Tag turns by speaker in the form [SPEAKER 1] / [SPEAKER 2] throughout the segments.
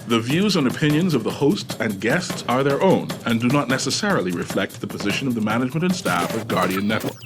[SPEAKER 1] The views and opinions of the host and guests are their own and do not necessarily reflect the position of the management and staff of Guardian Network.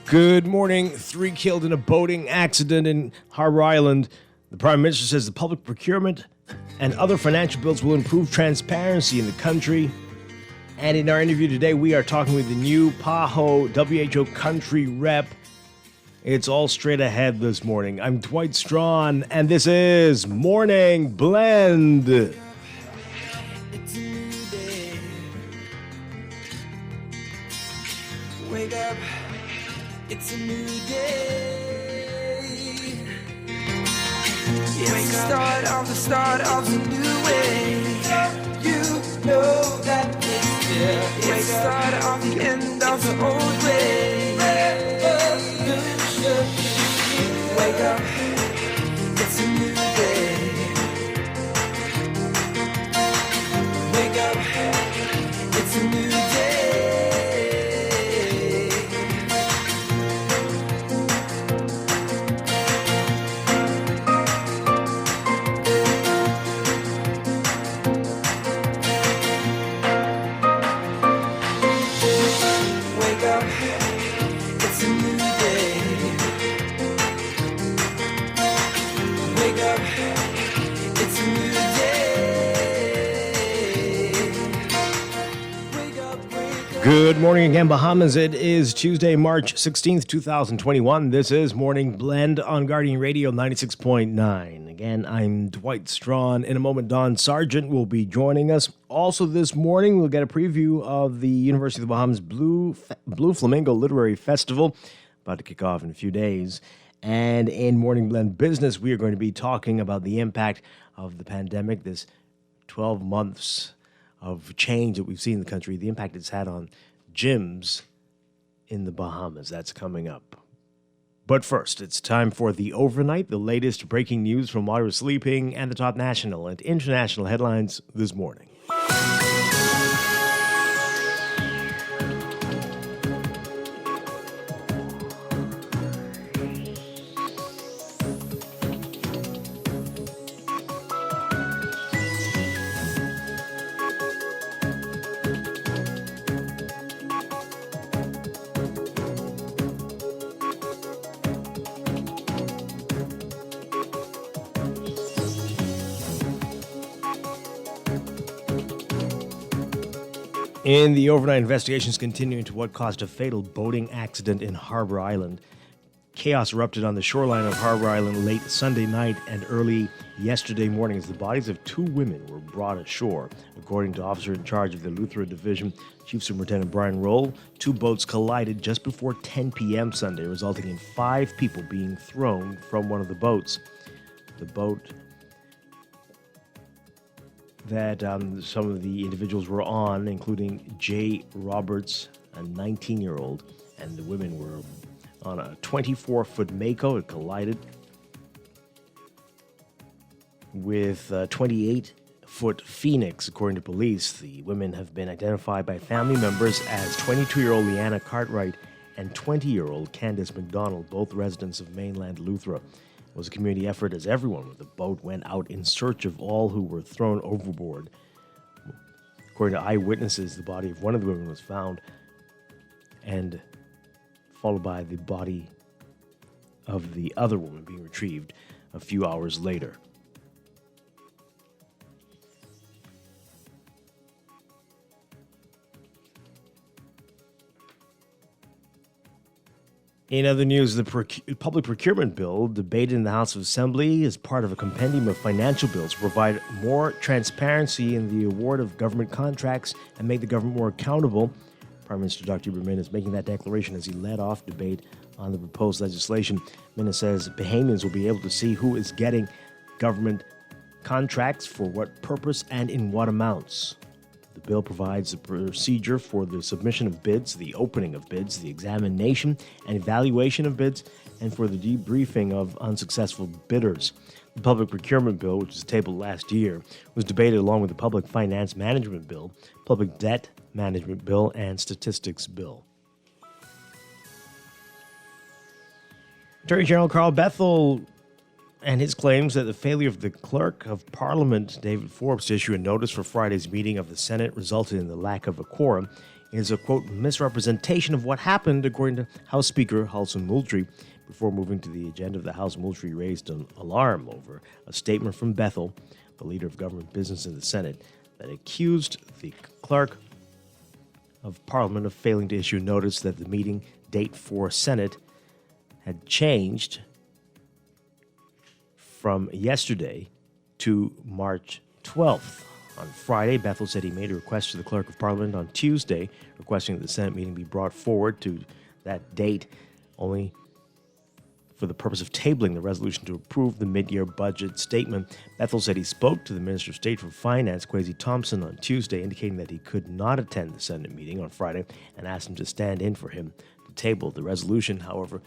[SPEAKER 2] Good morning. 3 killed in a boating accident in Harbor Island. The Prime Minister says the public procurement and other financial bills will improve transparency in the country. And in our interview today, we are talking with the new PAHO WHO country rep. It's all straight ahead this morning. I'm Dwight Strachan, and this is Morning Blend.
[SPEAKER 3] It's a new day. Wake up. It's a new day. It's the start of a new way. You know that it's there. It's the start of the end of the old way. Revolution. Wake up. It's a new day. Wake up. It's a new day.
[SPEAKER 2] Good morning again, Bahamas. It is Tuesday, March 16th, 2021. This is Morning Blend on Guardian Radio 96.9. Again, I'm Dwight Strachan. In a moment, Don Sargent will be joining us. Also this morning, we'll get a preview of the University of the Bahamas Blue Flamingo Literary Festival, about to kick off in a few days. And in Morning Blend Business, we are going to be talking about the impact of the pandemic, this 12 months of change that we've seen in the country, the impact it's had on gyms in the Bahamas. That's coming up. But first, it's time for the overnight, the latest breaking news from while you're sleeping, and the top national and international headlines this morning. In the overnight, investigations continue into what caused a fatal boating accident in Harbor Island. Chaos erupted on the shoreline of Harbor Island late Sunday night and early yesterday morning as the bodies of 2 women were brought ashore. According to officer in charge of the Luthra Division, Chief Superintendent Brian Roll, 2 boats collided just before 10 p.m. Sunday, resulting in 5 people being thrown from one of the boats. The boat that some of the individuals were on, including Jay Roberts, a 19-year-old, and the women were on a 24-foot Mako. It collided with a 28-foot Phoenix, according to police. The women have been identified by family members as 22-year-old Leanna Cartwright and 20-year-old Candace McDonald, both residents of mainland Luthra. It was a community effort as everyone with the boat went out in search of all who were thrown overboard. According to eyewitnesses, the body of one of the women was found, and followed by the body of the other woman being retrieved a few hours later. In other news, the public procurement bill debated in the House of Assembly is part of a compendium of financial bills to provide more transparency in the award of government contracts and make the government more accountable. Prime Minister Dr. Ibrahim is making that declaration as he led off debate on the proposed legislation. Minna says Bahamians will be able to see who is getting government contracts, for what purpose, and in what amounts. The bill provides a procedure for the submission of bids, the opening of bids, the examination and evaluation of bids, and for the debriefing of unsuccessful bidders. The Public Procurement Bill, which was tabled last year, was debated along with the Public Finance Management Bill, Public Debt Management Bill, and Statistics Bill. Attorney General Carl Bethel and his claims that the failure of the Clerk of Parliament, David Forbes, to issue a notice for Friday's meeting of the Senate resulted in the lack of a quorum is a, quote, misrepresentation of what happened, according to House Speaker Halson Moultrie. Before moving to the agenda of the House, Moultrie raised an alarm over a statement from Bethel, the leader of government business in the Senate, that accused the Clerk of Parliament of failing to issue notice that the meeting date for Senate had changed from yesterday to March 12th. On Friday, Bethel said he made a request to the Clerk of Parliament on Tuesday, requesting that the Senate meeting be brought forward to that date only for the purpose of tabling the resolution to approve the mid-year budget statement. Bethel said he spoke to the Minister of State for Finance, Kwesi Thompson, on Tuesday, indicating that he could not attend the Senate meeting on Friday and asked him to stand in for him to table the resolution. However,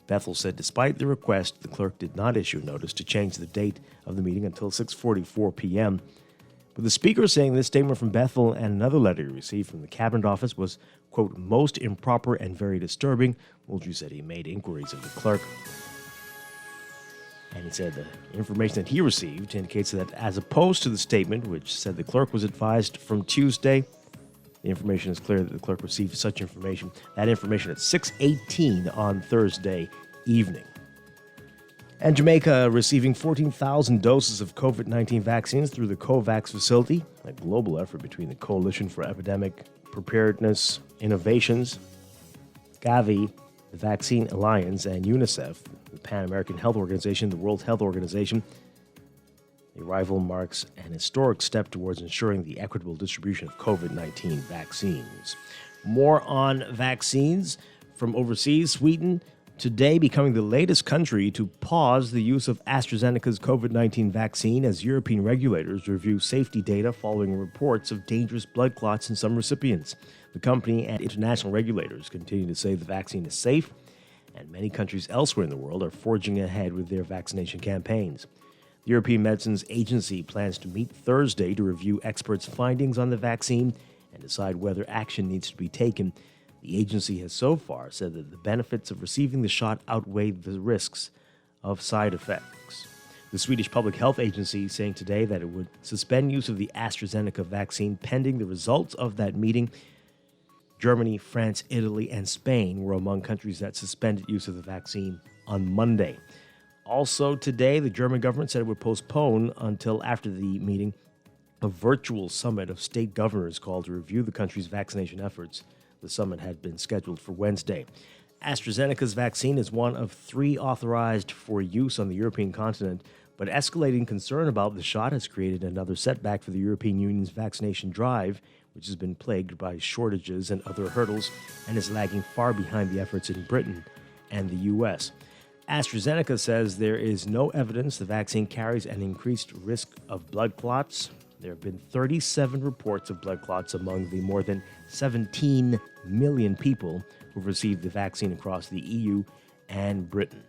[SPEAKER 2] Bethel said despite the request, the clerk did not issue a notice to change the date of the meeting until 6:44 p.m. But the Speaker saying this statement from Bethel and another letter he received from the Cabinet Office was, quote, most improper and very disturbing. Moultrie said he made inquiries of the clerk. And he said the information that he received indicates that as opposed to the statement, which said the clerk was advised from Tuesday, the information is clear that the clerk received such information, that information at 6:18 on Thursday evening. And Jamaica receiving 14,000 doses of COVID-19 vaccines through the COVAX facility, a global effort between the Coalition for Epidemic Preparedness Innovations, Gavi, the Vaccine Alliance, and UNICEF, the Pan-American Health Organization, the World Health Organization. The arrival marks an historic step towards ensuring the equitable distribution of COVID-19 vaccines. More on vaccines from overseas. Sweden today becoming the latest country to pause the use of AstraZeneca's COVID-19 vaccine as European regulators review safety data following reports of dangerous blood clots in some recipients. The company and international regulators continue to say the vaccine is safe, and many countries elsewhere in the world are forging ahead with their vaccination campaigns. The European Medicines Agency plans to meet Thursday to review experts' findings on the vaccine and decide whether action needs to be taken. The agency has so far said that the benefits of receiving the shot outweigh the risks of side effects. The Swedish Public Health Agency saying today that it would suspend use of the AstraZeneca vaccine pending the results of that meeting. Germany, France, Italy, and Spain were among countries that suspended use of the vaccine on Monday. Also today, the German government said it would postpone until after the meeting a virtual summit of state governors called to review the country's vaccination efforts. The summit had been scheduled for Wednesday. AstraZeneca's vaccine is one of 3 authorized for use on the European continent, but escalating concern about the shot has created another setback for the European Union's vaccination drive, which has been plagued by shortages and other hurdles and is lagging far behind the efforts in Britain and the U.S. AstraZeneca says there is no evidence the vaccine carries an increased risk of blood clots. There have been 37 reports of blood clots among the more than 17 million people who've received the vaccine across the EU and Britain.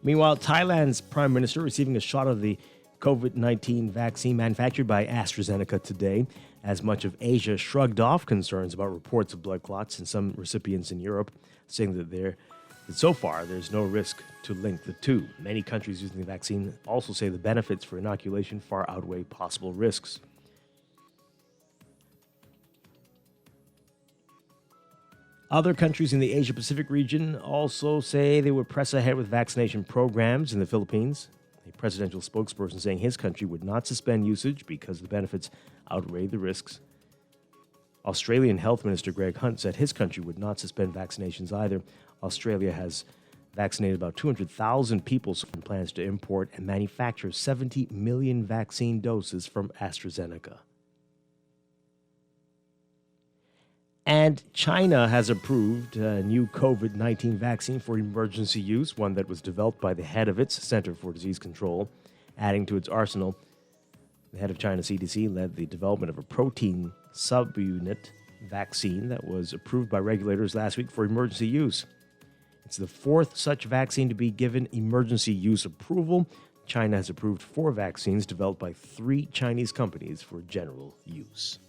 [SPEAKER 2] Meanwhile, Thailand's prime minister receiving a shot of the COVID-19 vaccine manufactured by AstraZeneca today, as much of Asia shrugged off concerns about reports of blood clots in some recipients in Europe, saying that so far there's no risk to link the two. Many countries using the vaccine also say the benefits for inoculation far outweigh possible risks. Other countries in the Asia-Pacific region also say they would press ahead with vaccination programs in the Philippines. A presidential spokesperson saying his country would not suspend usage because the benefits outweigh the risks. Australian Health Minister Greg Hunt said his country would not suspend vaccinations either. Australia has vaccinated about 200,000 people and plans to import and manufacture 70 million vaccine doses from AstraZeneca. And China has approved a new COVID-19 vaccine for emergency use, one that was developed by the head of its Center for Disease Control, adding to its arsenal. The head of China CDC led the development of a protein subunit vaccine that was approved by regulators last week for emergency use. It's the fourth such vaccine to be given emergency use approval. China has approved 4 vaccines developed by 3 Chinese companies for general use.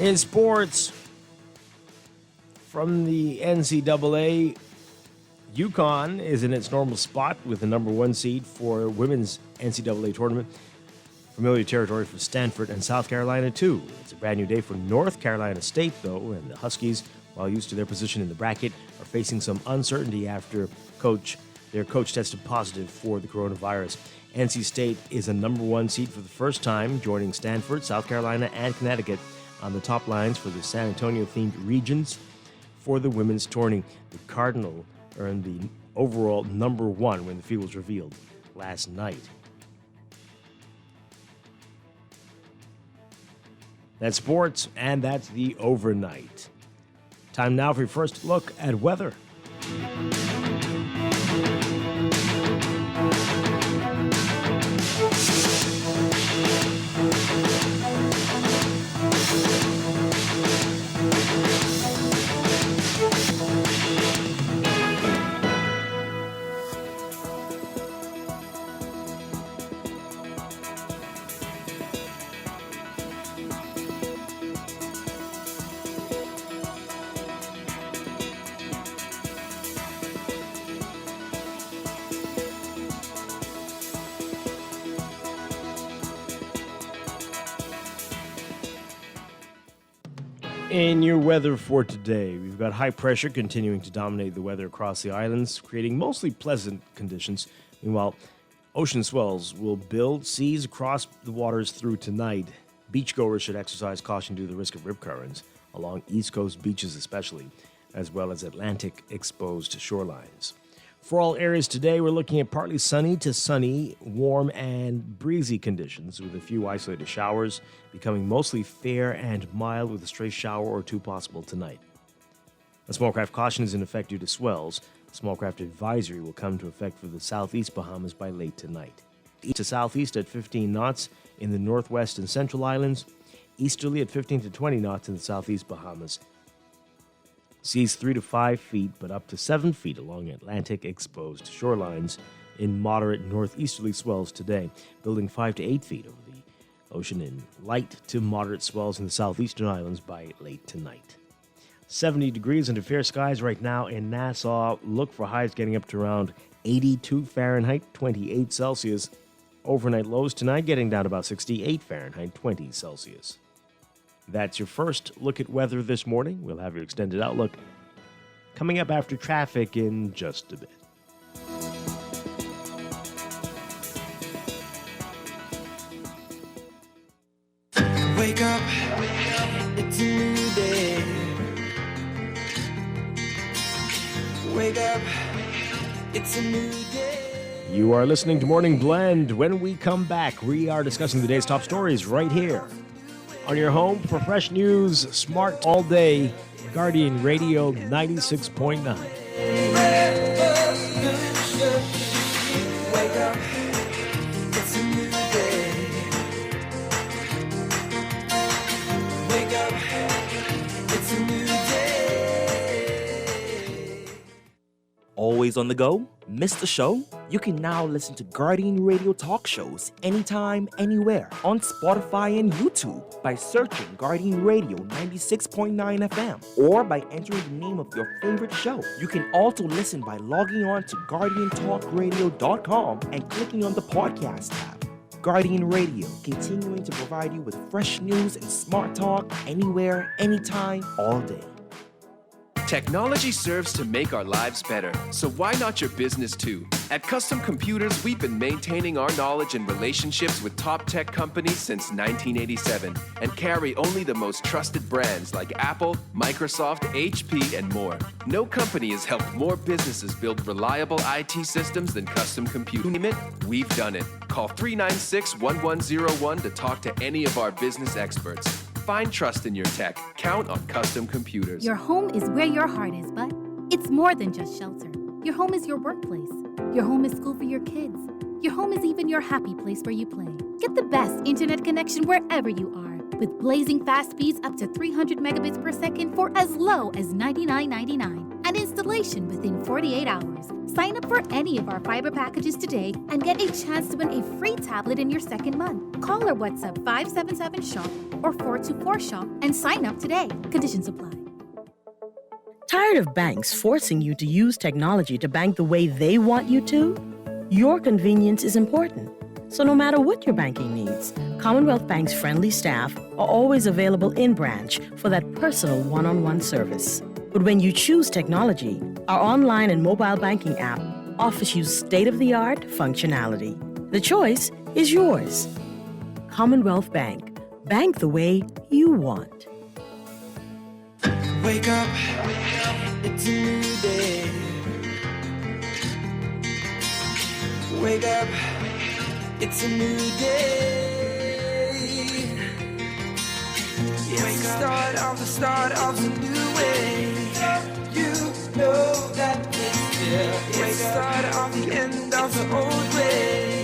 [SPEAKER 2] In sports, from the NCAA, UConn is in its normal spot with the number 1 seed for women's NCAA tournament. Familiar territory for Stanford and South Carolina, too. It's a brand new day for North Carolina State, though, and the Huskies, while used to their position in the bracket, are facing some uncertainty after their coach tested positive for the coronavirus. NC State is a number 1 seed for the first time, joining Stanford, South Carolina, and Connecticut on the top lines for the San Antonio-themed regions for the women's tourney. The Cardinal earned the overall number 1 when the field was revealed last night. That's sports, and that's the overnight. Time now for your first look at weather. In your weather for today, we've got high pressure continuing to dominate the weather across the islands, creating mostly pleasant conditions. Meanwhile, ocean swells will build seas across the waters through tonight. Beachgoers should exercise caution due to the risk of rip currents along East Coast beaches especially, as well as Atlantic exposed shorelines. For all areas today, we're looking at partly sunny to sunny, warm and breezy conditions with a few isolated showers, becoming mostly fair and mild with a stray shower or 2 possible tonight. A small craft caution is in effect due to swells. A small craft advisory will come to effect for the southeast Bahamas by late tonight. East to southeast at 15 knots in the northwest and central islands, easterly at 15 to 20 knots in the southeast Bahamas. Seas 3 to 5 feet, but up to 7 feet along Atlantic exposed shorelines in moderate northeasterly swells today, building 5 to 8 feet over the ocean in light to moderate swells in the southeastern islands by late tonight. 70 degrees under fair skies right now in Nassau. Look for highs getting up to around 82 Fahrenheit, 28 Celsius. Overnight lows tonight getting down to about 68 Fahrenheit, 20 Celsius. That's your first look at weather this morning. We'll have your extended outlook coming up after traffic in just a bit.
[SPEAKER 3] Wake up, it's a new day. Wake up, it's a new day.
[SPEAKER 2] You are listening to Morning Blend. When we come back, we are discussing the day's top stories right here on your home for fresh news, smart all day, Guardian Radio 96.9.
[SPEAKER 3] Wake up, it's a new day. Wake up, it's a new day.
[SPEAKER 4] Always on the go? Missed the show? You can now listen to Guardian Radio talk shows anytime, anywhere on Spotify and YouTube by searching Guardian Radio 96.9 FM or by entering the name of your favorite show. You can also listen by logging on to GuardianTalkRadio.com and clicking on the podcast tab. Guardian Radio, continuing to provide you with fresh news and smart talk anywhere, anytime, all day.
[SPEAKER 5] Technology serves to make our lives better, so why not your business too? At Custom Computers, we've been maintaining our knowledge and relationships with top tech companies since 1987 and carry only the most trusted brands like Apple, Microsoft, HP, and more. No company has helped more businesses build reliable IT systems than Custom Computers. Name it, we've done it. Call 396-1101 to talk to any of our business experts. Find trust in your tech. Count on Custom Computers.
[SPEAKER 6] Your home is where your heart is, but it's more than just shelter. Your home is your workplace. Your home is school for your kids. Your home is even your happy place where you play. Get the best internet connection wherever you are with blazing fast speeds up to 300 megabits per second for as low as $99.99 and installation within 48 hours. Sign up for any of our fiber packages today and get a chance to win a free tablet in your second month. Call or WhatsApp 577-SHOP or 424-SHOP and sign up today. Conditions apply.
[SPEAKER 7] Tired of banks forcing you to use technology to bank the way they want you to? Your convenience is important. So no matter what your banking needs, Commonwealth Bank's friendly staff are always available in branch for that personal one-on-one service. But when you choose technology, our online and mobile banking app offers you state-of-the-art functionality. The choice is yours. Commonwealth Bank. Bank the way you want.
[SPEAKER 3] Wake up, it's a new day. Wake up, it's a new day. It's the start of a new way. You know that it's here. It's the start of the end of the old way.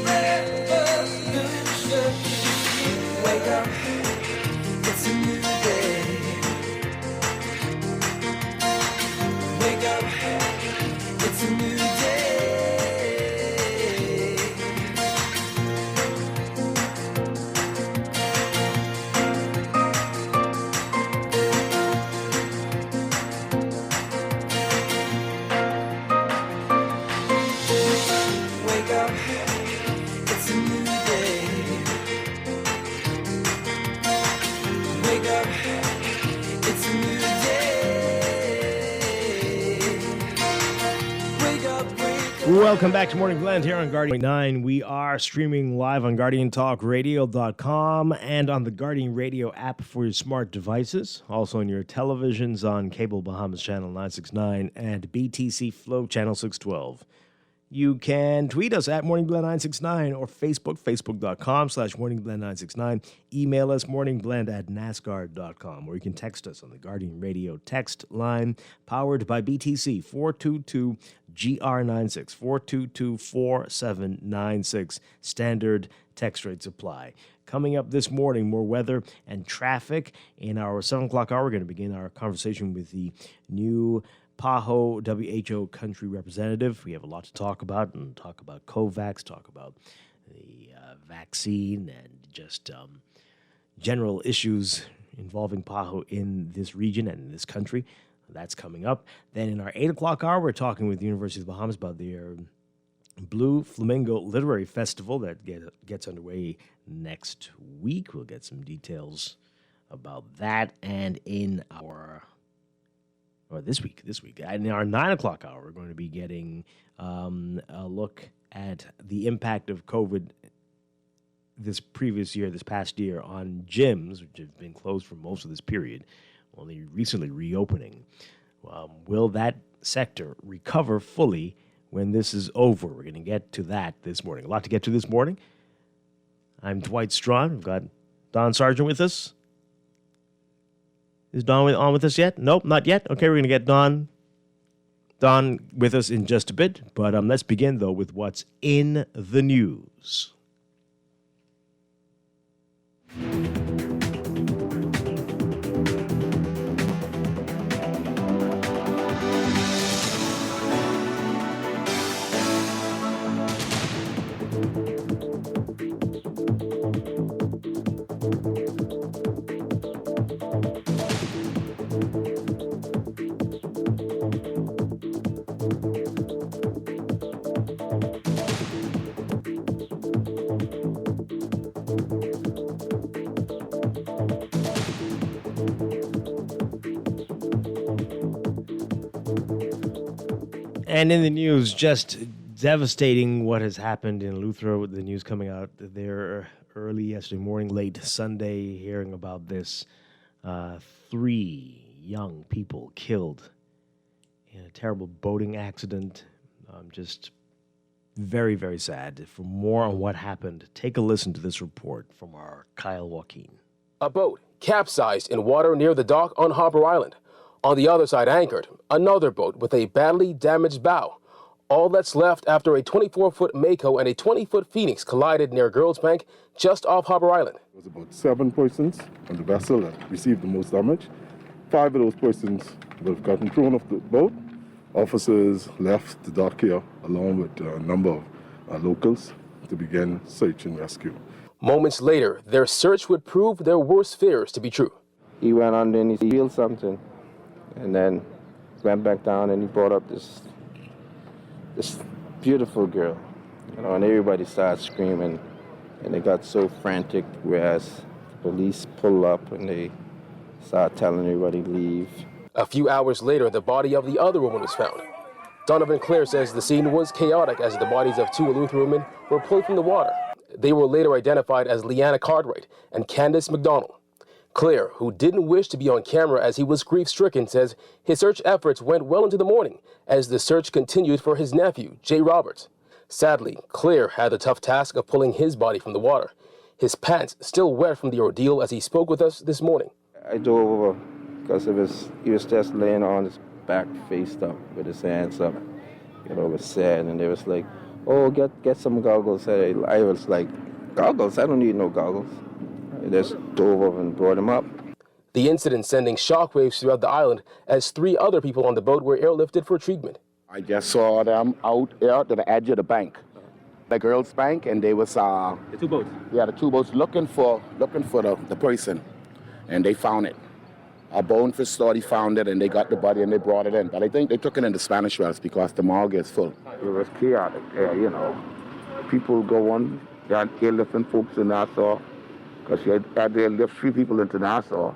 [SPEAKER 3] Wake up, it's a new day. Wake up, it's a new day. Wake up, it's a new day. Wake up, it's a new day. Wake up, wake up.
[SPEAKER 2] Welcome back to Morning Blend here on Guardian 9. We are streaming live on GuardianTalkRadio.com and on the Guardian Radio app for your smart devices. Also on your televisions on Cable Bahamas Channel 969 and BTC Flow Channel 612. You can tweet us at MorningBlend969 or Facebook, facebook.com/MorningBlend969. Email us, morningblend@nascar.com, or you can text us on the Guardian Radio text line, powered by BTC, 422-GR96, 422-4796. Standard text rates apply. Coming up this morning, more weather and traffic. In our 7 o'clock hour, we're going to begin our conversation with the new PAHO WHO country representative. We have a lot to talk about, and talk about COVAX, talk about the vaccine, and just general issues involving PAHO in this region and in this country. That's coming up. Then in our 8 o'clock hour, we're talking with the University of the Bahamas about their Blue Flamingo Literary Festival that gets underway next week. We'll get some details about that. And in our... or this week. In our 9 o'clock hour, we're going to be getting a look at the impact of COVID this past year, on gyms, which have been closed for most of this period, only recently reopening. Will that sector recover fully when this is over? We're going to get to that this morning. A lot to get to this morning. I'm Dwight Strachan. We've got Don Sargent with us. Is Don on with us yet? Nope, not yet. Okay, we're going to get Don with us in just a bit. But let's begin, though, with what's in the news. And in the news, just devastating what has happened in Luther with the news coming out there early yesterday morning, late Sunday, hearing about this. 3 young people killed in a terrible boating accident. Just very, very sad. For more on what happened, take a listen to this report from our Kyle Joaquin.
[SPEAKER 8] A boat capsized in water near the dock on Harbor Island. On the other side anchored, another boat with a badly damaged bow. All that's left after a 24-foot Mako and a 20-foot Phoenix collided near Girls Bank just off Harbor Island.
[SPEAKER 9] There was about 7 persons on the vessel that received the most damage. 5 of those persons would have gotten thrown off the boat. Officers left the dock here along with a number of locals to begin search and rescue.
[SPEAKER 8] Moments later, their search would prove their worst fears to be true.
[SPEAKER 10] He went under and he spilled something, and then went back down and he brought up this beautiful girl, and everybody started screaming, and they got so frantic, whereas police pulled up and they started telling everybody to leave.
[SPEAKER 8] A few hours later, the body of the other woman was found. Donovan Clare says the scene was chaotic as the bodies of 2 Eleuthera women were pulled from the water. They were later identified as Leanna Cartwright and Candace McDonald. Clare, who didn't wish to be on camera as he was grief-stricken, says his search efforts went well into the morning as the search continued for his nephew, Jay Roberts. Sadly, Clare had the tough task of pulling his body from the water. His pants still wet from the ordeal as he spoke with us this morning.
[SPEAKER 10] I dove over because he was just laying on his back, faced up, with his hands up. It was sad, and they was like, "Oh, get some goggles." I was like, "Goggles? I don't need no goggles." I just dove over and brought him up.
[SPEAKER 8] The incident sending shockwaves throughout the island as 3 other people on the boat were airlifted for treatment.
[SPEAKER 11] I just saw them out here to the edge of the bank, the girls' bank, and they was
[SPEAKER 12] the 2 boats.
[SPEAKER 11] Yeah, the 2 boats looking for the person, and they found it. A bone fish study found it, and they got the body and they brought it in. But I think they took it into Spanish Wells because the morgue is full.
[SPEAKER 10] It was chaotic, People go on, they had airlifting folks in Nassau, because you had to lift 3 people into Nassau,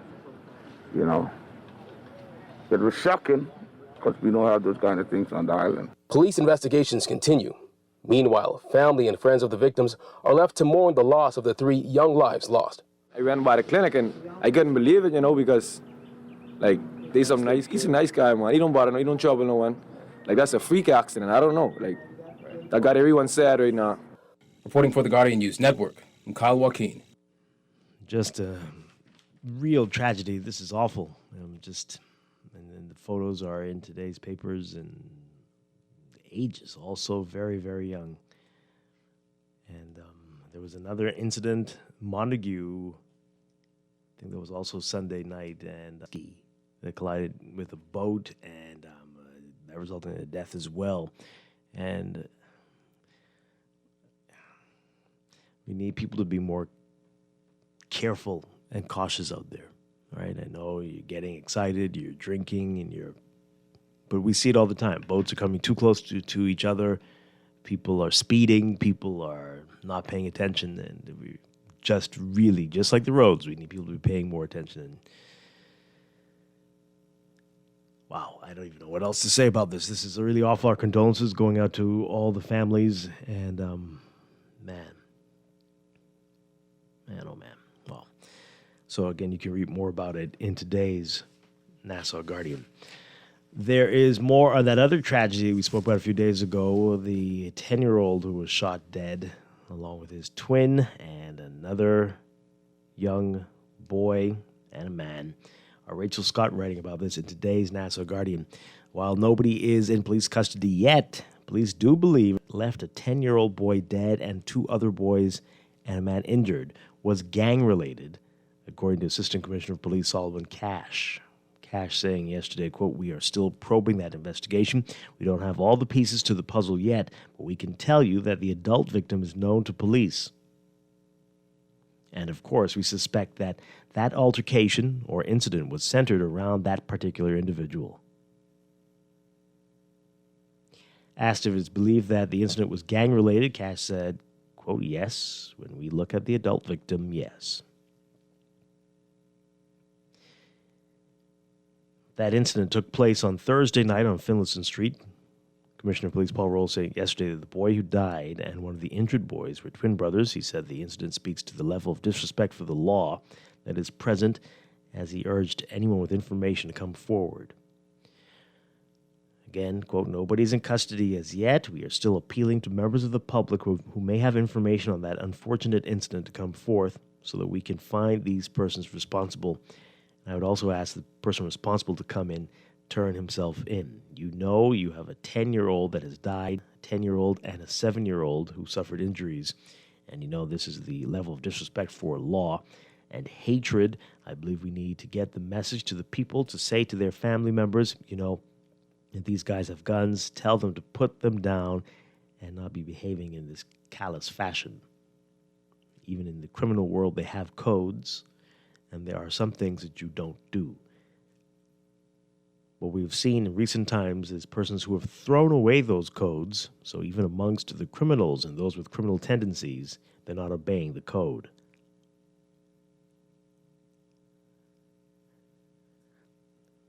[SPEAKER 10] It was shocking, because we don't have those kind of things on the island.
[SPEAKER 8] Police investigations continue. Meanwhile, family and friends of the victims are left to mourn the loss of the 3 young lives lost.
[SPEAKER 12] I went by the clinic and I couldn't believe it, because, he's a nice guy, man. He don't bother, he don't trouble no one. That's a freak accident. I don't know. That got everyone sad right now.
[SPEAKER 5] Reporting for the Guardian News Network, I'm Kyle Joaquin.
[SPEAKER 2] Just a real tragedy. This is awful. And the photos are in today's papers, and the age is also very, very young. And there was another incident, Montague. I think there was also Sunday night, and that collided with a boat, and that resulted in a death as well. And we need people to be more careful and cautious out there, right? I know you're getting excited, you're drinking, but we see it all the time. Boats are coming too close to each other. People are speeding. People are not paying attention. And we just like the roads, we need people to be paying more attention. And wow, I don't even know what else to say about this. This is really awful. Our condolences going out to all the families. And man, oh man. Well, so again, you can read more about it in today's Nassau Guardian. There is more on that other tragedy we spoke about a few days ago, the 10-year-old who was shot dead along with his twin and another young boy and a man. Rachel Scott writing about this in today's Nassau Guardian. While nobody is in police custody yet, police do believe left a 10-year-old boy dead and 2 other boys and a man injured was gang-related, according to Assistant Commissioner of Police Solomon Cash. Cash saying yesterday, quote, "We are still probing that investigation. We don't have all the pieces to the puzzle yet, but we can tell you that the adult victim is known to police. And of course, we suspect that that altercation or incident was centered around that particular individual." Asked if it's believed that the incident was gang-related, Cash said, quote, "Yes, when we look at the adult victim, yes." That incident took place on Thursday night on Finlayson Street. Commissioner of Police Paul Rolls saying yesterday that the boy who died and one of the injured boys were twin brothers. He said the incident speaks to the level of disrespect for the law that is present, as he urged anyone with information to come forward. Again, quote, nobody's in custody as yet. We are still appealing to members of the public who may have information on that unfortunate incident to come forth so that we can find these persons responsible. And I would also ask the person responsible to come in, turn himself in. You know you have a 10-year-old that has died, a 10-year-old and a 7-year-old who suffered injuries, and you know this is the level of disrespect for law and hatred. I believe we need to get the message to the people to say to their family members, you know, if these guys have guns, tell them to put them down and not be behaving in this callous fashion. Even in the criminal world, they have codes, and there are some things that you don't do. What we've seen in recent times is persons who have thrown away those codes, so even amongst the criminals and those with criminal tendencies, they're not obeying the code.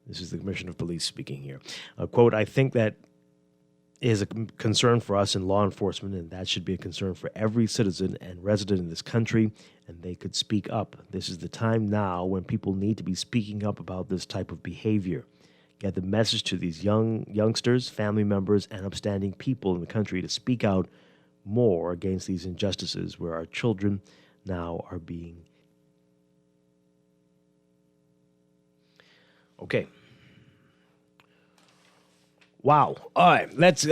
[SPEAKER 2] This is the Commissioner of Police speaking here. Quote, I think that is a concern for us in law enforcement, and that should be a concern for every citizen and resident in this country, and they could speak up. This is the time now when people need to be speaking up about this type of behavior. Get the message to these youngsters, family members, and upstanding people in the country to speak out more against these injustices where our children now are being... Okay. Wow. All right. Let's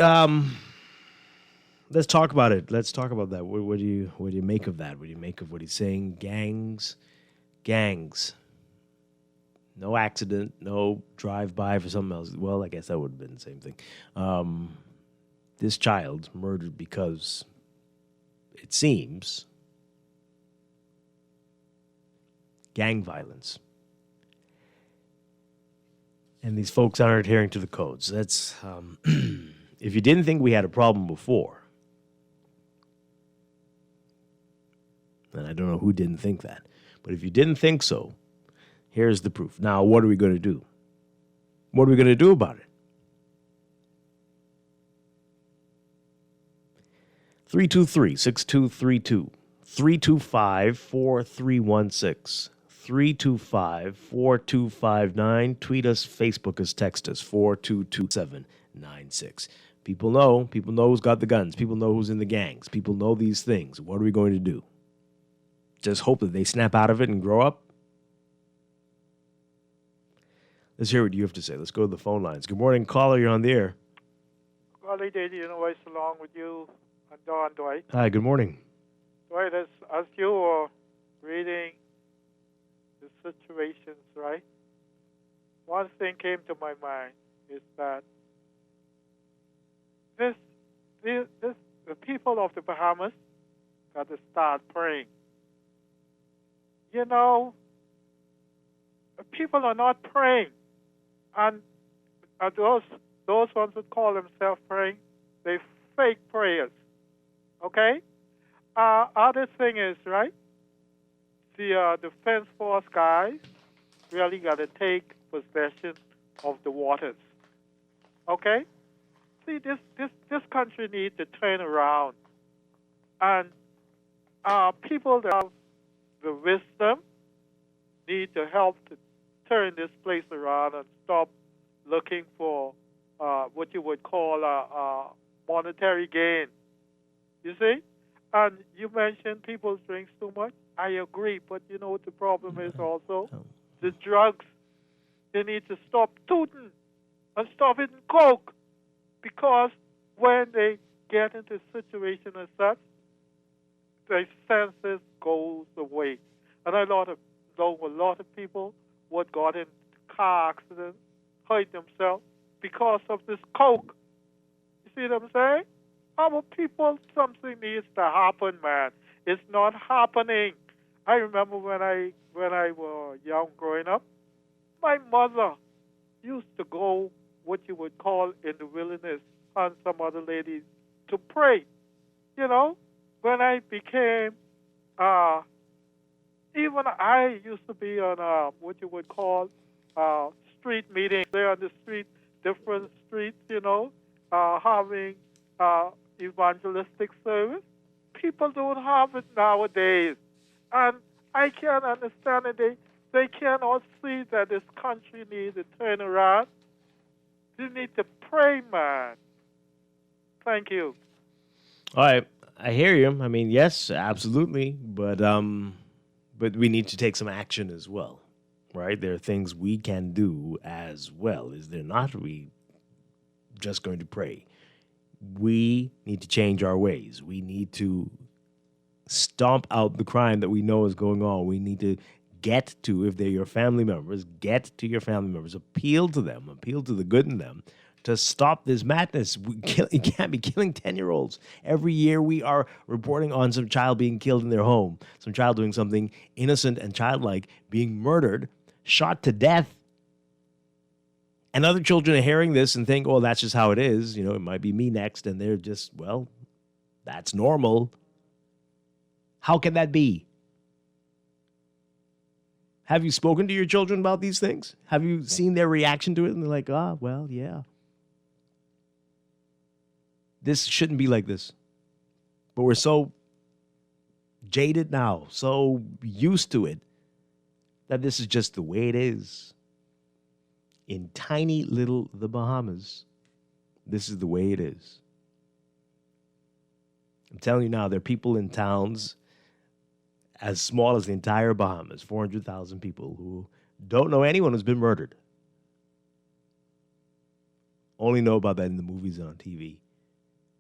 [SPEAKER 2] talk about it. Let's talk about that. What do you make of that? What do you make of what he's saying? Gangs. No accident, no drive-by for something else. Well, I guess that would have been the same thing. This child murdered because it seems gang violence. And these folks aren't adhering to the codes. That's if you didn't think we had a problem before, and I don't know who didn't think that, but if you didn't think so, here's the proof. Now, what are we going to do? What are we going to do about it? 323-6232, 325-4316. 325-4259. Tweet us, Facebook us, text us, 422-796. People know who's got the guns. People know who's in the gangs. People know these things. What are we going to do? Just hope that they snap out of it and grow up? Let's hear what you have to say. Let's go to the phone lines. Good morning, caller. You're on the air.
[SPEAKER 13] Golly, Daddy, along with you and Don, Dwight.
[SPEAKER 2] Hi, good morning.
[SPEAKER 13] Dwight, as you were reading the situations, right? One thing came to my mind is that the people of the Bahamas got to start praying. You know, people are not praying, and those ones that call themselves praying, they fake prayers. Okay. Other thing is, right, the defense force guys really got to take possession of the waters. Okay? See, this country needs to turn around. And people that have the wisdom need to help to turn this place around and stop looking for what you would call monetary gain. You see? And you mentioned people drink too much. I agree, but you know what the problem is also? The drugs. They need to stop tooting and stop eating coke, because when they get into a situation as such, their senses goes away. And I know a lot of people what got in car accidents, hurt themselves because of this coke. You see what I'm saying? Our people, something needs to happen, man. It's not happening. I remember when I was young growing up, my mother used to go what you would call in the wilderness and some other ladies to pray. You know, when I became, even I used to be on what you would call street meetings. There on the street, different streets, you know, have having evangelistic service. People don't have it nowadays. And I can't understand it. They cannot see that this country needs a turnaround. They need to pray, man. Thank you.
[SPEAKER 2] All right, I hear you. I mean, yes, absolutely, but we need to take some action as well, right? There are things we can do as well. Is there not? We just going to pray. We need to change our ways. We need to stomp out the crime that we know is going on. We need to get to, if they're your family members, get to your family members, appeal to them, appeal to the good in them to stop this madness. You can't be killing 10-year-olds. Every year we are reporting on some child being killed in their home, some child doing something innocent and childlike, being murdered, shot to death. And other children are hearing this and think, oh, that's just how it is. You know, it might be me next. And they're just, well, that's normal. How can that be? Have you spoken to your children about these things? Have you seen their reaction to it? And they're like, well, yeah. This shouldn't be like this. But we're so jaded now, so used to it, that this is just the way it is. In tiny little the Bahamas, this is the way it is. I'm telling you now, there are people in towns as small as the entire Bahamas, 400,000 people, who don't know anyone who's been murdered. Only know about that in the movies and on TV.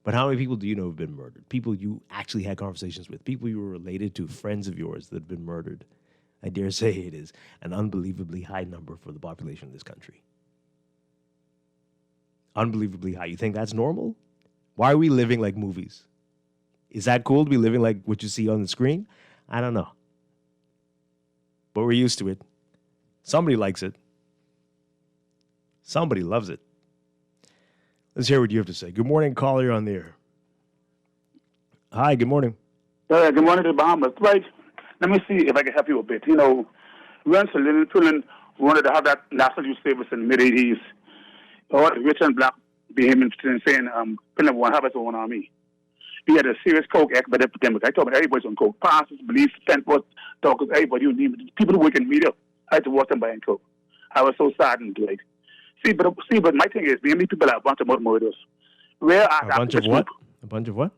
[SPEAKER 2] But how many people do you know have been murdered? People you actually had conversations with, people you were related to, friends of yours that have been murdered. I dare say it is an unbelievably high number for the population of this country. Unbelievably high. You think that's normal? Why are we living like movies? Is that cool to be living like what you see on the screen? I don't know. But we're used to it. Somebody likes it. Somebody loves it. Let's hear what you have to say. Good morning, caller. You're on the air. Hi, good morning.
[SPEAKER 14] Good morning to the Bahamas. Right. Let me see if I can help you a bit. You know, Ransom Children wanted to have that national youth service in the mid-'80s. All the rich and black behemoths saying, "Couldn't one have its own army." We had a serious coke epidemic. I talk about everybody's on coke. Pastors, police, transport, talkers, everybody. You need people who work in media. I had to watch them buying coke. I was so saddened, like. See, but my thing is, many people are a bunch of murderers. Where are
[SPEAKER 2] a bunch of what? A bunch of what?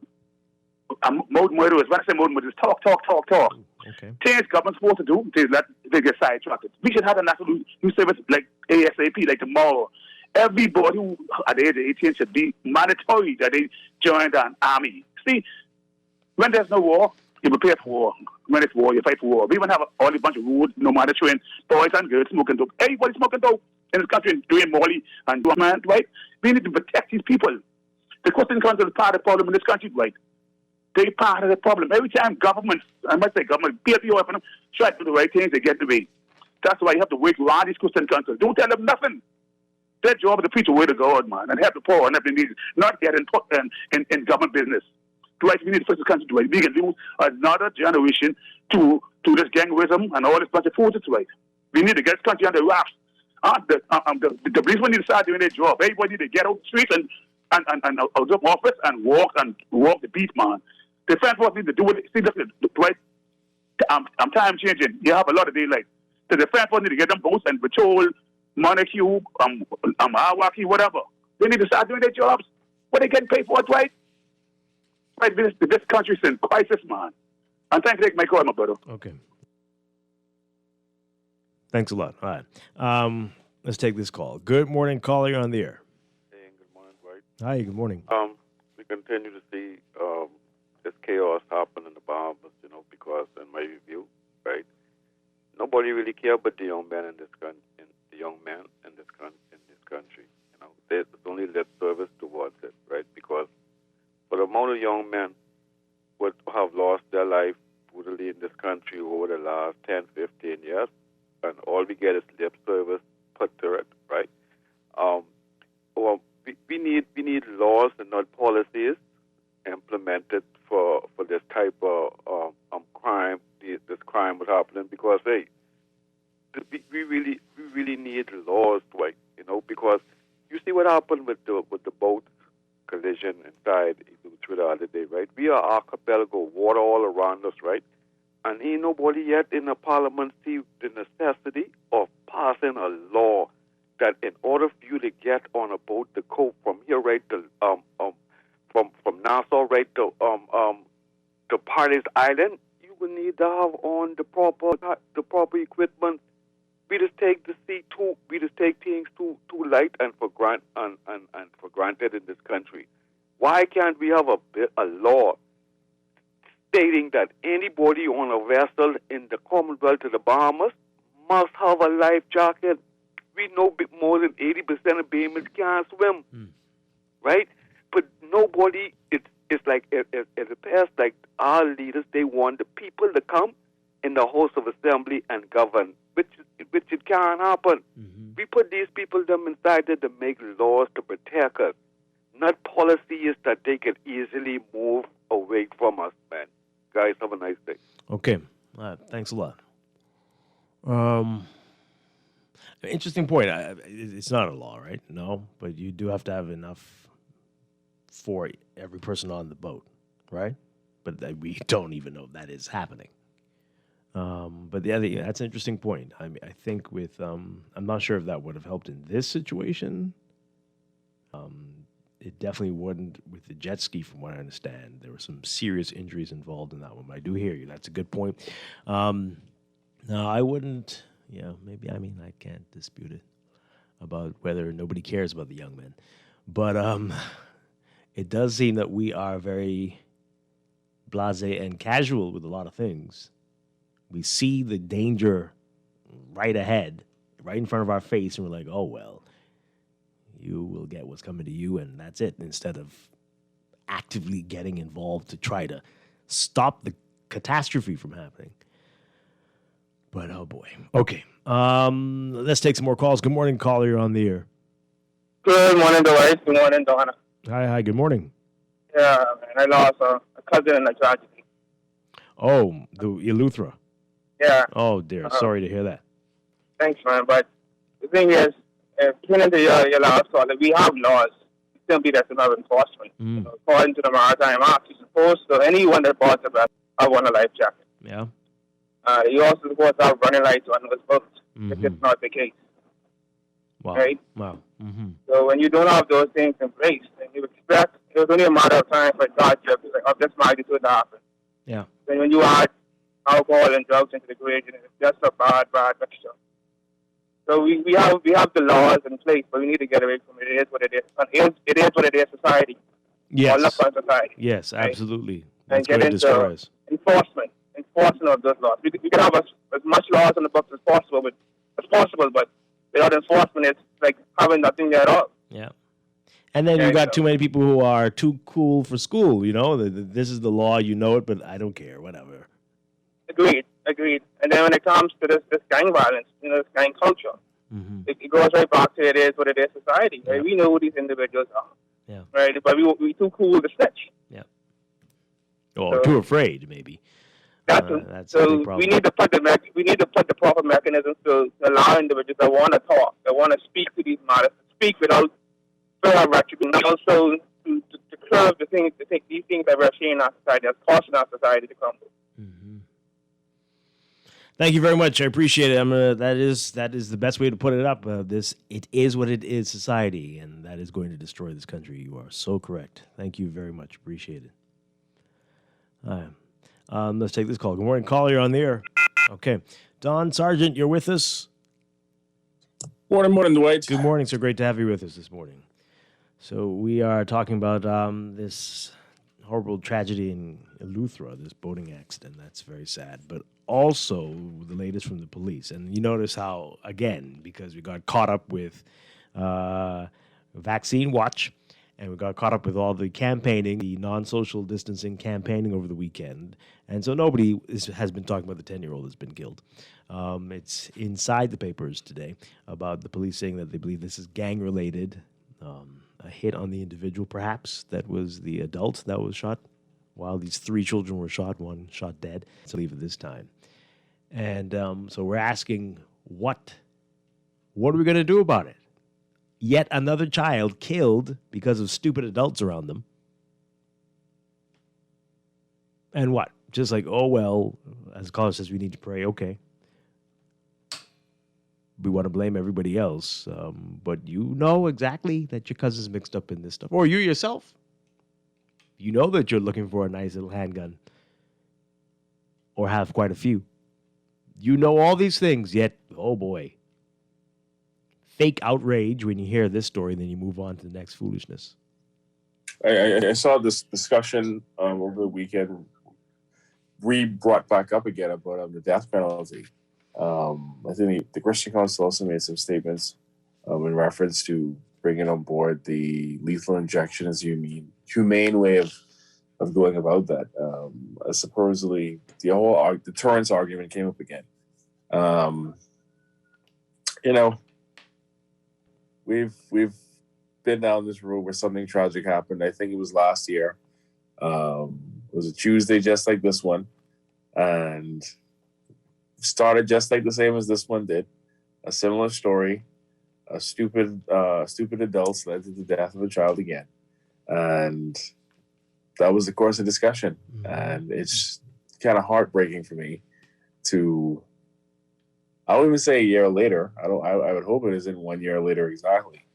[SPEAKER 14] Murderers. When I say murderers, talk.
[SPEAKER 2] Okay.
[SPEAKER 14] Things government's supposed to do, they get sidetracked. We should have a national youth service like ASAP, like tomorrow. Everybody who at the age of 18 should be mandatory that they join an army. See, when there's no war, you prepare for war. When it's war, you fight for war. We even have a bunch of rules, no monitoring, boys and girls smoking dope. Everybody smoking dope in this country and doing Molly and doing man, right? We need to protect these people. The Christian country is part of the problem in this country, right? They're part of the problem. Every time governments, I must say government, PLP up and try to do the right things, they get in the way. That's why you have to wait around these Christian countries. Don't tell them nothing. Their job is to preach the word of God, man, and help the poor and help the needy, not get in government business. Dwight, we need to fix the country, Dwight. We can lose another generation to this gangwism and all this bunch of forces, right? We need to get this country under wraps. The policemen need to start doing their job. Everybody need to get out the streets and out of office and walk the beat, man. The defense force need to do it. See, look, Dwight, I'm time changing. You have a lot of daylight. The defense force need to get them boats and patrol, Monarchy, Awaki, whatever. They need to start doing their jobs. What they getting paid for, Dwight? Right, this country's in crisis, man. And thank you for taking my call, my brother.
[SPEAKER 2] Okay. Thanks a lot. All right. Let's take this call. Good morning, caller. You're on the air.
[SPEAKER 15] Hey, good morning, Dwight.
[SPEAKER 2] Hi, good morning.
[SPEAKER 15] We continue to see this chaos happen in the Bahamas, because in my view, right, nobody really cares about the young men in this country. There's only lip service towards it, right? Because for the amount of young men who have lost their life brutally in this country over the last 10, 15 years, and all we get is lip service put to it, right? We need laws and not policies implemented for this type of crime. This crime was happening because we really need laws, Dwight. Because you see what happened with the boats, because collision inside Eleuthera the other day, right? We are archipelago, water all around us, right? And ain't nobody yet in the parliament see the necessity of passing a law that in order for you to get on a boat to cope from here right to from Nassau right to Paradise Island, you will need to have on the proper equipment. We just take the sea too. We just take things too light and for granted in this country. Why can't we have a law stating that anybody on a vessel in the Commonwealth of the Bahamas must have a life jacket? We know more than 80% of Bahamans can't swim, right? But nobody. It's like it appears like our leaders, they want the people to come in the House of Assembly and govern, which it can't happen. We put these people them inside there to make laws to protect us, not policies that they can easily move away from us, man. Guys, have a nice day.
[SPEAKER 2] Okay. Thanks a lot. Interesting point. It's not a law, right? No, but you do have to have enough for every person on the boat, right? But we don't even know that is happening. But that's an interesting point. I think with I'm not sure if that would have helped in this situation. It definitely wouldn't with the jet ski, from what I understand. There were some serious injuries involved in that one. But I do hear you. That's a good point. No, I wouldn't. Yeah, maybe. I mean, I can't dispute it about whether nobody cares about the young men. But it does seem that we are very blasé and casual with a lot of things. We see the danger right ahead, right in front of our face, and we're like, oh, well, you will get what's coming to you, and that's it, instead of actively getting involved to try to stop the catastrophe from happening. But, oh, boy. Okay. Let's take some more calls. Good morning, caller. You're on the air.
[SPEAKER 16] Good morning, Dwight. Good morning, Donna.
[SPEAKER 2] Hi. Good morning.
[SPEAKER 16] Yeah, man. I lost a cousin in a tragedy.
[SPEAKER 2] Oh, the Eleuthera.
[SPEAKER 16] Yeah.
[SPEAKER 2] Oh, dear. Sorry to hear that.
[SPEAKER 16] Thanks, man. But the thing is, turning to your last call, we have laws. Simply that's about enforcement. You know, according to the Maritime Act, you're supposed to, anyone that boards a vessel, have on a life jacket.
[SPEAKER 2] Yeah.
[SPEAKER 16] You also supposed to have running lights on those boats, if it's not the case.
[SPEAKER 2] Wow.
[SPEAKER 16] Right?
[SPEAKER 2] Wow.
[SPEAKER 16] So when you don't have those things in place, then you expect it was only a matter of time for God of this magnitude to happen.
[SPEAKER 2] Yeah.
[SPEAKER 16] Then when you add alcohol and drugs into the equation, it's just a bad mixture. So we have the laws in place, but we need to get away from it. It is what it is. And it is what it is, society.
[SPEAKER 2] Yes.
[SPEAKER 16] Or society.
[SPEAKER 2] Yes,
[SPEAKER 16] right?
[SPEAKER 2] absolutely.
[SPEAKER 16] And
[SPEAKER 2] That's
[SPEAKER 16] get
[SPEAKER 2] what it
[SPEAKER 16] into
[SPEAKER 2] destroys.
[SPEAKER 16] enforcement of those laws. We can have as much laws in the books as possible, but without enforcement, it's like having nothing there at all.
[SPEAKER 2] Yeah. And then you got too many people who are too cool for school, you know? This is the law, you know it, but I don't care, whatever.
[SPEAKER 16] Agreed. And then when it comes to this gang violence, this gang culture, it goes right back to it is what it is society. Right? We know who these individuals are.
[SPEAKER 2] Yeah.
[SPEAKER 16] Right? But we too cool to snitch.
[SPEAKER 2] Yeah. Or too afraid, maybe.
[SPEAKER 16] That's
[SPEAKER 2] a big problem.
[SPEAKER 16] we need to put the proper mechanisms to allow individuals that want to talk, that want to speak to these matters, speak without fear of retribution, and also to curb these things that we're seeing in our society, that's causing our society to crumble.
[SPEAKER 2] Thank you very much. I appreciate it. That is the best way to put it up. It is what it is, society, and that is going to destroy this country. You are so correct. Thank you very much. Appreciate it. All right. Let's take this call. Good morning, caller. You're on the air. Okay. Don Sargent, you're with us.
[SPEAKER 17] Morning, Dwight.
[SPEAKER 2] Good morning, sir. Great to have you with us this morning. So we are talking about this horrible tragedy in Eleuthera, this boating accident. That's very sad. But also the latest from the police. And you notice how, again, because we got caught up with Vaccine Watch, and we got caught up with all the campaigning, the non-social distancing campaigning over the weekend. And so nobody has been talking about the 10-year-old that's been killed. It's inside the papers today about the police saying that they believe this is gang-related, a hit on the individual, perhaps, that was the adult that was shot, while these 3 children were shot, 1 shot dead, I believe at this time. And so we're asking, what are we going to do about it? yet another child killed because of stupid adults around them. And what? Just like, oh, well, as the caller says, we need to pray. Okay. We want to blame everybody else. But you know exactly that your cousin's mixed up in this stuff. Or you yourself. You know that you're looking for a nice little handgun. Or have quite a few. You know all these things, yet, oh boy. Fake outrage when you hear this story, then you move on to the next foolishness.
[SPEAKER 17] I saw this discussion over the weekend brought back up again about the death penalty. I think the Christian Council also made some statements in reference to bringing on board the lethal injection as a humane way of going about that. Supposedly, the deterrence argument came up again. We've been down this road where something tragic happened. I think it was last year. It was a Tuesday just like this one, and started just like the same as this one did. A similar story. Stupid adults led to the death of a child again, and that was the course of discussion. And it's kind of heartbreaking for me to. I won't even say a year later. I would hope it isn't 1 year later exactly.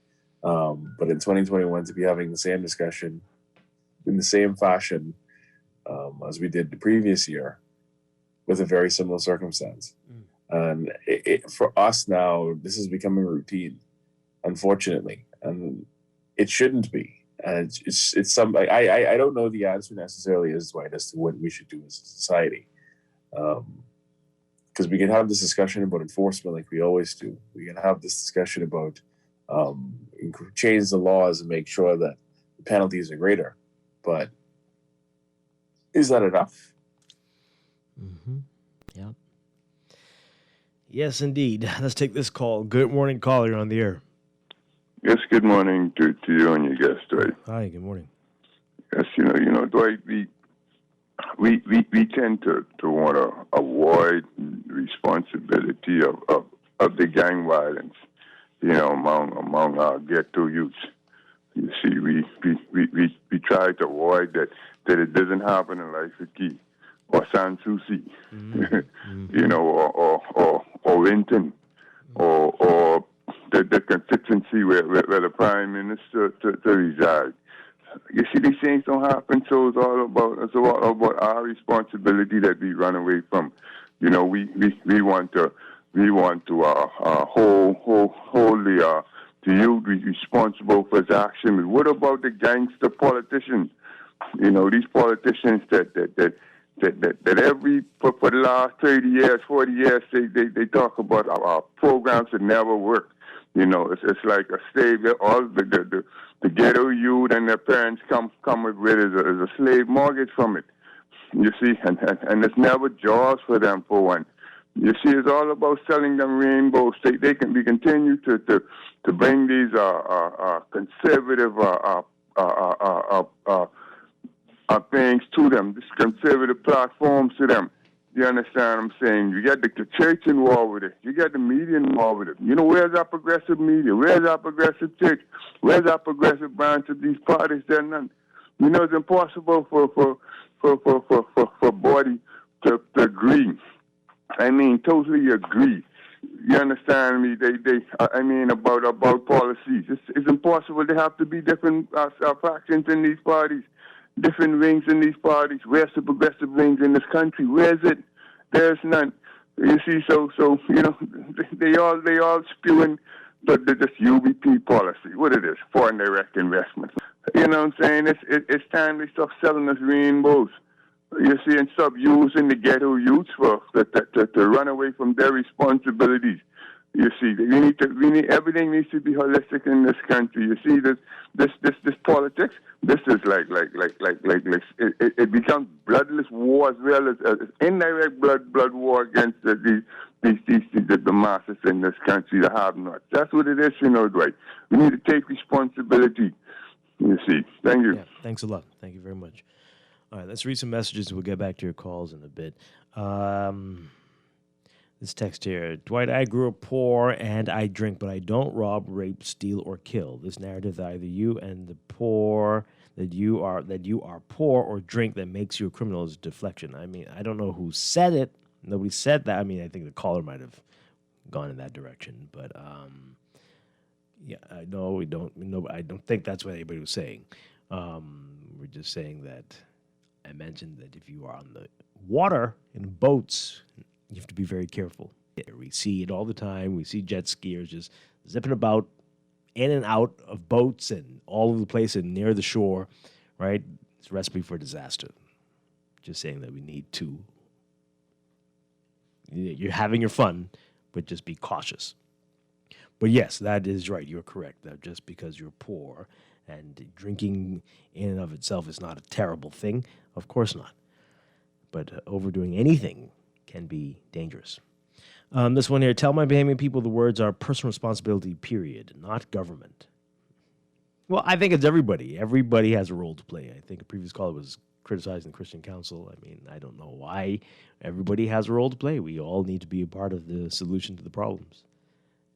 [SPEAKER 17] But in 2021, to be having the same discussion in the same fashion as we did the previous year with a very similar circumstance. And for us now, this is becoming routine, unfortunately. And it shouldn't be. And it's some. I don't know the answer necessarily as to what we should do as a society. Because we can have this discussion about enforcement like we always do. We can have this discussion about change the laws and make sure that the penalties are greater. But is that enough?
[SPEAKER 2] Mm-hmm. Yeah. Yes, indeed. Let's take this call. Good morning, caller. You're on the air.
[SPEAKER 18] Yes, good morning to you and your guest, Dwight.
[SPEAKER 2] Hi, good morning.
[SPEAKER 18] Yes, Dwight, we tend to want to avoid responsibility of the gang violence, among our ghetto youths. You see, we try to avoid that it doesn't happen in Life Key or San Souci, or Winton, or the constituency where the Prime Minister to reside. You see, these things don't happen, so it's all about our responsibility that we run away from. We want to hold the youth responsible for his action. But what about the gangster politicians? These politicians that for the last 30 years, 40 years, they talk about our programs that never work. It's like a slave. All the ghetto youth and their parents come with is a slave mortgage from it. You see, and it's never jobs for them for one. You see, it's all about selling them rainbows. We continue to bring these conservative things to them, these conservative platforms to them. You understand what I'm saying? You got the church involved with it. You got the media involved with it. Where's our progressive media? Where's our progressive church? Where's our progressive branch of these parties? There's none. It's impossible for body to agree. Totally agree. You understand me? About policies. It's impossible. There have to be different factions in these parties. Different wings in these parties. Where's the progressive wings in this country? Where's it? There's none. You see, so they all spewing this UBP policy. What it is? Foreign direct investment. You know what I'm saying? It's time they stop selling us rainbows. You see, and stop using the ghetto youths to run away from their responsibilities. You see, everything needs to be holistic in this country. You see, this politics. This is like it becomes bloodless war as well as indirect blood war against the masses in this country, the have-nots. That's what it is, Dwight. We need to take responsibility. You see. Thank you.
[SPEAKER 2] Yeah, thanks a lot. Thank you very much. All right, let's read some messages. We'll get back to your calls in a bit. This text here, Dwight, I grew up poor and I drink, but I don't rob, rape, steal, or kill. This narrative that either you and the poor, that you are poor or drink that makes you a criminal is deflection. I mean, I don't know who said it. Nobody said that. I mean, I think the caller might have gone in that direction, but yeah, I know we don't. No, I don't think that's what anybody was saying. We're just saying that I mentioned that if you are on the water in boats, you have to be very careful. We see it all the time. We see jet skiers just zipping about in and out of boats and all over the place and near the shore, right? It's a recipe for disaster. Just saying that we need to. You're having your fun, but just be cautious. But yes, that is right. You're correct. That just because you're poor and drinking in and of itself is not a terrible thing. Of course not. But overdoing anything can be dangerous. This one here, tell my Bahamian people the words are personal responsibility, period, not government. Well, I think it's everybody. Everybody has a role to play. I think a previous caller was criticizing the Christian Council. I mean, I don't know why. Everybody has a role to play. We all need to be a part of the solution to the problems.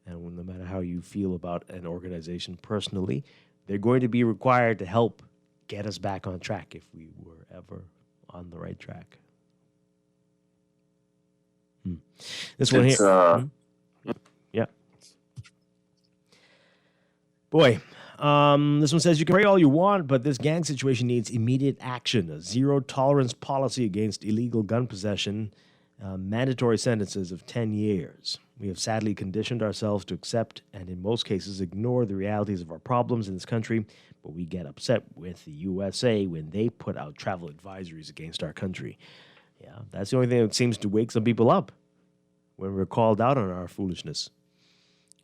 [SPEAKER 2] And no matter how you feel about an organization personally, they're going to be required to help get us back on track if we were ever on the right track. This one here. Yeah. Boy, this one says, you can pray all you want, but this gang situation needs immediate action. A zero-tolerance policy against illegal gun possession, mandatory sentences of 10 years. We have sadly conditioned ourselves to accept and in most cases ignore the realities of our problems in this country, but we get upset with the USA when they put out travel advisories against our country. Yeah, that's the only thing that seems to wake some people up when we're called out on our foolishness.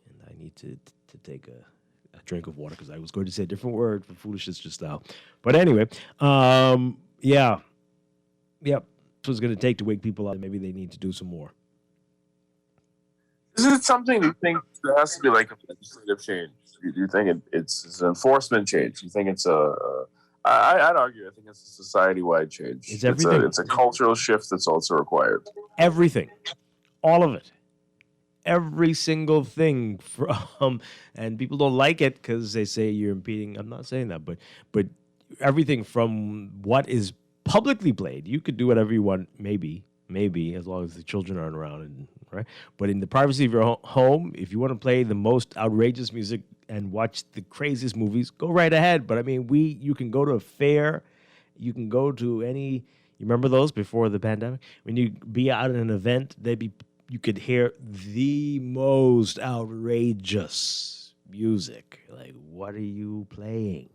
[SPEAKER 2] And I need to take a drink of water because I was going to say a different word for foolishness just now. But anyway, yeah. That's what it's going to take to wake people up. Maybe they need to do some more.
[SPEAKER 17] Is it something you think there has to be like a legislative change? Do you think it's an enforcement change? Do you think it's I'd argue, I think it's a society-wide change.
[SPEAKER 2] It's everything.
[SPEAKER 17] It's a cultural shift that's also required.
[SPEAKER 2] Everything. All of it. Every single thing from, and people don't like it because they say you're impeding. I'm not saying that, but everything from what is publicly played. You could do whatever you want, maybe, as long as the children aren't around, right? But in the privacy of your home, if you want to play the most outrageous music and watch the craziest movies, go right ahead. But I mean, you can go to a fair, you can go to any. You remember those before the pandemic? When you be out at an event, you could hear the most outrageous music. Like, what are you playing?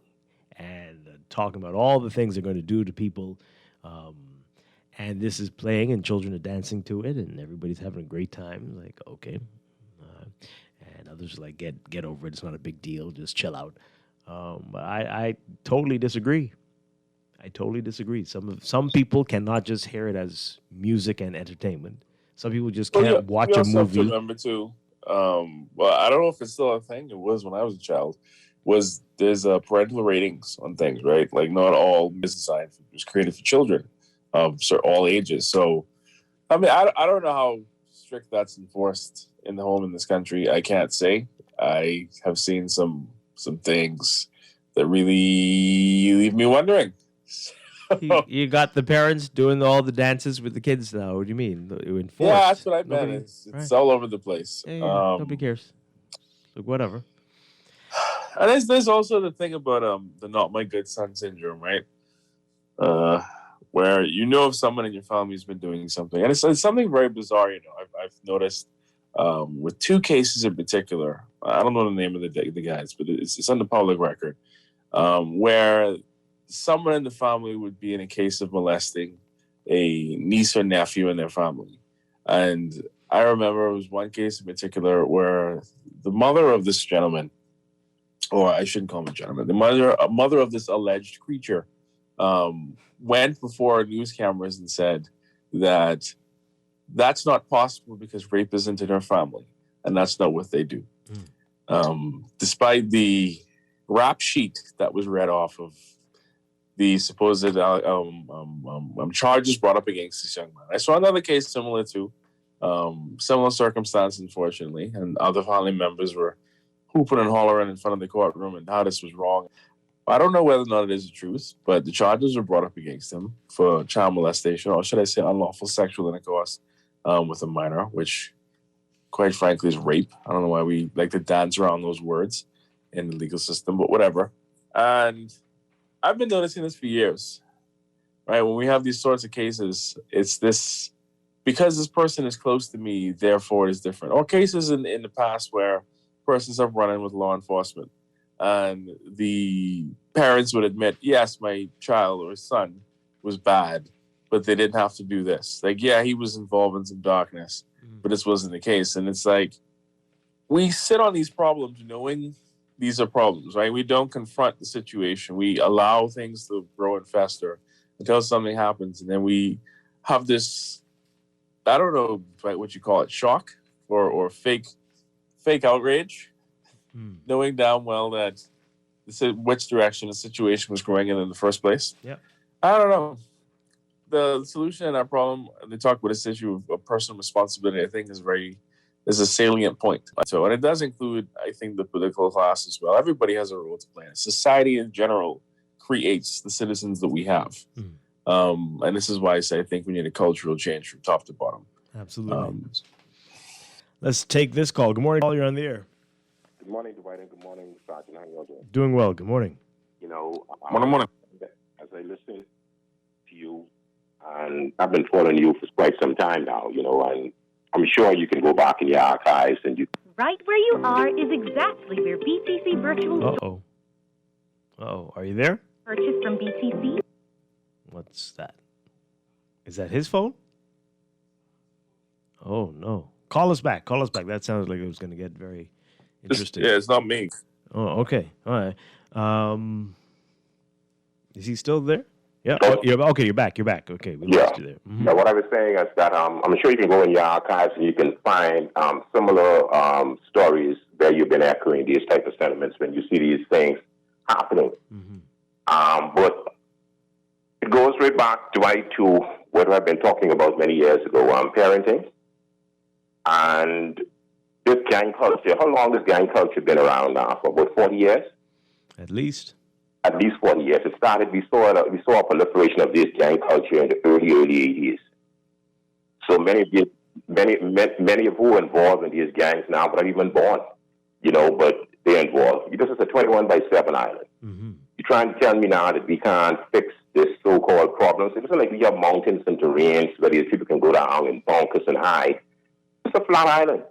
[SPEAKER 2] And talking about all the things they're going to do to people. And this is playing, and children are dancing to it, and everybody's having a great time. Like, okay. And others are like, get over it. It's not a big deal. Just chill out. But I totally disagree. Some people cannot just hear it as music and entertainment. Some people just can't watch a movie.
[SPEAKER 17] Have to remember too. Well, I don't know if it's still a thing. It was when I was a child. There's parental ratings on things, right? Like not all business science was created for children of all ages. So, I mean, I don't know how strict that's enforced in the home in this country. I can't say. I have seen some things that really leave me wondering.
[SPEAKER 2] You got the parents doing all the dances with the kids now. What do you mean? Enforced?
[SPEAKER 17] Yeah, that's what I meant. It's right. All over the place.
[SPEAKER 2] Yeah, nobody cares. So whatever.
[SPEAKER 17] And there's also the thing about the not my good son syndrome, right? Where you know if someone in your family's been doing something, and it's something very bizarre. You know, I've noticed with two cases in particular. I don't know the name of the guys, but it's on the public record, where someone in the family would be in a case of molesting a niece or nephew in their family. And I remember it was one case in particular where the mother of this gentleman, or I shouldn't call him a gentleman, the mother of this alleged creature, went before news cameras and said that that's not possible because rape isn't in her family, and that's not what they do. Despite the rap sheet that was read off of the supposed charges brought up against this young man. I saw another case similar to Similar circumstance, unfortunately, and other family members were hooping and hollering in front of the courtroom and how this was wrong. I don't know whether or not it is the truth, but the charges were brought up against him for child molestation, or should I say unlawful sexual intercourse with a minor, which, quite frankly, is rape. I don't know why we like to dance around those words in the legal system, but whatever. And I've been noticing this for years, right? When we have these sorts of cases, it's this, because this person is close to me, therefore it is different. Or cases in the past where persons have run in with law enforcement and the parents would admit, yes, my child or son was bad, but they didn't have to do this. Like, yeah, he was involved in some darkness, but this wasn't the case. And it's like, we sit on these problems knowing these are problems, right? We don't confront the situation. We allow things to grow and fester until something happens. And then we have this, I don't know what you call it, shock or fake outrage, knowing damn well that which direction the situation was going in the first place.
[SPEAKER 2] Yeah.
[SPEAKER 17] I don't know. The solution to that problem, they talk about this issue of personal responsibility, I think is a salient point. So, and it does include, I think, the political class as well. Everybody has a role to play. Society in general creates the citizens that we have. And this is why I say I think we need a cultural change from top to bottom.
[SPEAKER 2] Absolutely. Let's take this call. Good morning, Paul. You're on the air.
[SPEAKER 19] Good morning, Dwight, and good morning, Strachan. How are you all doing?
[SPEAKER 2] Doing well. Good morning.
[SPEAKER 19] You know,
[SPEAKER 17] morning.
[SPEAKER 19] As I listen to you, and I've been following you for quite some time now, you know, and I'm sure you can go back in your archives and you...
[SPEAKER 20] Right where you are is exactly where BTC Virtual
[SPEAKER 2] Are you there?
[SPEAKER 20] purchase from BTC.
[SPEAKER 2] What's that? Is that his phone? Oh, no. Call us back. That sounds like it was going to get very interesting.
[SPEAKER 17] Yeah, it's not me.
[SPEAKER 2] Oh, okay. All right. Is he still there? Yeah. Oh, you're back. Okay, we lost you there. Mm-hmm.
[SPEAKER 19] Yeah, what I was saying is that I'm sure you can go in your archives and you can find similar stories where you've been echoing these type of sentiments when you see these things happening. But it goes right back, Dwight, to what I've been talking about many years ago, parenting. And this gang culture, how long has gang culture been around now? For about 40 years?
[SPEAKER 2] At least
[SPEAKER 19] 40 years. It started, we saw a proliferation of this gang culture in the early 80s. So many of who are involved in these gangs now are not even born, you know, but they're involved. This is a 21/7 island. You're trying to tell me now that we can't fix this so-called problems. It's not like we have mountains and terrains where these people can go down and bunkers and hide. It's a flat island.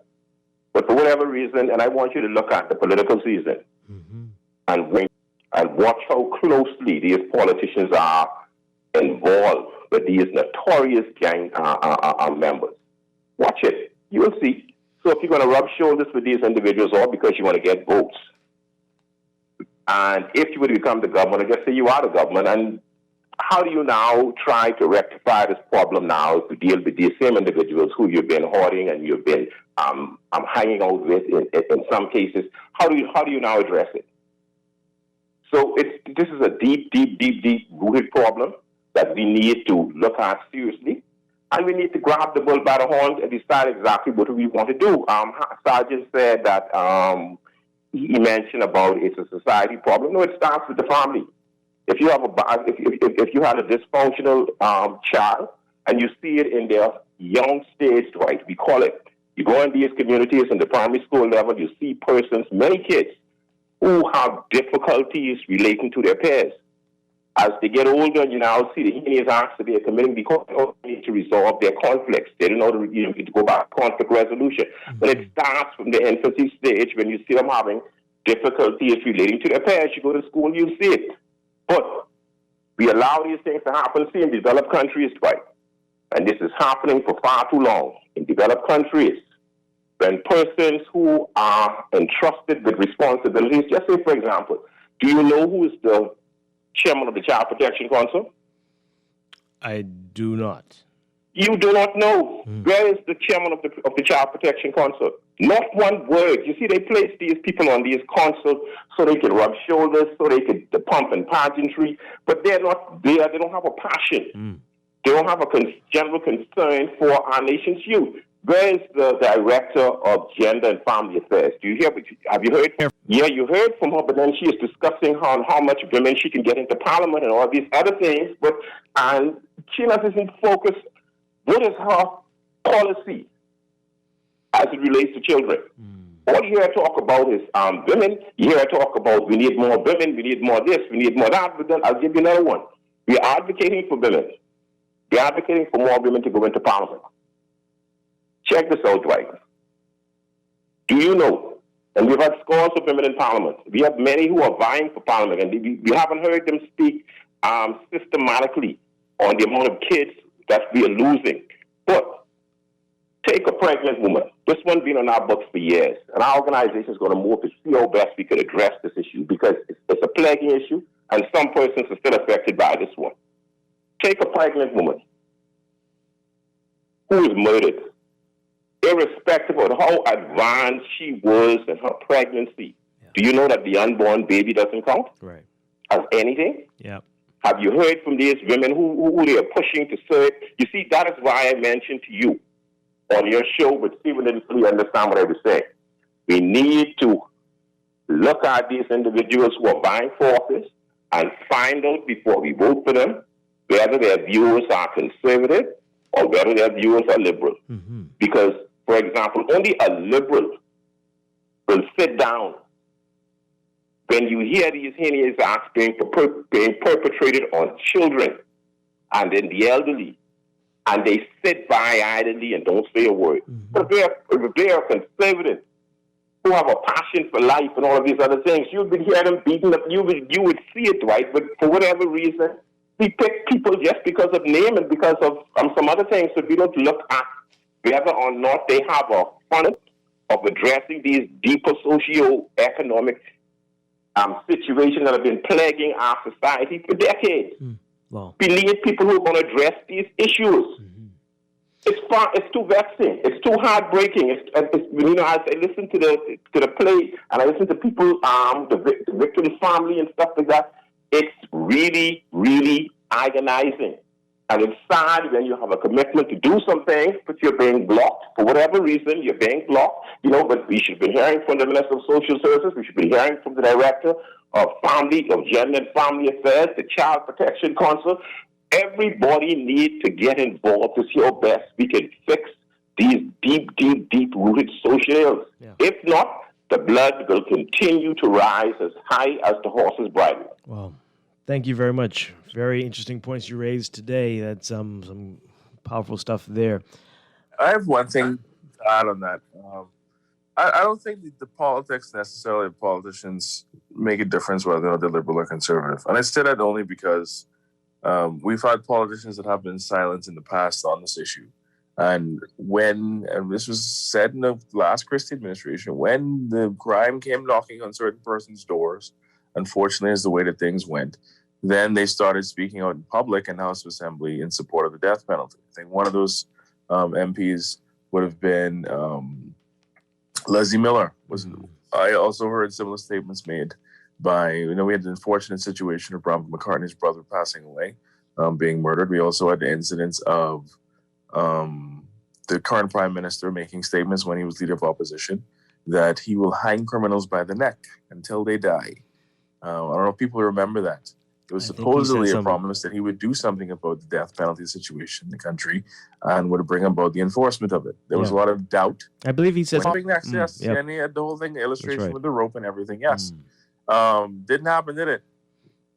[SPEAKER 19] But for whatever reason, and I want you to look at the political season and watch how closely these politicians are involved with these notorious gang members. Watch it. You will see. So if you're going to rub shoulders with these individuals, all because you want to get votes, and if you were to become the government, or just say you are the government, and how do you now try to rectify this problem now to deal with these same individuals who you've been hoarding and you've been hanging out with in some cases? How do you now address it? So this is a deep rooted problem that we need to look at seriously, and we need to grab the bull by the horns and decide exactly what we want to do. Sergeant said that he mentioned about it's a society problem. No, it starts with the family. If you have if you had a dysfunctional child and you see it in their young stage, right? We call it. You go in these communities in the primary school level, you see many kids who have difficulties relating to their peers. As they get older, you now see the heinous acts that they are committing because they don't need to resolve their conflicts. They don't know to go back to conflict resolution. But it starts from the infancy stage when you see them having difficulties relating to their peers. You go to school, you see it. But we allow these things to happen, see, in developed countries, right? And this is happening for far too long. In developed countries, when persons who are entrusted with responsibilities, just say, for example, do you know who is the chairman of the Child Protection Council?
[SPEAKER 2] I do not.
[SPEAKER 19] You do not know. Where is the chairman of the Child Protection Council? Not one word. You see, they place these people on these councils so they can rub shoulders, so they can pump and pageantry, but they're not there. They don't have a passion. They don't have a general concern for our nation's youth. Where is the director of gender and family affairs? Do you hear? Have you heard? Yeah, you heard from her, but then she is discussing how much women she can get into parliament and all these other things. And she doesn't focus. What is her policy as it relates to children? All you hear her talk about is women. You hear her talk about we need more women, we need more this, we need more that. But then I'll give you another one. We are advocating for women. We are advocating for more women to go into parliament. Check this out, Dwight. Do you know, and we've had scores of women in parliament, we have many who are vying for parliament, and we haven't heard them speak systematically on the amount of kids that we are losing. But take a pregnant woman. This one's been on our books for years, and our organization is going to move to see how best we could address this issue because it's a plaguing issue, and some persons are still affected by this one. Take a pregnant woman who is murdered, irrespective of how advanced she was in her pregnancy. Yeah. Do you know that the unborn baby doesn't count?
[SPEAKER 2] Right.
[SPEAKER 19] As anything?
[SPEAKER 2] Yeah.
[SPEAKER 19] Have you heard from these women who they are pushing to serve? You see, that is why I mentioned to you on your show, but Stephen didn't fully understand what I was saying. We need to look at these individuals who are vying for office and find out before we vote for them whether their views are conservative or whether their views are liberal. Mm-hmm. Because, for example, only a liberal will sit down when you hear these heinous acts being perpetrated on children and then the elderly, and they sit by idly and don't say a word. Mm-hmm. But if they are conservative, who have a passion for life and all of these other things, you would hear them beaten up. You would see it, right? But for whatever reason, we pick people just because of name and because of some other things. So we don't look at whether or not they have a fund of addressing these deeper socio-economic situations that have been plaguing our society for decades.
[SPEAKER 2] Wow.
[SPEAKER 19] We need people who are going to address these issues. Mm-hmm. It's too vexing. It's too heartbreaking. As I listen to the play and I listen to people, the victim's family and stuff like that. It's really, really agonizing. And it's sad when you have a commitment to do some things, but you're being blocked. For whatever reason, you're being blocked. But we should be hearing from the Minister of Social Services. We should be hearing from the Director of Gender and Family Affairs, the Child Protection Council. Everybody needs to get involved to see how best we can fix these deep-rooted social ills. Yeah. If not, the blood will continue to rise as high as the horse's bridle.
[SPEAKER 2] Wow. Thank you very much. Very interesting points you raised today. That's some powerful stuff there.
[SPEAKER 17] I have one thing to add on that. I don't think the politics necessarily of politicians make a difference whether or not they're liberal or conservative. And I say that only because we've had politicians that have been silent in the past on this issue. And this was said in the last Christie administration, when the crime came knocking on certain persons' doors, unfortunately, is the way that things went, then they started speaking out in public and House of Assembly in support of the death penalty. I think one of those MPs would have been Leslie Miller. I also heard similar statements made by, we had the unfortunate situation of Robert McCartney's brother passing away, being murdered. We also had the incidents of the current prime minister making statements when he was leader of opposition that he will hang criminals by the neck until they die. I don't know if people remember that. It was supposedly a promise that he would do something about the death penalty situation in the country and would bring about the enforcement of it. There was a lot of doubt.
[SPEAKER 2] I believe he said
[SPEAKER 17] yes. Yep. And he had the whole thing, the illustration with the rope and everything. Yes. Didn't happen, did it?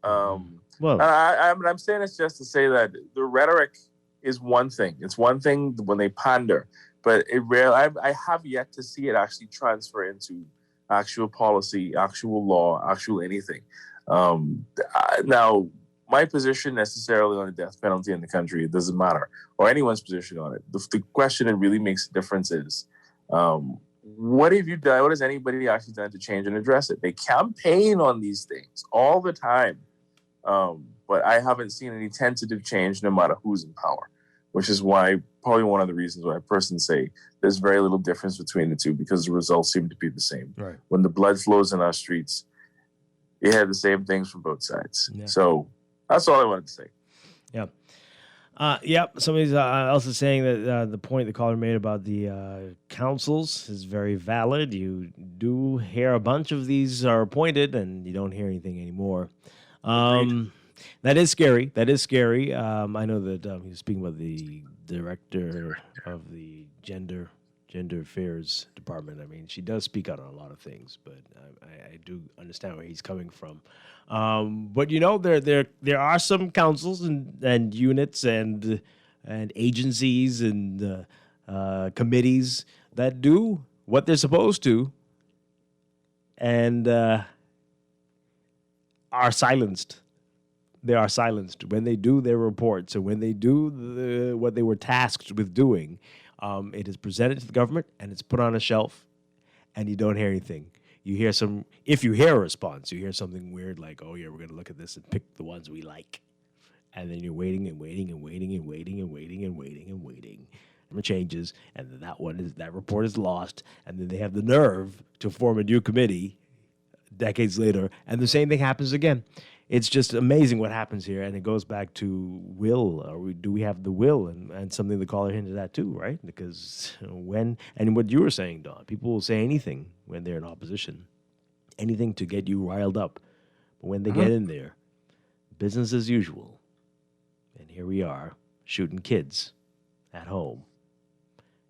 [SPEAKER 2] Well,
[SPEAKER 17] I'm saying this just to say that the rhetoric is one thing. It's one thing when they pander, but I have yet to see it actually transfer into actual policy, actual law, actual anything. Now, my position necessarily on the death penalty in the country, it doesn't matter, or anyone's position on it. The question that really makes a difference is, what have you done? What has anybody actually done to change and address it? They campaign on these things all the time, but I haven't seen any tentative change no matter who's in power, which is why probably one of the reasons why I personally say there's very little difference between the two because the results seem to be the same.
[SPEAKER 2] Right.
[SPEAKER 17] When the blood flows in our streets, you had the same things from both sides.
[SPEAKER 2] Yeah.
[SPEAKER 17] So that's all I wanted to say.
[SPEAKER 2] Yeah. Yep. Somebody's also saying that the point the caller made about the councils is very valid. You do hear a bunch of these are appointed, and you don't hear anything anymore. That is scary. That is scary. I know that he was speaking about the director of the gender affairs department. I mean, she does speak out on a lot of things, but I do understand where he's coming from. But you know, there are some councils and units and agencies and committees that do what they're supposed to, and are silenced. They are silenced when they do their reports, and when they do what they were tasked with doing. It is presented to the government, and it's put on a shelf, and you don't hear anything. You hear if you hear a response, you hear something weird like, oh, yeah, we're going to look at this and pick the ones we like. And then you're waiting and waiting and waiting and waiting and waiting and waiting and waiting. And it changes, and then that report is lost, and then they have the nerve to form a new committee decades later, and the same thing happens again. It's just amazing what happens here, and it goes back to will. Do we have the will? And something the caller hinted at too, right? Because and what you were saying, Don, people will say anything when they're in opposition, anything to get you riled up. But when they get in there, business as usual. And here we are, shooting kids at home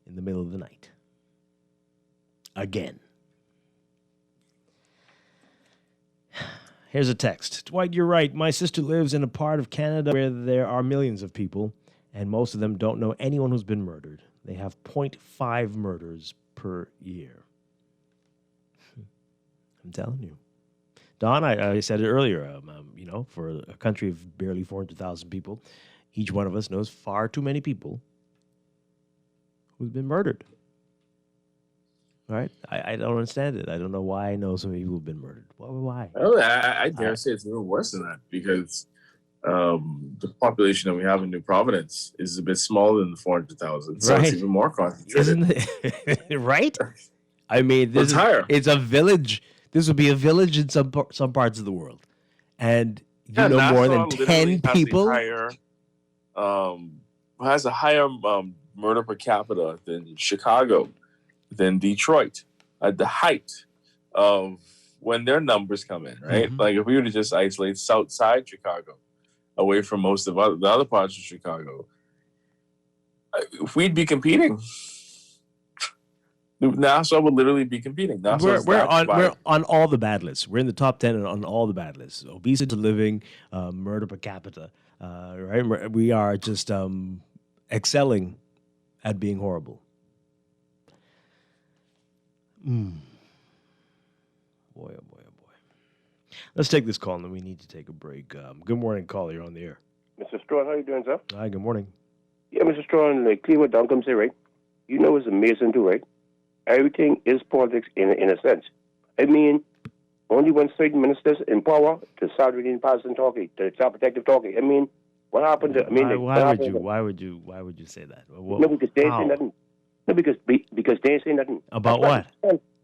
[SPEAKER 2] in the middle of the night. Again. Here's a text. Dwight, you're right. My sister lives in a part of Canada where there are millions of people, and most of them don't know anyone who's been murdered. They have 0.5 murders per year. I'm telling you. Don, I said it earlier. For a country of barely 400,000 people, each one of us knows far too many people who've been murdered. Right? I don't understand it. I don't know why I know so many people have been murdered. Why?
[SPEAKER 17] I dare say it's a little worse than that because the population that we have in New Providence is a bit smaller than the 400,000. So it's even more concentrated.
[SPEAKER 2] Isn't it? Right? I mean, it's a village. This would be a village in some parts of the world. And you know more than 10 people?
[SPEAKER 17] Has a higher murder per capita than Chicago, than Detroit, at the height of when their numbers come in, right?
[SPEAKER 2] Mm-hmm.
[SPEAKER 17] Like if we were to just isolate South Side Chicago, away from most of the other parts of Chicago, we'd be competing. Nassau would literally be competing.
[SPEAKER 2] We're on all the bad lists. We're in the top 10 on all the bad lists. Obesity living, murder per capita, right? We are just excelling at being horrible. Boy, oh boy, oh boy. Let's take this call, and then we need to take a break. Good morning, caller. You're on the air.
[SPEAKER 21] Mr. Strachan, how you doing, sir?
[SPEAKER 2] Hi, good morning.
[SPEAKER 21] Yeah, Mr. Strachan, like Cleveland Down comes here, right? You know it's amazing too, right? Everything is politics in a sense. I mean, only when certain ministers in power to start reading Patterson talking, to Child Protective talking. I mean, what happened to
[SPEAKER 2] why would you say that?
[SPEAKER 21] No, because they ain't say nothing. No, because they ain't say nothing.
[SPEAKER 2] About what?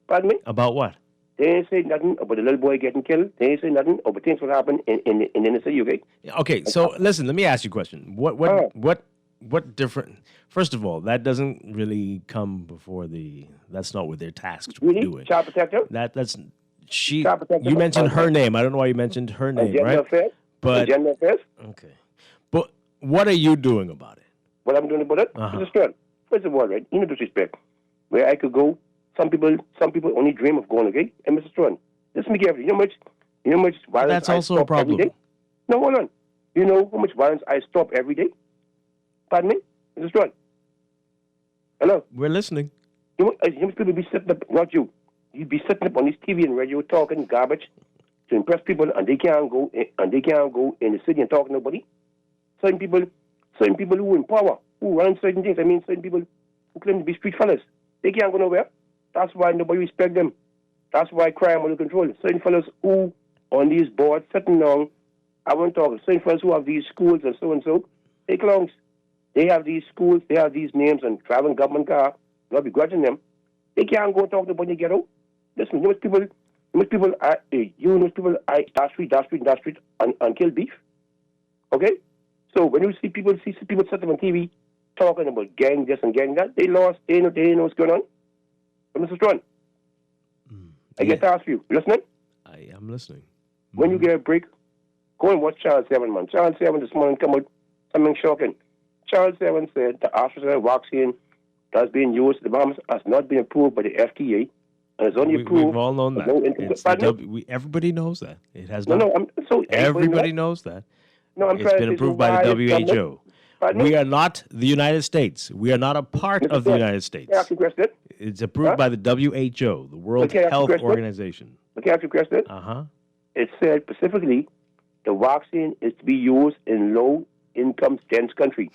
[SPEAKER 21] Pardon me?
[SPEAKER 2] About what?
[SPEAKER 21] They ain't say nothing about the little boy getting killed. They ain't say nothing about things that happen in the city, okay?
[SPEAKER 2] Okay, so listen, let me ask you a question. What different? First of all, that doesn't really come before that's not what they're tasked with doing.
[SPEAKER 21] Child Protector?
[SPEAKER 2] That's she. You mentioned her name. I don't know why you mentioned her name,
[SPEAKER 21] Gender
[SPEAKER 2] right?
[SPEAKER 21] Affairs?
[SPEAKER 2] But
[SPEAKER 21] Gender Affairs?
[SPEAKER 2] Okay, but what are you doing about it?
[SPEAKER 21] What I'm doing about it? Mr. Stern, first of all, right, no disrespect, where I could go, some people only dream of going, okay? And Mr. Stern, listen to me carefully. You know how much violence
[SPEAKER 2] That's
[SPEAKER 21] I
[SPEAKER 2] also
[SPEAKER 21] stop
[SPEAKER 2] a problem.
[SPEAKER 21] every day? No, hold on. You know how much violence I stop every day? Pardon me? Mr. Stern? Hello?
[SPEAKER 2] We're listening.
[SPEAKER 21] You know how much people be sitting up, not you. You'd be sitting up on this TV and radio talking garbage to impress people, and they can't go in the city and talk to nobody. Certain people who in power, who run certain things. I mean, certain people who claim to be street fellas, they can't go nowhere. That's why nobody respect them. That's why crime under control. Certain fellas who on these boards sitting down, I won't talk. Certain fellas who have these schools and so, they clowns. They have these schools, they have these names and traveling government car. Not begrudging them. They can't go talk to when they get out. Listen, you know most people I dash street and kill beef. Okay? So when you see people sit on TV talking about gang this and gang that, they lost. They know what's going on. But Mr. Strachan, I get to ask you. You listening?
[SPEAKER 2] I am listening.
[SPEAKER 21] When you get a break, go and watch Channel 7, man. Channel 7 this morning come out something shocking. Channel 7 said the AstraZeneca vaccine that's being used in the Bahamas has not been approved by the FDA, and it's only approved.
[SPEAKER 2] We've all known that.
[SPEAKER 21] No,
[SPEAKER 2] It's everybody knows that. It has not.
[SPEAKER 21] So
[SPEAKER 2] everybody knows that.
[SPEAKER 21] No, I'm
[SPEAKER 2] it's
[SPEAKER 21] trying
[SPEAKER 2] been
[SPEAKER 21] to
[SPEAKER 2] approved by the WHO. We are not the United States. We are not a part of the United States.
[SPEAKER 21] Can I ask you a question?
[SPEAKER 2] It's approved by the WHO, the World Health Organization.
[SPEAKER 21] Can I ask you a question? It said specifically the vaccine is to be used in low-income dense countries.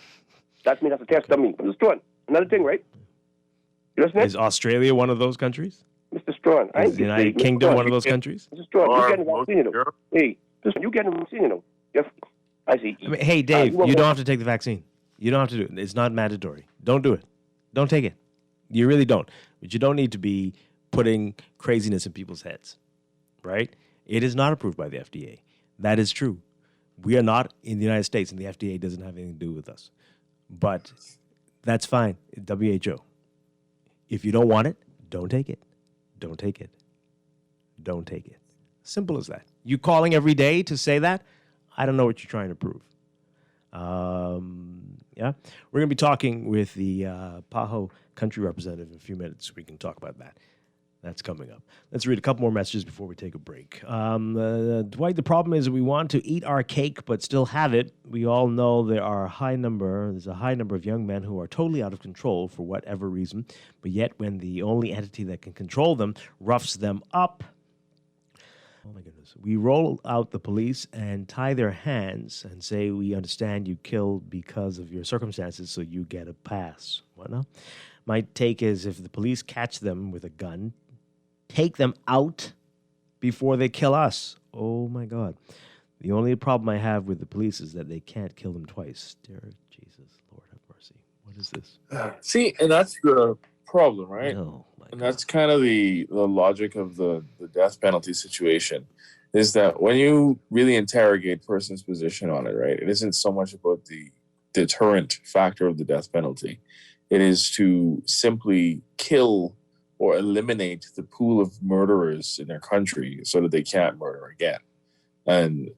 [SPEAKER 21] That means that's a test dummy. Mr. Strachan, another thing, right? You listening?
[SPEAKER 2] Is Australia one of those countries?
[SPEAKER 21] Mr. Strachan,
[SPEAKER 2] is the United Kingdom one of those countries?
[SPEAKER 21] Mr. Strachan, you getting a vaccine, you know? Hey, listen, you getting a vaccine, you know? Yes. I see.
[SPEAKER 2] I mean, hey, Dave, you don't have to take the vaccine. You don't have to do it. It's not mandatory. Don't do it. Don't take it. You really don't. But you don't need to be putting craziness in people's heads, right? It is not approved by the FDA. That is true. We are not in the United States, and the FDA doesn't have anything to do with us. But that's fine. WHO. If you don't want it, don't take it. Don't take it. Don't take it. Simple as that. You calling every day to say that? I don't know what you're trying to prove. Yeah, we're going to be talking with the Paho country representative in a few minutes. We can talk about that. That's coming up. Let's read a couple more messages before we take a break. Dwight, the problem is we want to eat our cake but still have it. We all know there's a high number of young men who are totally out of control for whatever reason, but yet when the only entity that can control them roughs them up, oh my goodness. We roll out the police and tie their hands and say, we understand you killed because of your circumstances, so you get a pass. What now? My take is if the police catch them with a gun, take them out before they kill us. Oh my God. The only problem I have with the police is that they can't kill them twice. Dear Jesus, Lord have mercy. What is this?
[SPEAKER 17] See, and that's the problem, right?
[SPEAKER 2] No.
[SPEAKER 17] And that's kind of the logic of the death penalty situation, is that when you really interrogate a person's position on it, right, it isn't so much about the deterrent factor of the death penalty. It is to simply kill or eliminate the pool of murderers in their country so that they can't murder again. And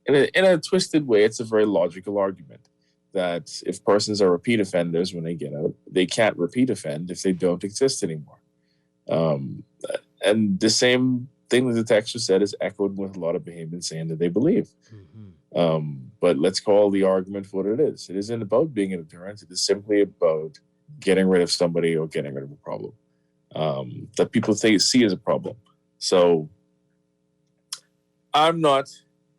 [SPEAKER 17] in a twisted way, it's a very logical argument that if persons are repeat offenders when they get out, they can't repeat offend if they don't exist anymore. And the same thing that the texter said is echoed with a lot of Bahamians saying that they believe. But let's call the argument for what it is. It isn't about being a deterrent. It is simply about getting rid of somebody or getting rid of a problem that people see as a problem. So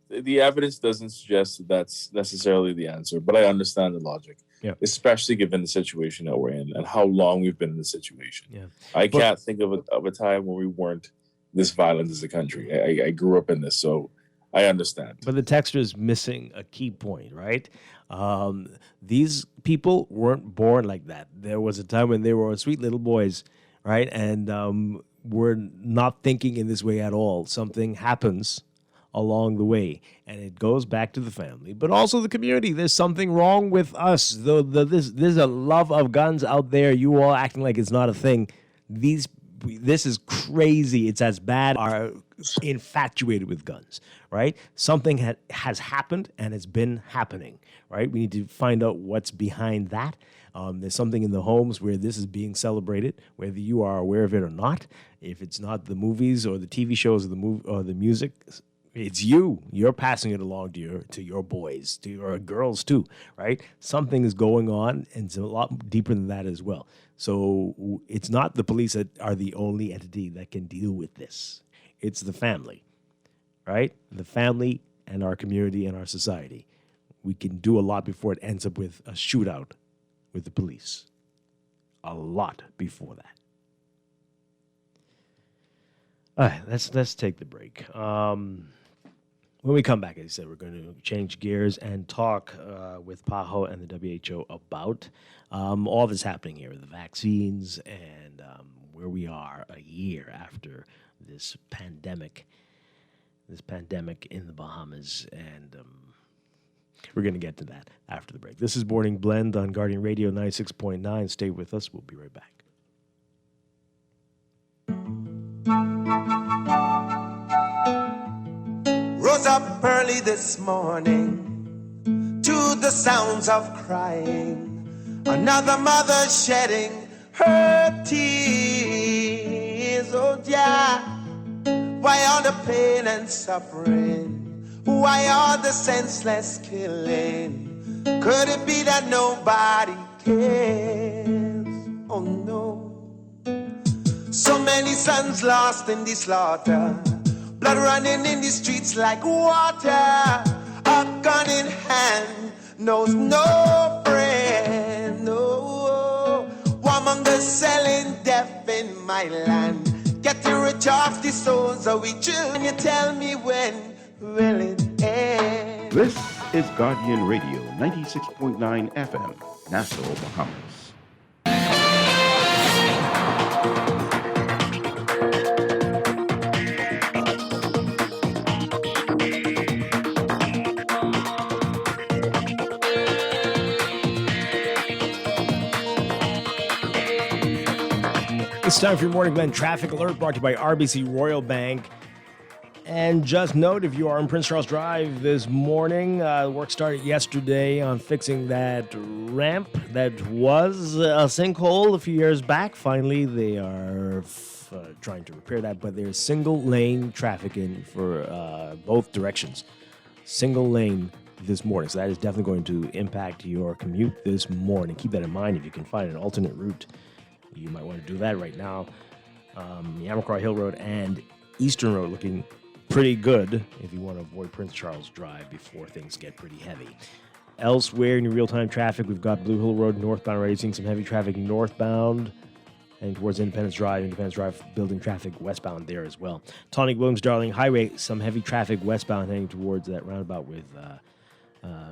[SPEAKER 17] the evidence doesn't suggest that that's necessarily the answer, but I understand the logic, especially given the situation that we're in and how long we've been in the situation. I can't think of a time when we weren't this violent as a country. I grew up in this, so I understand.
[SPEAKER 2] But the texter is missing a key point, right? These people weren't born like that. There was a time when they were sweet little boys, right? And were not thinking in this way at all. Something happens along the way, and it goes back to the family, but also the community. There's something wrong with us. There's a love of guns out there. You all acting like it's not a thing. This is crazy. It's as bad. Are infatuated with guns, right? Something has happened and it's been happening, right? We need to find out what's behind that. There's something in the homes where this is being celebrated, whether you are aware of it or not. If it's not the movies or the TV shows or the music, it's you. You're passing it along to your boys, to your girls too, right? Something is going on, and it's a lot deeper than that as well. So it's not the police that are the only entity that can deal with this. It's the family, right? The family and our community and our society. We can do a lot before it ends up with a shootout with the police. A lot before that. All right, let's take the break. When we come back, as I said, we're going to change gears and talk with PAHO and the WHO about all that's happening here, the vaccines and where we are a year after this pandemic in the Bahamas. And We're going to get to that after the break. This is Morning Blend on Guardian Radio 96.9. Stay with us. We'll be right back.
[SPEAKER 3] Rose up early this morning to the sounds of crying. Another mother shedding her tears. Oh, yeah. Why all the pain and suffering? Why all the senseless killing? Could it be that nobody cares? Oh, no. So many sons lost in the slaughter. Blood running in the streets like water. A gun in hand knows no friend. No. Warmongers selling death in my land. Getting rich off the souls of we children. You tell me when will it end?
[SPEAKER 1] This is Guardian Radio 96.9 FM, Nassau, Bahamas.
[SPEAKER 2] It's time for your Morning Blend Traffic Alert, brought to you by RBC Royal Bank. And just note, if you are on Prince Charles Drive this morning, work started yesterday on fixing that ramp that was a sinkhole a few years back. Finally, they are trying to repair that, but there's single lane traffic in for both directions. Single lane this morning, so that is definitely going to impact your commute this morning. Keep that in mind. If you can find an alternate route, you might want to do that right now. Yamacraw Hill Road and Eastern Road looking pretty good if you want to avoid Prince Charles Drive before things get pretty heavy. Elsewhere in your real-time traffic, we've got Blue Hill Road northbound already seeing some heavy traffic northbound and towards Independence Drive building traffic westbound there as well. Tonic Williams Darling Highway, some heavy traffic westbound heading towards that roundabout with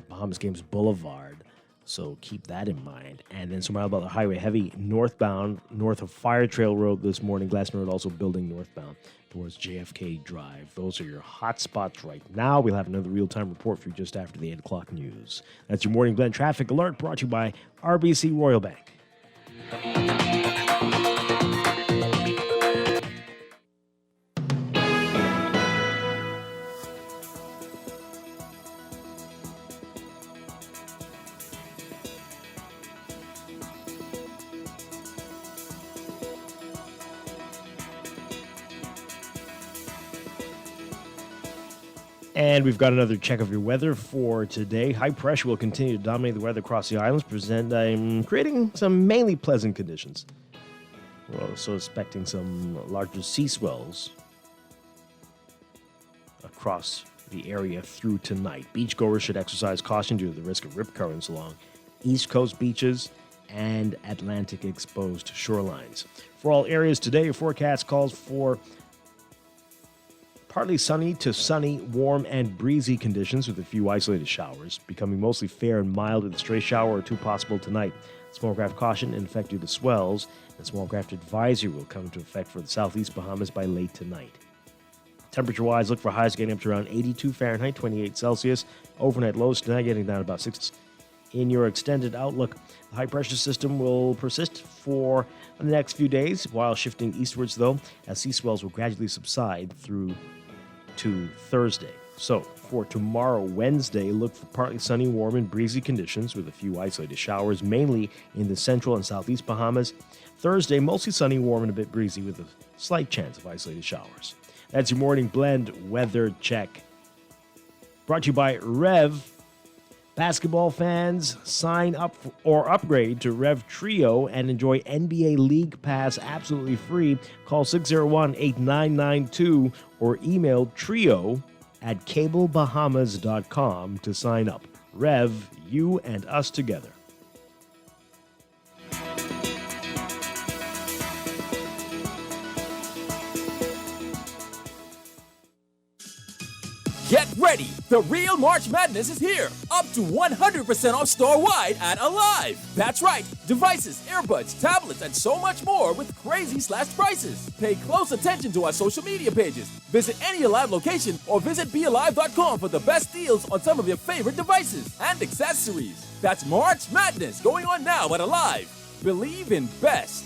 [SPEAKER 2] Bahamas Games Boulevard. So keep that in mind. And then some roundabout highway heavy northbound, north of Fire Trail Road this morning. Glassman Road also building northbound towards JFK Drive. Those are your hot spots right now. We'll have another real-time report for you just after the 8 o'clock news. That's your Morning Blend Traffic Alert, brought to you by RBC Royal Bank. And we've got another check of your weather for today. High pressure will continue to dominate the weather across the islands, creating some mainly pleasant conditions. We're also expecting some larger sea swells across the area through tonight. Beachgoers should exercise caution due to the risk of rip currents along East Coast beaches and Atlantic exposed shorelines. For all areas today, your forecast calls for partly sunny to sunny, warm, and breezy conditions with a few isolated showers, becoming mostly fair and mild with a stray shower or two possible tonight. Small craft caution in effect due to swells, and small craft advisory will come into effect for the southeast Bahamas by late tonight. Temperature-wise, look for highs getting up to around 82 Fahrenheit, 28 Celsius. Overnight lows tonight getting down about 6. In your extended outlook, the high-pressure system will persist for the next few days, while shifting eastwards, though, as sea swells will gradually subside through to Thursday. So, for tomorrow, Wednesday, look for partly sunny, warm, and breezy conditions with a few isolated showers, mainly in the central and southeast Bahamas. Thursday, mostly sunny, warm, and a bit breezy with a slight chance of isolated showers. That's your Morning Blend weather check. Brought to you by Rev. Basketball fans, sign up or upgrade to Rev Trio and enjoy NBA League Pass absolutely free. Call 601-8992 or email trio@cablebahamas.com to sign up. Rev, you and us together.
[SPEAKER 22] Get ready!
[SPEAKER 4] The real March Madness is here. Up to 100% off store-wide at Alive. That's right. Devices, earbuds, tablets, and so much more with crazy slashed prices. Pay close attention to our social media pages. Visit any Alive location or visit bealive.com for the best deals on some of your favorite devices and accessories. That's March Madness going on now at Alive. Believe in best.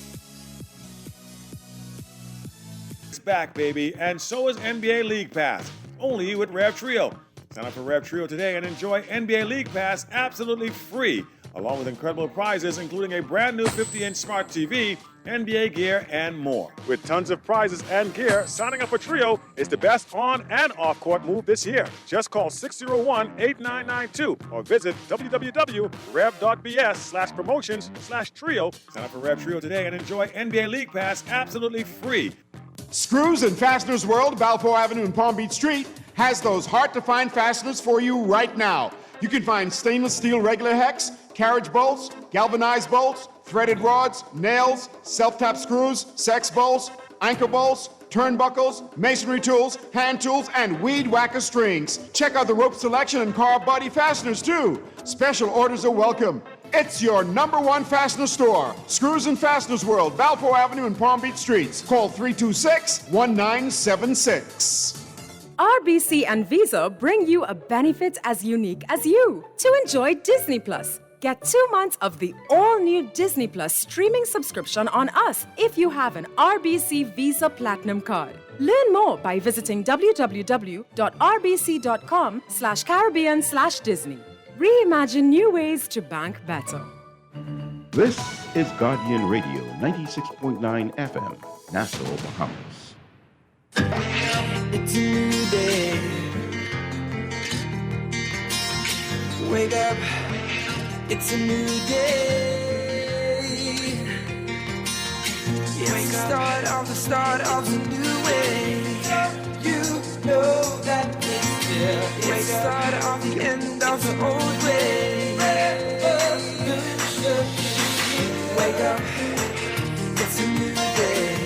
[SPEAKER 22] It's back, baby, and so is NBA League Pass, only with Rev Trio. Sign up for Rev Trio today and enjoy NBA League Pass absolutely free, along with incredible prizes including a brand new 50-inch smart TV, NBA gear, and more. With tons of prizes and gear, signing up for Trio is the best on and off-court move this year. Just call 601-8992 or visit www.rev.bs/promotions/trio. Sign up for Rev Trio today and enjoy NBA League Pass absolutely free.
[SPEAKER 23] Screws and Fasteners World, Balfour Avenue and Palm Beach Street, has those hard-to-find fasteners for you right now. You can find stainless steel regular hex, carriage bolts, galvanized bolts, threaded rods, nails, self-tap screws, sex bolts, anchor bolts, turnbuckles, masonry tools, hand tools, and weed whacker strings. Check out the rope selection and car body fasteners, too. Special orders are welcome. It's your #1 fastener store. Screws and Fasteners World, Balfour Avenue and Palm Beach Streets. Call 326-1976.
[SPEAKER 24] RBC and Visa bring you a benefit as unique as you to enjoy Disney Plus. Get 2 months of the all-new Disney Plus streaming subscription on us if you have an RBC Visa Platinum card. Learn more by visiting www.rbc.com/Caribbean/Disney. Reimagine new ways to bank better.
[SPEAKER 1] This is Guardian Radio 96.9 FM, Nassau, Bahamas.
[SPEAKER 3] It's a new day. Wake up. It's a new day. It's the start of a new way. You know that it's there. It's the start of the end of the old way. Wake up. It's a new day.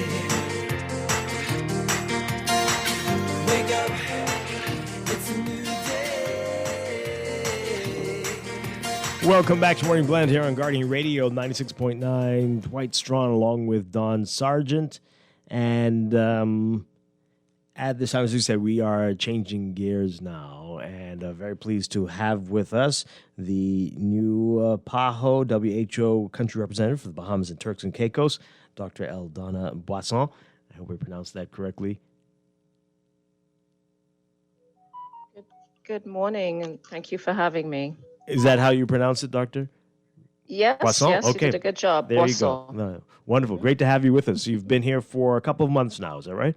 [SPEAKER 3] Wake up. It's a new day.
[SPEAKER 2] Welcome back to Morning Blend here on Guardian Radio 96.9. Dwight Strachan along with Don Sargent. And at this time, as we said, we are changing gears now. And very pleased to have with us the new PAHO WHO country representative for the Bahamas and Turks and Caicos, Dr. Eldana Boisson. I hope we pronounced that correctly.
[SPEAKER 25] Good morning, and thank you for having me.
[SPEAKER 2] Is that how you pronounce it, Doctor?
[SPEAKER 25] Yes,
[SPEAKER 2] Boisson?
[SPEAKER 25] yes,
[SPEAKER 2] Okay.
[SPEAKER 25] you did a good job.
[SPEAKER 2] There
[SPEAKER 25] Boisson.
[SPEAKER 2] you go. No, wonderful. Great to have you with us. You've been here for a couple of months now, is that right?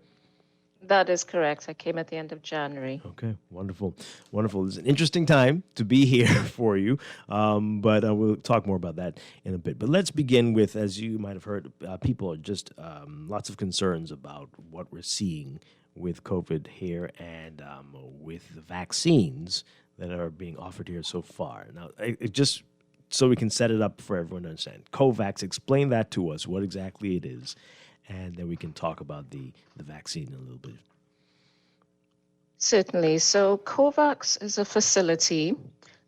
[SPEAKER 25] That is correct. I came at the end of January.
[SPEAKER 2] Okay, wonderful. Wonderful. It's an interesting time to be here for you, but we'll talk more about that in a bit. But let's begin with, as you might have heard, people are just lots of concerns about what we're seeing with COVID here and with the vaccines that are being offered here so far. Now, it just so we can set it up for everyone to understand. COVAX, explain that to us, what exactly it is, and then we can talk about the vaccine in a little bit.
[SPEAKER 25] Certainly. So COVAX is a facility.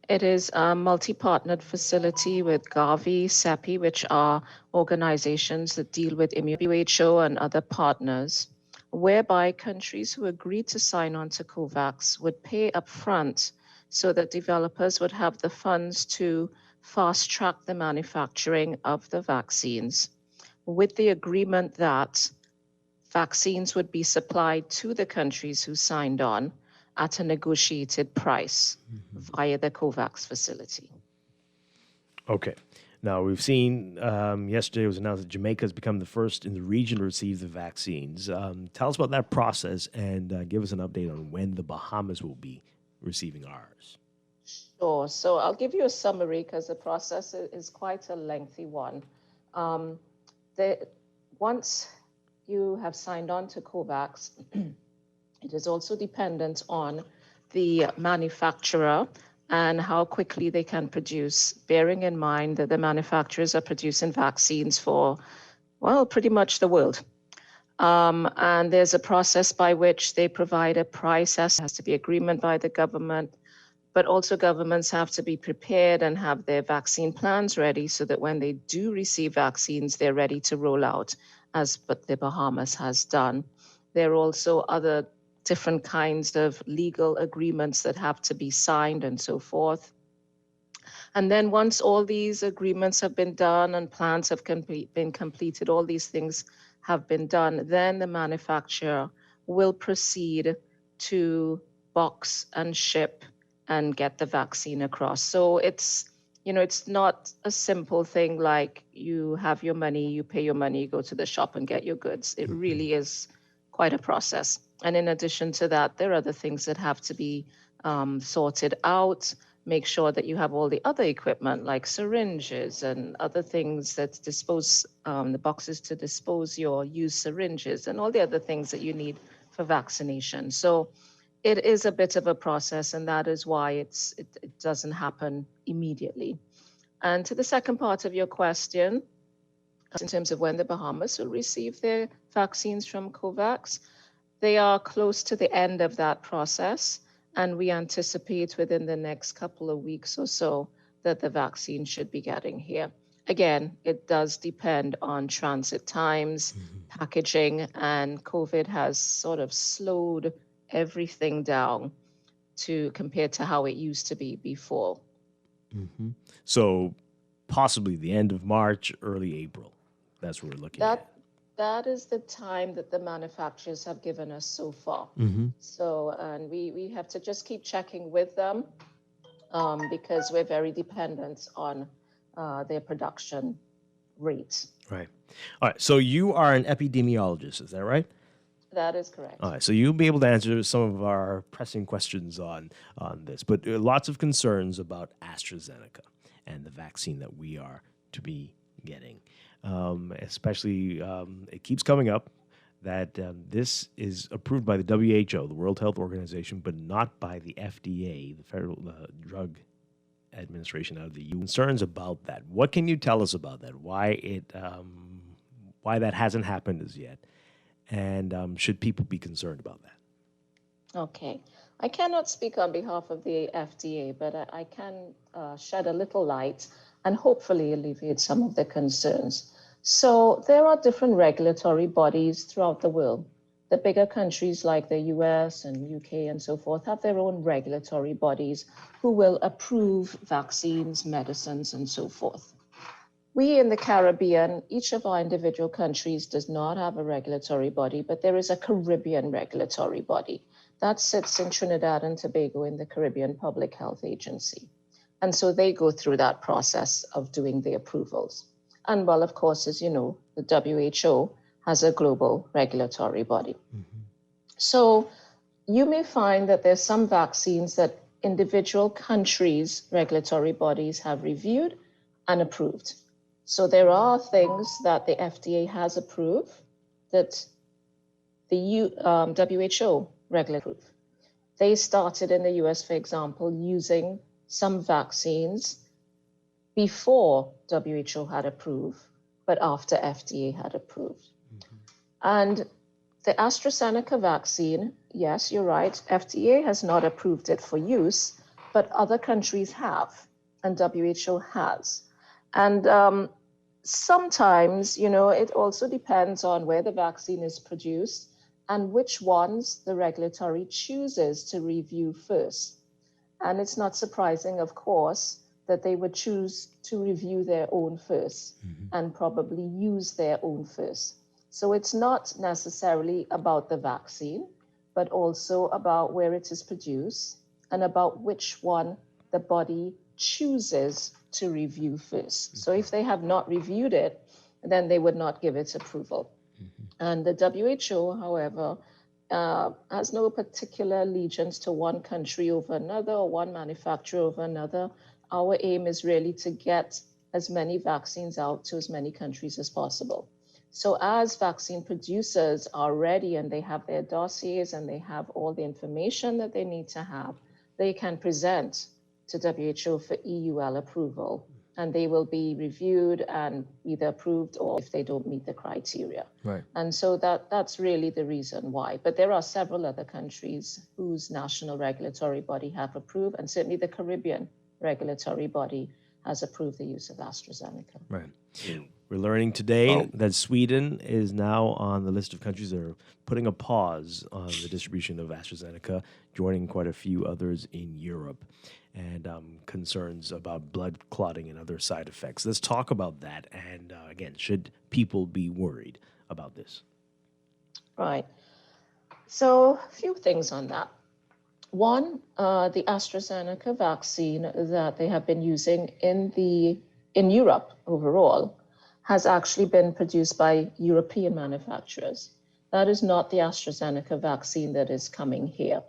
[SPEAKER 25] It is a multi-partnered facility with Gavi, CEPI, which are organizations that deal with WHO and other partners, whereby countries who agree to sign on to COVAX would pay upfront so that developers would have the funds to fast-track the manufacturing of the vaccines, with the agreement that vaccines would be supplied to the countries who signed on at a negotiated price via the COVAX facility.
[SPEAKER 2] Okay. Now, we've seen yesterday it was announced that Jamaica has become the first in the region to receive the vaccines. Tell us about that process and give us an update on when the Bahamas will be receiving ours.
[SPEAKER 25] Sure. So I'll give you a summary because the process is quite a lengthy one. Once you have signed on to COVAX, it is also dependent on the manufacturer and how quickly they can produce, bearing in mind that the manufacturers are producing vaccines for, well, pretty much the world. And there's a process by which they provide a price. There has to be agreement by the government But also governments have to be prepared and have their vaccine plans ready so that when they do receive vaccines, they're ready to roll out, as what the Bahamas has done. There are also other different kinds of legal agreements that have to be signed and so forth. And then once all these agreements have been done and plans have been completed, all these things have been done, then the manufacturer will proceed to box and ship and get the vaccine across. So it's not a simple thing like you have your money, you pay your money, you go to the shop and get your goods. It really is quite a process. And in addition to that, there are other things that have to be sorted out. Make sure that you have all the other equipment like syringes and other things that dispose, the boxes to dispose your used syringes and all the other things that you need for vaccination. So it is a bit of a process, and that is why it doesn't happen immediately. And to the second part of your question, in terms of when the Bahamas will receive their vaccines from COVAX, they are close to the end of that process, and we anticipate within the next couple of weeks or so that the vaccine should be getting here. Again, it does depend on transit times, packaging, and COVID has sort of slowed everything down compared to how it used to be before.
[SPEAKER 2] Mm-hmm. So possibly the end of March, early April. That's what we're looking at.
[SPEAKER 25] That is the time that the manufacturers have given us so far.
[SPEAKER 2] Mm-hmm.
[SPEAKER 25] So, and we have to just keep checking with them because we're very dependent on their production rate.
[SPEAKER 2] Right. All right. So you are an epidemiologist, is that right?
[SPEAKER 25] That is correct.
[SPEAKER 2] All right. So you'll be able to answer some of our pressing questions on this, but lots of concerns about AstraZeneca and the vaccine that we are to be getting. Especially, it keeps coming up that this is approved by the WHO, the World Health Organization, but not by the FDA, the Federal Drug Administration out of the EU. Concerns about that. What can you tell us about that? Why that hasn't happened as yet, and should people be concerned about that?
[SPEAKER 25] Okay. I cannot speak on behalf of the FDA, but I can shed a little light and hopefully alleviate some of the concerns. So there are different regulatory bodies throughout the world. The bigger countries like the US and UK and so forth have their own regulatory bodies who will approve vaccines, medicines, and so forth. We in the Caribbean, each of our individual countries does not have a regulatory body, but there is a Caribbean regulatory body that sits in Trinidad and Tobago in the Caribbean Public Health Agency. And so they go through that process of doing the approvals. And well, of course, as you know, the WHO has a global regulatory body. Mm-hmm. So you may find that there's some vaccines that individual countries' regulatory bodies have reviewed and approved. So there are things that the FDA has approved that the WHO regularly approved. They started in the US, for example, using some vaccines before WHO had approved, but after FDA had approved. Mm-hmm. And the AstraZeneca vaccine, yes, you're right, FDA has not approved it for use, but other countries have, and WHO has. And sometimes, it also depends on where the vaccine is produced and which ones the regulatory chooses to review first. And it's not surprising, of course, that they would choose to review their own first and probably use their own first. So it's not necessarily about the vaccine, but also about where it is produced and about which one the body chooses to review first. So if they have not reviewed it, then they would not give it approval. And the WHO, however, has no particular allegiance to one country over another or one manufacturer over another. Our aim is really to get as many vaccines out to as many countries as possible. So as vaccine producers are ready and they have their dossiers and they have all the information that they need to have, they can present to WHO for EUL approval. and they will be reviewed and either approved or if they don't meet the criteria.
[SPEAKER 2] Right.
[SPEAKER 25] And so that's really the reason why. But there are several other countries whose national regulatory body have approved, and certainly the Caribbean regulatory body has approved the use of AstraZeneca.
[SPEAKER 2] Right. We're learning today that Sweden is now on the list of countries that are putting a pause on the distribution of AstraZeneca, joining quite a few others in Europe, and concerns about blood clotting and other side effects. Let's talk about that. And again, should people be worried about this?
[SPEAKER 25] Right. So a few things on that. One, the AstraZeneca vaccine that they have been using in Europe overall has actually been produced by European manufacturers. That is not the AstraZeneca vaccine that is coming here.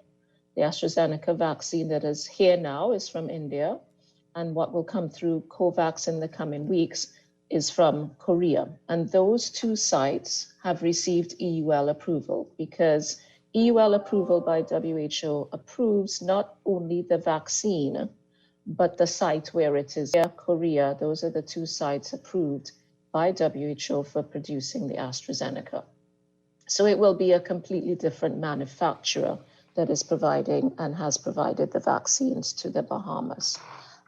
[SPEAKER 25] The AstraZeneca vaccine that is here now is from India, and what will come through COVAX in the coming weeks is from Korea. And those two sites have received EUL approval because EUL approval by WHO approves not only the vaccine, but the site where it is. Korea, those are the two sites approved by WHO for producing the AstraZeneca. So it will be a completely different manufacturer that is providing and has provided the vaccines to the Bahamas.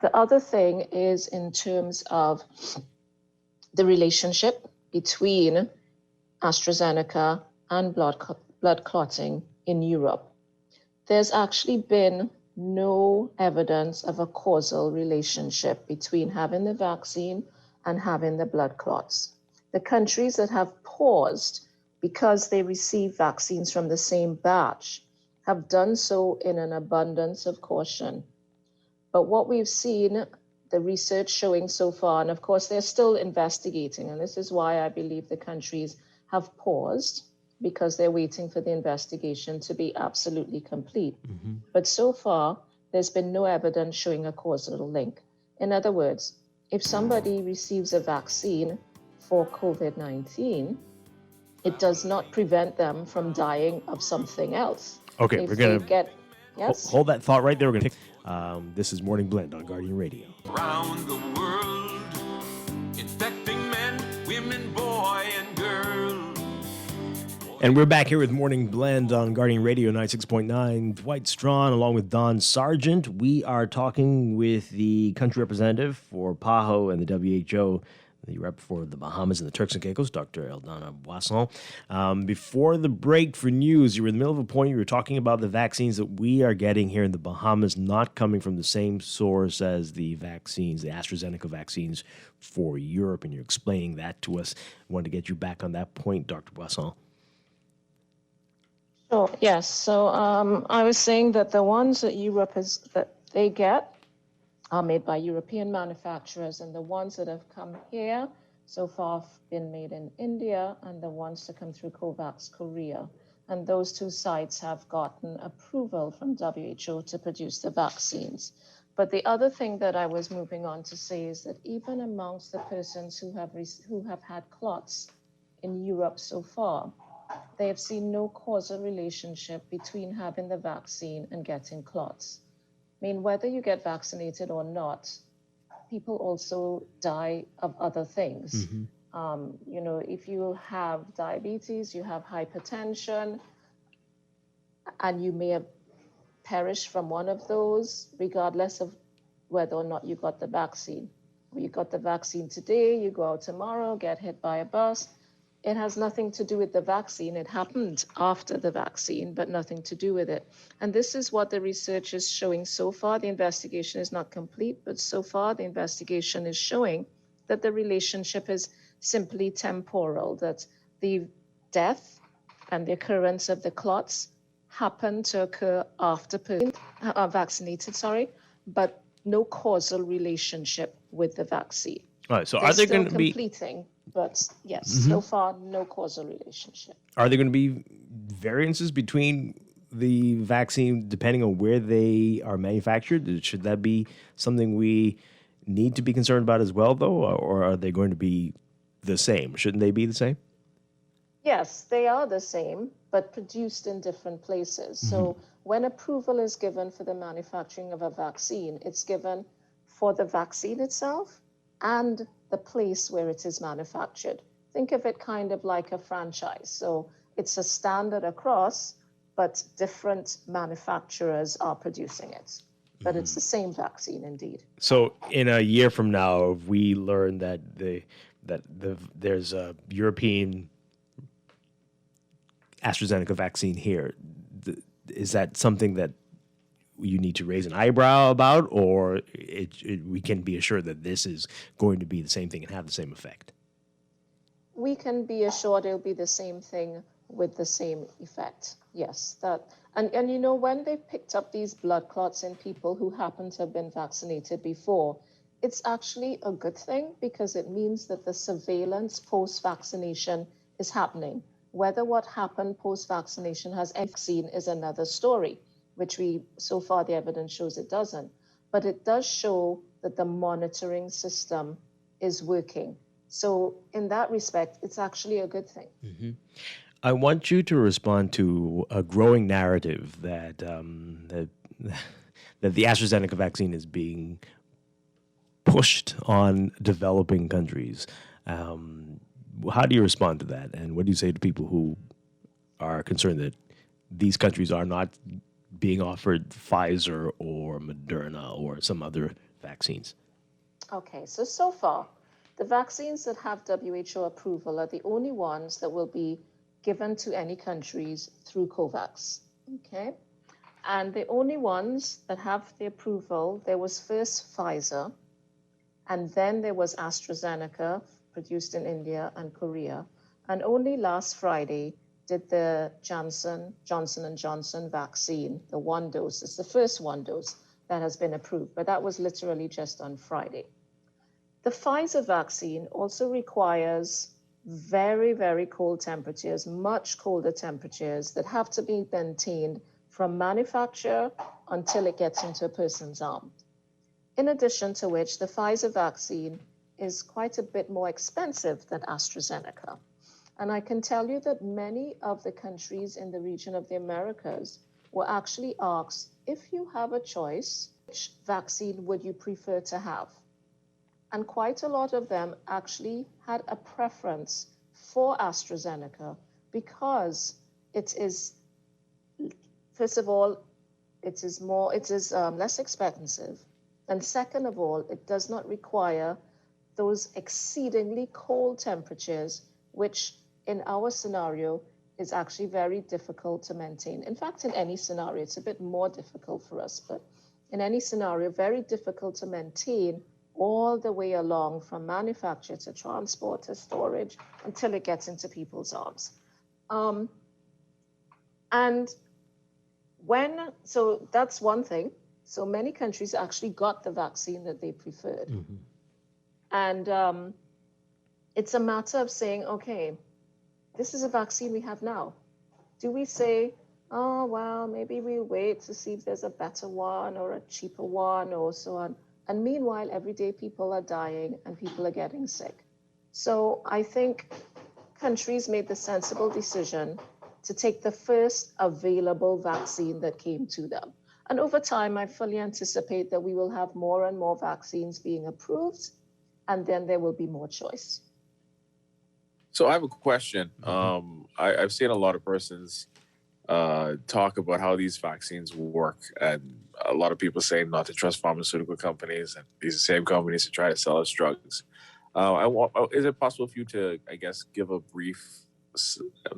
[SPEAKER 25] The other thing is in terms of the relationship between AstraZeneca and blood clotting in Europe. There's actually been no evidence of a causal relationship between having the vaccine and having the blood clots. The countries that have paused because they received vaccines from the same batch have done so in an abundance of caution. But what we've seen, the research showing so far, and of course they're still investigating, and this is why I believe the countries have paused, because they're waiting for the investigation to be absolutely complete.
[SPEAKER 2] Mm-hmm.
[SPEAKER 25] But so far, there's been no evidence showing a causal link. In other words, if somebody receives a vaccine for COVID-19, it does not prevent them from dying of something else.
[SPEAKER 2] Okay,
[SPEAKER 25] if
[SPEAKER 2] we're going
[SPEAKER 25] to
[SPEAKER 2] hold that thought right there. We're going to this is Morning Blend on Guardian Radio.
[SPEAKER 6] Around the world, infecting men, women, boy, and girl.
[SPEAKER 2] And we're back here with Morning Blend on Guardian Radio 96.9. Dwight Strachan along with Don Sargent. We are talking with the country representative for PAHO and the WHO, the rep for the Bahamas and the Turks and Caicos, Dr. Eldana Boisson. Before the break for news, you were in the middle of a point. You were talking about the vaccines that we are getting here in the Bahamas not coming from the same source as the vaccines, the AstraZeneca vaccines for Europe, and you're explaining that to us. I wanted to get you back on that point, Dr. Boisson.
[SPEAKER 25] Sure. Yes. So I was saying that the ones that Europe that they get are made by European manufacturers, and the ones that have come here so far have been made in India, and the ones to come through COVAX, Korea. And those two sites have gotten approval from WHO to produce the vaccines. But the other thing that I was moving on to say is that even amongst the persons who have had clots in Europe so far, they have seen no causal relationship between having the vaccine and getting clots. I mean, whether you get vaccinated or not, people also die of other things.
[SPEAKER 2] Mm-hmm.
[SPEAKER 25] If you have diabetes, you have hypertension, and you may have perished from one of those, regardless of whether or not you got the vaccine. You got the vaccine today, you go out tomorrow, get hit by a bus. It has nothing to do with the vaccine. It happened after the vaccine, but nothing to do with it. And this is what the research is showing so far. The investigation is not complete, but so far the investigation is showing that the relationship is simply temporal, that the death and the occurrence of the clots happen to occur after person vaccinated, but no causal relationship with the vaccine.
[SPEAKER 2] All right, so
[SPEAKER 25] They're
[SPEAKER 2] are there
[SPEAKER 25] still
[SPEAKER 2] going to be
[SPEAKER 25] completing, but yes,
[SPEAKER 2] Mm-hmm.
[SPEAKER 25] so far no causal relationship.
[SPEAKER 2] Are there going to be variances between the vaccine depending on where they are manufactured? Should that be something we need to be concerned about as well, though, or are they going to be the same? Shouldn't they be the same?
[SPEAKER 25] Yes, they are the same, but produced in different places. So when approval is given for the manufacturing of a vaccine, it's given for the vaccine itself and the place where it is manufactured. Think of it kind of like a franchise. So it's a standard across, but different manufacturers are producing it. But it's the same vaccine indeed.
[SPEAKER 2] So in a year from now, if we learn that there's a European AstraZeneca vaccine here, is that something that you need to raise an eyebrow about, or we can be assured that this is going to be the same thing and have the same effect?
[SPEAKER 25] We can be assured it'll be the same thing with the same effect. Yes, that and you know, when they picked up these blood clots in people who happen to have been vaccinated before, it's actually a good thing because it means that the surveillance post-vaccination is happening. Whether what happened post-vaccination has any vaccine is another story, which so far the evidence shows it doesn't. But it does show that the monitoring system is working. So in that respect, it's actually a good thing.
[SPEAKER 2] Mm-hmm. I want you to respond to a growing narrative that that the AstraZeneca vaccine is being pushed on developing countries. How do you respond to that? And what do you say to people who are concerned that these countries are not being offered Pfizer or Moderna or some other vaccines?
[SPEAKER 25] Okay, so far, the vaccines that have WHO approval are the only ones that will be given to any countries through COVAX. Okay, and the only ones that have the approval, there was first Pfizer, and then there was AstraZeneca, produced in India and Korea, and only last Friday did the Johnson & Johnson vaccine, the one dose, it's the first one dose that has been approved, but that was literally just on Friday. The Pfizer vaccine also requires very, very cold temperatures, much colder temperatures that have to be maintained from manufacture until it gets into a person's arm. In addition to which, the Pfizer vaccine is quite a bit more expensive than AstraZeneca. And I can tell you that many of the countries in the region of the Americas were actually asked, if you have a choice, which vaccine would you prefer to have? And quite a lot of them actually had a preference for AstraZeneca because it is, first of all, it is less expensive. And second of all, it does not require those exceedingly cold temperatures, which in our scenario is actually very difficult to maintain. In fact, in any scenario, it's a bit more difficult for us, but in any scenario, very difficult to maintain all the way along from manufacture to transport to storage until it gets into people's arms. So that's one thing. So many countries actually got the vaccine that they preferred. Mm-hmm. And it's a matter of saying, okay, this is a vaccine we have now. Do we say, oh, well, maybe we wait to see if there's a better one or a cheaper one or so on? And meanwhile, every day people are dying and people are getting sick. So I think countries made the sensible decision to take the first available vaccine that came to them. And over time, I fully anticipate that we will have more and more vaccines being approved, and then there will be more choice.
[SPEAKER 17] So I have a question. I've seen a lot of persons talk about how these vaccines work, and a lot of people saying not to trust pharmaceutical companies, and these are the same companies that try to sell us drugs. Is it possible for you to, I guess, give a brief,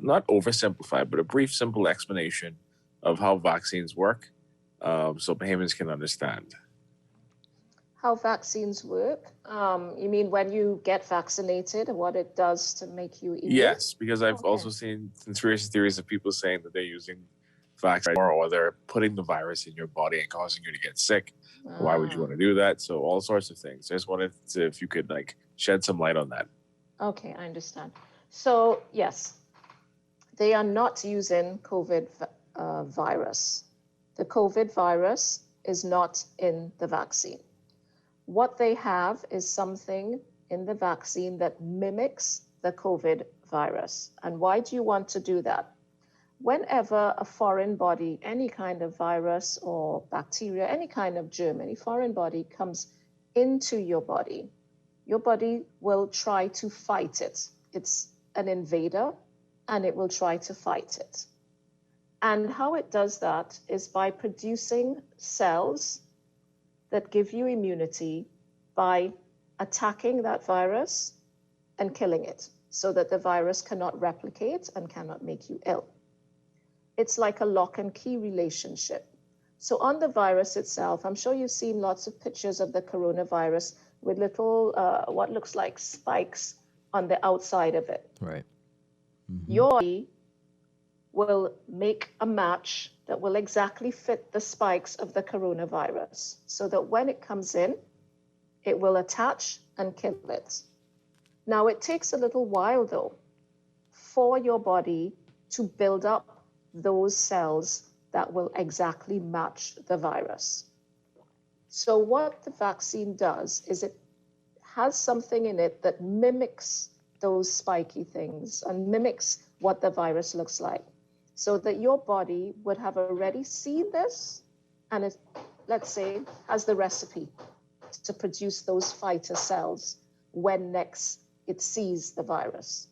[SPEAKER 17] not oversimplified, but a brief, simple explanation of how vaccines work, so Bahamians can understand?
[SPEAKER 25] How vaccines work? You mean when you get vaccinated, what it does to make you immune?
[SPEAKER 17] Yes, because I've also seen conspiracy theories of people saying that they're using vaccine or they're putting the virus in your body and causing you to get sick. Why would you want to do that? So all sorts of things. I just wanted to, if you could shed some light on that.
[SPEAKER 25] Okay, I understand. So yes, they are not using COVID virus. The COVID virus is not in the vaccine. What they have is something in the vaccine that mimics the COVID virus. And why do you want to do that? Whenever a foreign body, any kind of virus or bacteria, any kind of germ, any foreign body comes into your body, your body will try to fight it. It's an invader, and it will try to fight it. And how it does that is by producing cells that give you immunity by attacking that virus and killing it so that the virus cannot replicate and cannot make you ill. It's like a lock and key relationship. So on the virus itself, I'm sure you've seen lots of pictures of the coronavirus with little, what looks like spikes on the outside of it.
[SPEAKER 2] Right.
[SPEAKER 25] Your body will make a match that will exactly fit the spikes of the coronavirus so that when it comes in, it will attach and kill it. Now, it takes a little while, though, for your body to build up those cells that will exactly match the virus. So what the vaccine does is it has something in it that mimics those spiky things and mimics what the virus looks like, so that your body would have already seen this and it, let's say, has the recipe to produce those fighter cells when next it sees the virus.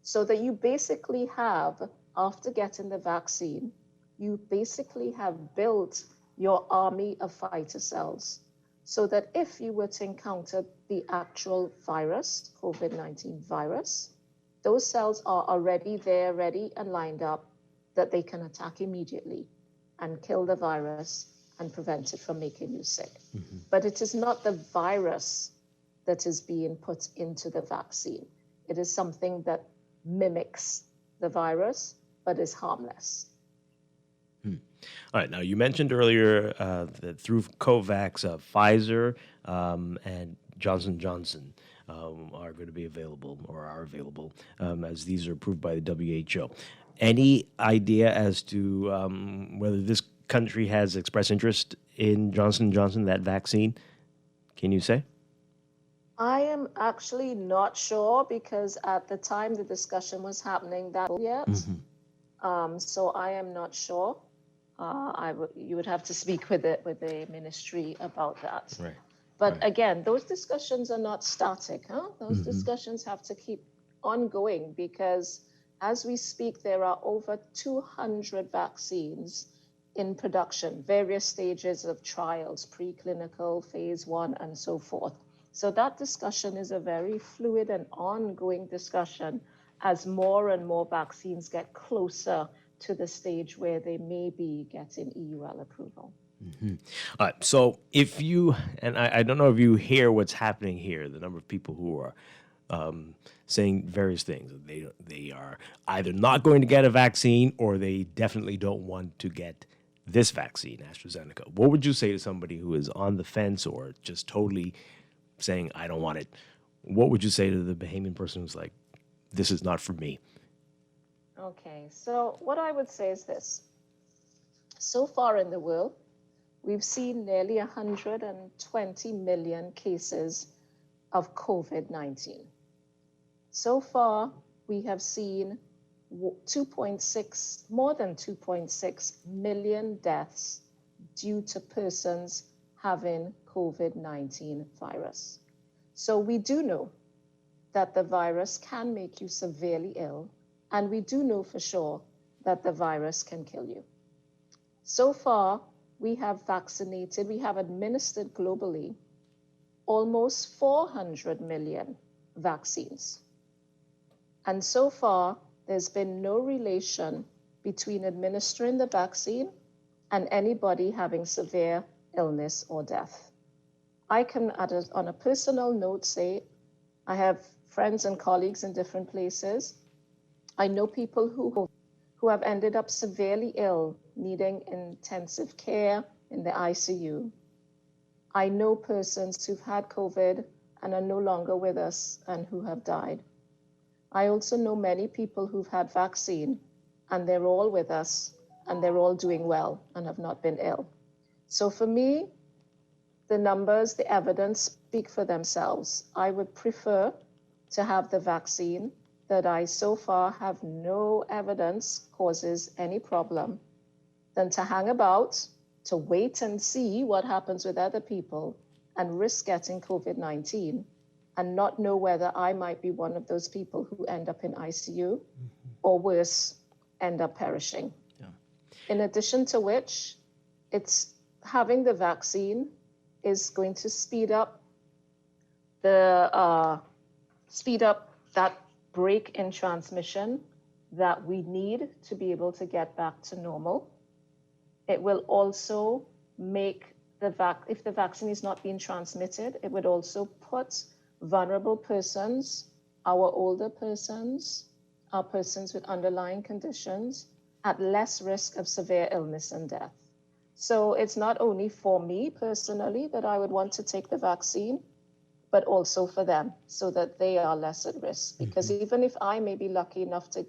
[SPEAKER 25] So that you basically have, after getting the vaccine, you basically have built your army of fighter cells so that if you were to encounter the actual virus, COVID-19 virus, those cells are already there, ready and lined up, that they can attack immediately and kill the virus and prevent it from making you sick. But it is not the virus that is being put into the vaccine. It is something that mimics the virus, but is harmless.
[SPEAKER 2] All right. Now, you mentioned earlier that through COVAX, Pfizer and Johnson & Johnson are going to be available or are available as these are approved by the WHO. Any idea as to whether this country has expressed interest in Johnson & Johnson, that vaccine? Can you say?
[SPEAKER 25] I am actually not sure because at the time the discussion was happening that yet. So I am not sure. You would have to speak with the ministry about that.
[SPEAKER 2] Right.
[SPEAKER 25] But again, those discussions are not static. Those discussions have to keep ongoing because as we speak, there are over 200 vaccines in production, various stages of trials, preclinical, phase 1, and so forth. So that discussion is a very fluid and ongoing discussion as more and more vaccines get closer to the stage where they may be getting EUL approval.
[SPEAKER 2] All right. So if you, and I don't know if you hear what's happening here, the number of people who are saying various things. They are either not going to get a vaccine or they definitely don't want to get this vaccine, AstraZeneca. What would you say to somebody who is on the fence or just totally saying, I don't want it? What would you say to the Bahamian person who's like, this is not for me?
[SPEAKER 25] Okay, so what I would say is this. So far in the world, we've seen nearly 120 million cases of COVID-19. So far, we have seen more than 2.6 million deaths due to persons having COVID-19 virus. So we do know that the virus can make you severely ill, and we do know for sure that the virus can kill you. So far, we have administered globally almost 400 million vaccines. And so far, there's been no relation between administering the vaccine and anybody having severe illness or death. I can, on a personal note, say I have friends and colleagues in different places. I know people who have ended up severely ill, needing intensive care in the ICU. I know persons who've had COVID and are no longer with us and who have died. I also know many people who've had vaccine and they're all with us and they're all doing well and have not been ill. So for me, the numbers, the evidence speak for themselves. I would prefer to have the vaccine that I so far have no evidence causes any problem than to hang about, to wait and see what happens with other people and risk getting COVID-19 and not know whether I might be one of those people who end up in ICU or worse, end up perishing. In addition to which, it's having the vaccine is going to speed up that break in transmission that we need to be able to get back to normal. It will also make if the vaccine is not being transmitted, it would also put vulnerable persons, our older persons, our persons with underlying conditions at less risk of severe illness and death. So it's not only for me personally that I would want to take the vaccine, but also for them so that they are less at risk. Because even if I may be lucky enough to,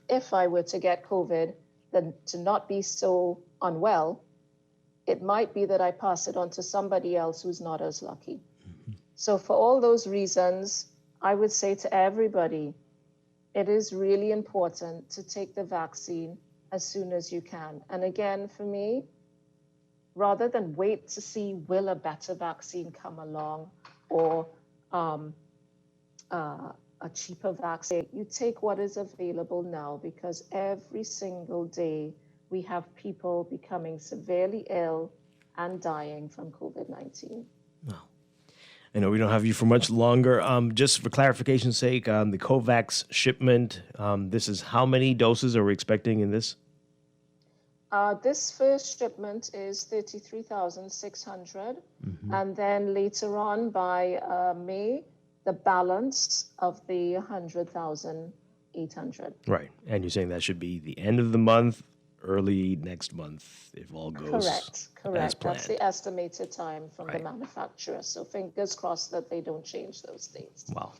[SPEAKER 25] if I were to get COVID, then to not be so unwell, it might be that I pass it on to somebody else who's not as lucky. So for all those reasons, I would say to everybody, it is really important to take the vaccine as soon as you can. And again, for me, rather than wait to see will a better vaccine come along or a cheaper vaccine, you take what is available now, because every single day we have people becoming severely ill and dying from COVID-19.
[SPEAKER 2] I know we don't have you for much longer. Just for clarification's sake, the COVAX shipment, this is how many doses are we expecting in this?
[SPEAKER 25] This first shipment is 33,600. And then later on by May, the balance of the 100,800.
[SPEAKER 2] Right. And you're saying that should be the end of the month, early next month, if all goes as
[SPEAKER 25] Correct.
[SPEAKER 2] planned.
[SPEAKER 25] That's the estimated time from the manufacturer. So fingers crossed that they don't change those dates.
[SPEAKER 2] Wow.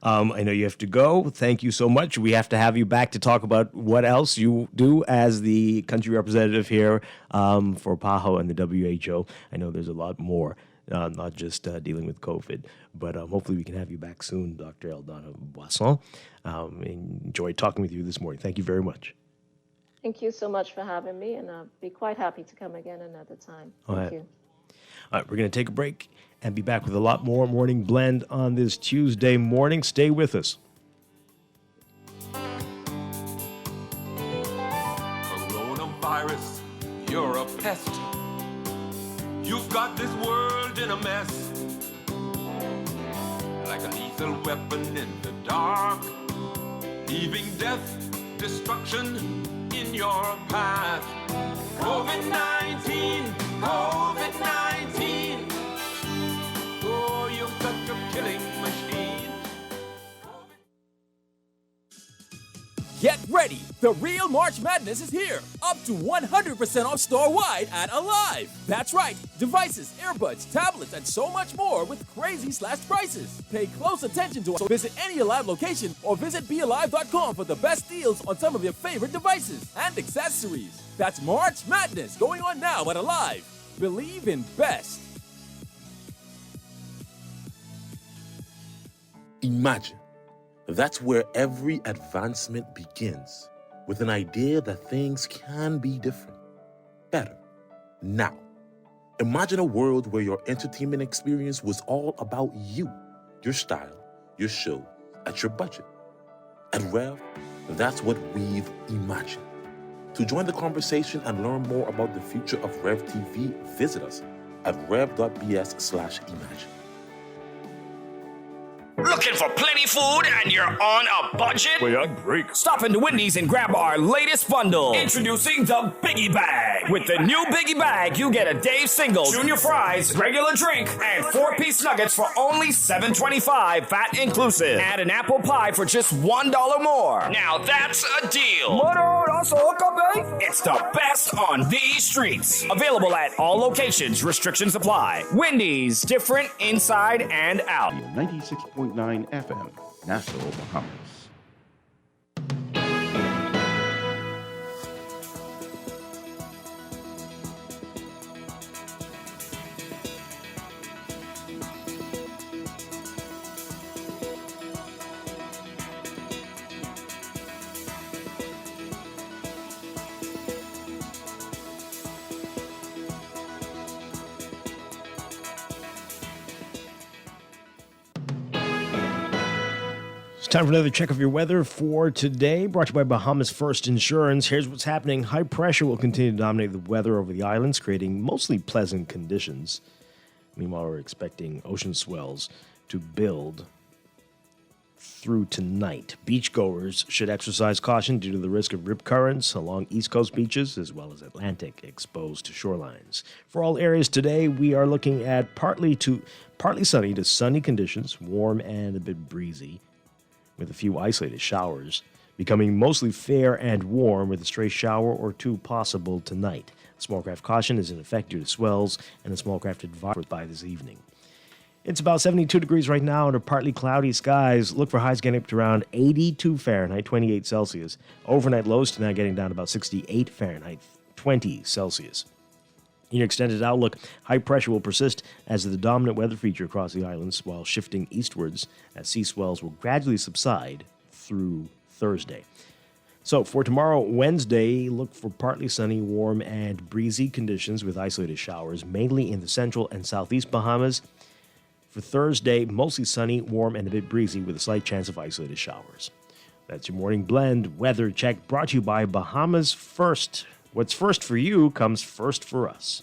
[SPEAKER 2] I know you have to go. Thank you so much. We have to have you back to talk about what else you do as the country representative here for PAHO and the WHO. I know there's a lot more, not just dealing with COVID, but hopefully we can have you back soon, Dr. Eldana Boisson. Enjoyed talking with you this morning. Thank you very much.
[SPEAKER 25] Thank you so much for having me, and I'll be quite happy to come again another time. Thank you.
[SPEAKER 2] All right, we're going to take a break and be back with a lot more Morning Blend on this Tuesday morning. Stay with us.
[SPEAKER 6] Coronavirus, you're a pest. You've got this world in a mess. Like a lethal weapon in the dark, leaving death, destruction in your path. COVID-19, COVID-19. Oh, you're such a killing machine.
[SPEAKER 4] Get ready! The real March Madness is here! Up to 100% off store-wide at Alive! That's right! Devices, earbuds, tablets, and so much more with crazy slashed prices. Pay close attention to us. So visit any Alive location or visit bealive.com for the best deals on some of your favorite devices and accessories. That's March Madness going on now at Alive. Believe in best.
[SPEAKER 7] Imagine. That's where every advancement begins, with an idea that things can be different, better, now. Imagine a world where your entertainment experience was all about you, your style, your show, at your budget. At Rev, that's what we've imagined. To join the conversation and learn more about the future of Rev TV, visit us at rev.bs/imagine.
[SPEAKER 8] Looking for plenty food and you're on a budget?
[SPEAKER 9] Wait, I'm break.
[SPEAKER 8] Stop into Wendy's and grab our latest bundle. Introducing the Biggie Bag. With the new Biggie Bag, you get a Dave single, junior fries, regular drink, and 4-piece nuggets for only $7.25, VAT inclusive. And an apple pie for just $1 more. Now that's a deal. It's the best on these streets. Available at all locations. Restrictions apply. Wendy's, different inside and out.
[SPEAKER 1] 96.9 FM, Nassau, Bahamas.
[SPEAKER 2] Time for another check of your weather for today, brought to you by Bahamas First Insurance. Here's what's happening. High pressure will continue to dominate the weather over the islands, creating mostly pleasant conditions. Meanwhile, we're expecting ocean swells to build through tonight. Beachgoers should exercise caution due to the risk of rip currents along East Coast beaches as well as Atlantic exposed shorelines. For all areas today, we are looking at partly sunny to sunny conditions, warm and a bit breezy, with a few isolated showers, becoming mostly fair and warm with a stray shower or two possible tonight. Small craft caution is in effect due to swells, and the small craft advisory by this evening. It's about 72 degrees right now under partly cloudy skies. Look for highs getting up to around 82 Fahrenheit, 28 Celsius. Overnight lows tonight getting down to about 68 Fahrenheit, 20 Celsius. In your extended outlook, high pressure will persist as the dominant weather feature across the islands while shifting eastwards as sea swells will gradually subside through Thursday. So for tomorrow, Wednesday, look for partly sunny, warm, and breezy conditions with isolated showers, mainly in the central and southeast Bahamas. For Thursday, mostly sunny, warm, and a bit breezy with a slight chance of isolated showers. That's your morning blend weather check brought to you by Bahamas First. What's first for you comes first for us.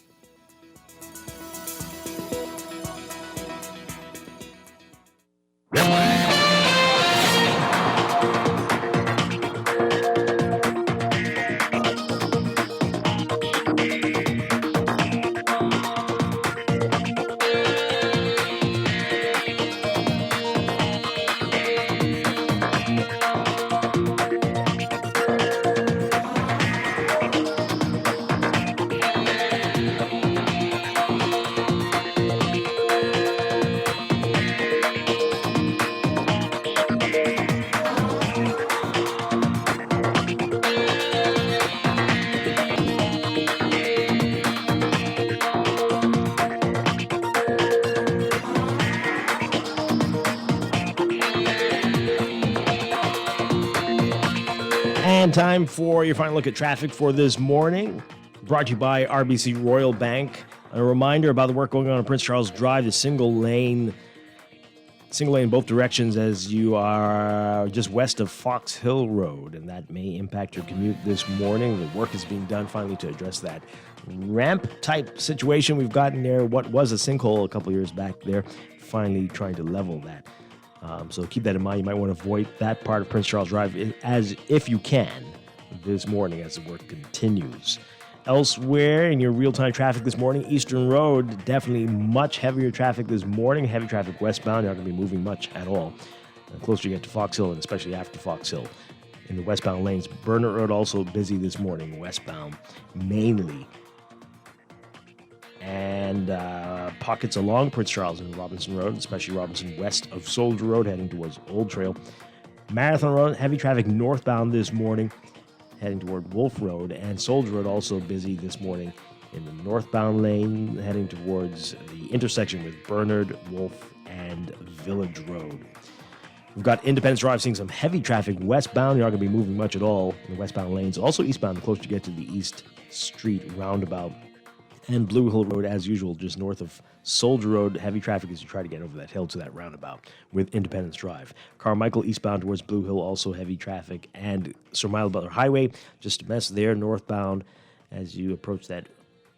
[SPEAKER 2] And time for your final look at traffic for this morning. Brought to you by RBC Royal Bank. A reminder about the work going on Prince Charles Drive, the single lane both directions as you are just west of Fox Hill Road, and that may impact your commute this morning. The work is being done finally to address that ramp type situation we've gotten there. What was a sinkhole a couple years back there, finally trying to level that. So keep that in mind. You might want to avoid that part of Prince Charles Drive as if you can this morning as the work continues. Elsewhere in your real-time traffic this morning, Eastern Road, definitely much heavier traffic this morning. Heavy traffic westbound. You're not going to be moving much at all. The closer you get to Fox Hill, and especially after Fox Hill. In the westbound lanes, Burnett Road also busy this morning, westbound mainly. And pockets along Prince Charles and Robinson Road, especially Robinson west of Soldier Road, heading towards Old Trail. Marathon Road, heavy traffic northbound this morning, heading toward Wolf Road. And Soldier Road also busy this morning in the northbound lane, heading towards the intersection with Bernard, Wolf, and Village Road. We've got Independence Drive seeing some heavy traffic westbound. You're not going to be moving much at all in the westbound lanes. Also eastbound, the closer you get to the East Street roundabout. And Blue Hill Road, as usual, just north of Soldier Road. Heavy traffic as you try to get over that hill to that roundabout with Independence Drive. Carmichael eastbound towards Blue Hill, also heavy traffic. And Sir Miles Butler Highway, just a mess there northbound as you approach that,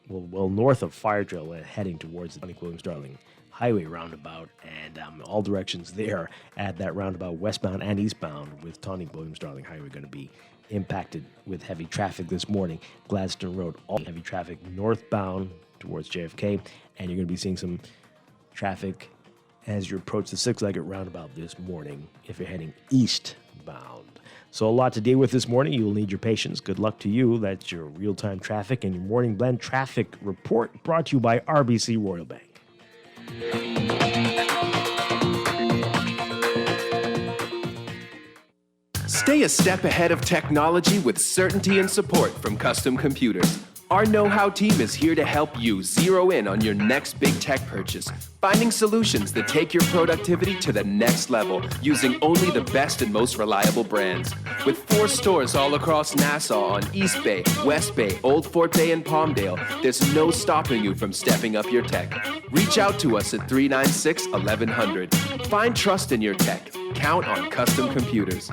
[SPEAKER 2] well north of Fire Trail, heading towards the Tonic Williams-Darling Highway roundabout. And all directions there at that roundabout, westbound and eastbound, with Tonic Williams-Darling Highway going to be impacted with heavy traffic this morning. Gladstone Road, all heavy traffic northbound towards JFK, and you're going to be seeing some traffic as you approach the six-legged roundabout this morning if you're heading eastbound. So a lot to deal with this morning. You will need your patience. Good luck to you. That's your real-time traffic and your morning blend traffic report brought to you by RBC Royal Bank.
[SPEAKER 5] Stay a step ahead of technology with certainty and support from Custom Computers. Our know-how team is here to help you zero in on your next big tech purchase, finding solutions that take your productivity to the next level using only the best and most reliable brands. With 4 stores all across Nassau on East Bay, West Bay, Old Fort Bay, and Palmdale, there's no stopping you from stepping up your tech. Reach out to us at 396-1100. Find trust in your tech. Count on Custom Computers.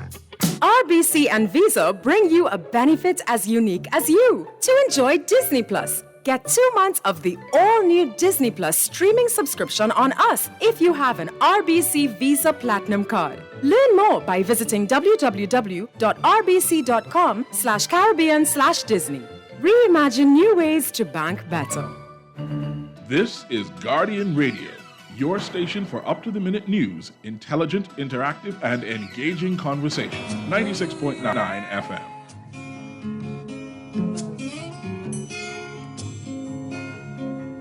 [SPEAKER 24] RBC and Visa bring you a benefit as unique as you to enjoy Disney Plus. Get 2 months of the all-new Disney Plus streaming subscription on us if you have an RBC Visa Platinum card. Learn more by visiting www.rbc.com/Caribbean/Disney. Reimagine new ways to bank better.
[SPEAKER 9] This is Guardian Radio, your station for up-to-the-minute news, intelligent, interactive, and engaging conversations. 96.9 FM.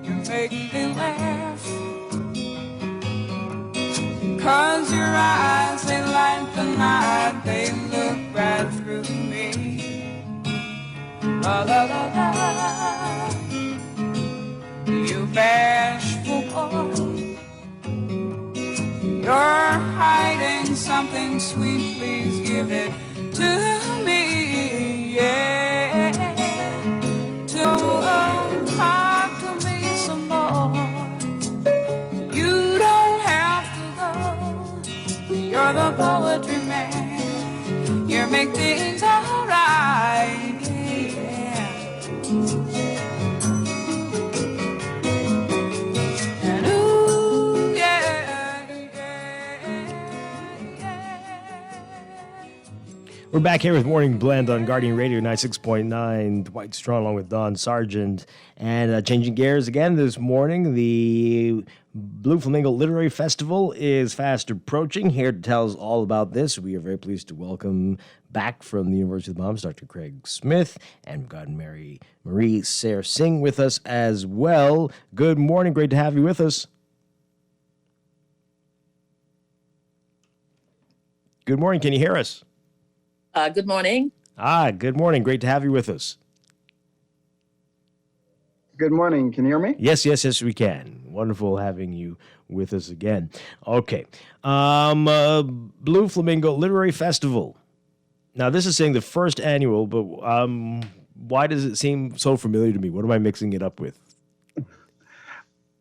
[SPEAKER 10] You make me laugh, 'cause your eyes, they light the night, they look right through me. La la la la, you bashful boy, you're hiding something sweet, please give it to me, yeah. Talk to me some more. You don't have to go. You're the poetry man. You make things alright, yeah. And ooh, yeah,
[SPEAKER 2] We're back here with Morning Blend on Guardian Radio 96.9. Dwight Strachan along with Don Sargent. And changing gears again this morning, the Blue Flamingo Literary Festival is fast approaching. Here to tell us all about this, we are very pleased to welcome back from the University of the Bahamas, Dr. Craig Smith, and we've got Marie Sayre Singh with us as well. Good morning. Great to have you with us. Good morning. Can you hear us?
[SPEAKER 11] Good morning.
[SPEAKER 2] Good morning. Great to have you with us.
[SPEAKER 12] Good morning. Can you hear me?
[SPEAKER 2] Yes, we can. Wonderful having you with us again. Okay. Blue Flamingo Literary Festival. Now, this is saying the first annual, but why does it seem so familiar to me? What am I mixing it up with?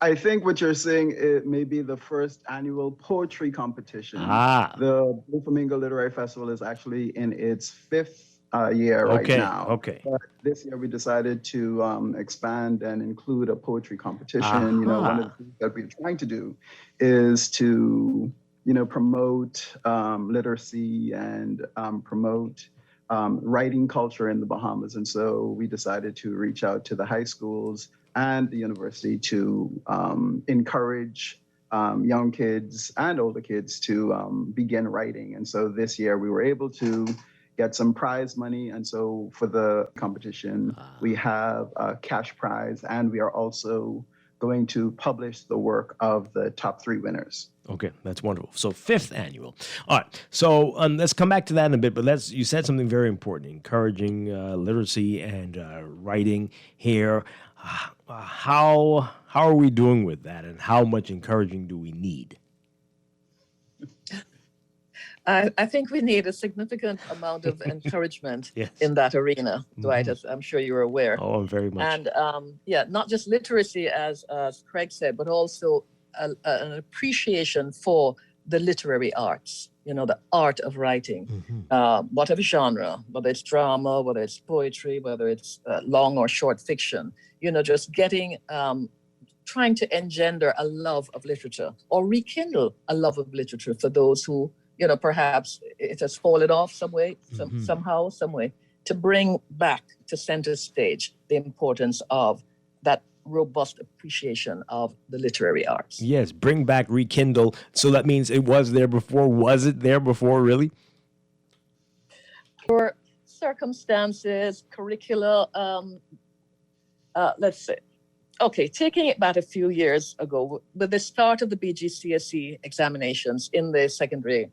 [SPEAKER 12] I think what you're saying, it may be the first annual poetry competition. The Blue Flamingo Literary Festival is actually in its 5th year right now.
[SPEAKER 2] Okay.
[SPEAKER 12] But this year we decided to expand and include a poetry competition. You know, one of the things that we're trying to do is to, promote literacy and promote writing culture in the Bahamas. And so we decided to reach out to the high schools and the university to encourage young kids and older kids to begin writing. And so this year we were able to get some prize money. And so for the competition, we have a cash prize, and we are also going to publish the work of the top 3 winners.
[SPEAKER 2] Okay, that's wonderful. So 5th annual. All right. So let's come back to that in a bit. But you said something very important: encouraging literacy and writing here. How are we doing with that, and how much encouraging do we need?
[SPEAKER 11] I think we need a significant amount of encouragement in that arena, Dwight, as I'm sure you're aware.
[SPEAKER 2] Oh, very much.
[SPEAKER 11] And not just literacy, as Craig said, but also an appreciation for the literary arts, the art of writing, whatever genre, whether it's drama, whether it's poetry, whether it's long or short fiction, just getting, trying to engender a love of literature or rekindle a love of literature for those who, perhaps it has fallen off some way, somehow, some way, to bring back to center stage the importance of that robust appreciation of the literary arts.
[SPEAKER 2] Yes, bring back, rekindle. So that means it was there before. Was it there before, really?
[SPEAKER 11] For circumstances, curricula, let's say, taking it back a few years ago, with the start of the BGCSE examinations in the secondary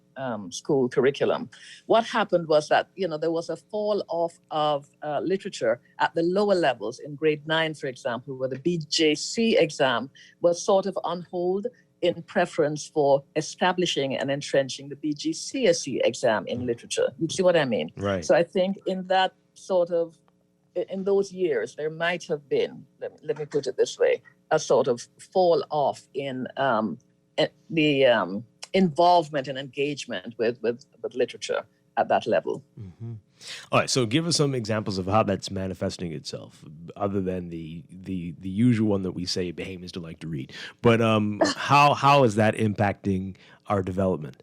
[SPEAKER 11] school curriculum, what happened was that, there was a fall off of literature at the lower levels in grade 9, for example, where the BJC exam was sort of on hold in preference for establishing and entrenching the BGCSE exam in literature. You see what I mean?
[SPEAKER 2] Right.
[SPEAKER 11] So I think in that sort of in those years, there might have been, let me put it this way, a sort of fall off in the involvement and engagement with literature at that level.
[SPEAKER 2] Mm-hmm. All right, so give us some examples of how that's manifesting itself, other than the usual one that we say Bahamians don't like to read. But how is that impacting our development?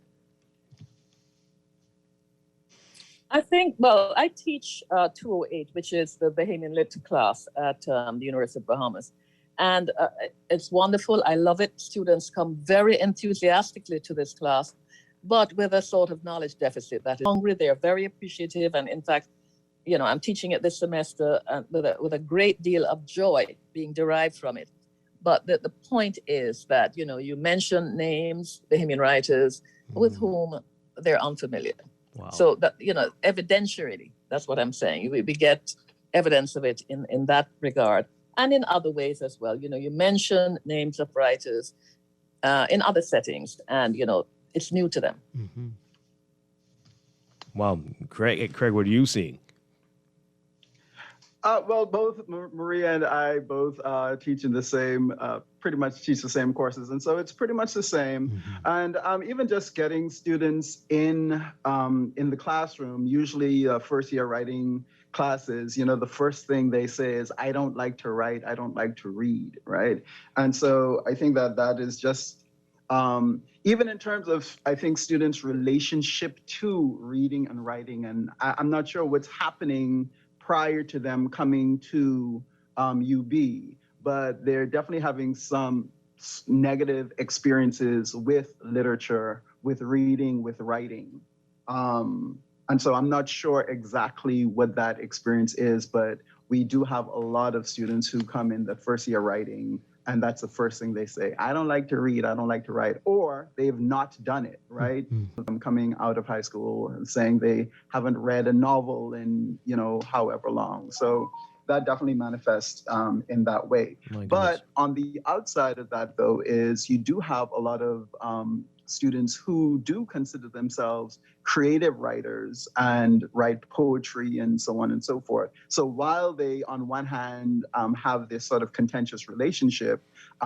[SPEAKER 11] I think, well, I teach 208, which is the Bahamian Lit class at the University of Bahamas. And it's wonderful. I love it. Students come very enthusiastically to this class, but with a sort of knowledge deficit that is hungry. They're very appreciative. And in fact, you know, I'm teaching it this semester with a great deal of joy being derived from it. But the point is that, you know, you mention names, Bahamian writers with whom they're unfamiliar.
[SPEAKER 2] Wow.
[SPEAKER 11] So that, you know, evidentially, that's what I'm saying. We get evidence of it in that regard, and in other ways as well. You know, you mention names of writers in other settings, and, you know, it's new to them.
[SPEAKER 2] Mm-hmm. Wow. Craig, what are you seeing?
[SPEAKER 12] Well, both Maria and I both teach in the same, pretty much teach the same courses. And so it's pretty much the same. Mm-hmm. And even just getting students in the classroom, usually first year writing classes, you know, the first thing they say is, I don't like to write, I don't like to read, right? And so I think that is just, even in terms of, I think, students' relationship to reading and writing, and I'm not sure what's happening prior to them coming to UB, but they're definitely having some negative experiences with literature, with reading, with writing. And so I'm not sure exactly what that experience is, but we do have a lot of students who come in the first year writing, and that's the first thing they say. I don't like to read, I don't like to write, or they've not done it, right? Mm-hmm. Coming out of high school and saying they haven't read a novel in, you know, however long. So that definitely manifests in that way. But on the outside of that, though, is you do have a lot of students who do consider themselves creative writers and write poetry and so on and so forth. So while they, on one hand, have this sort of contentious relationship,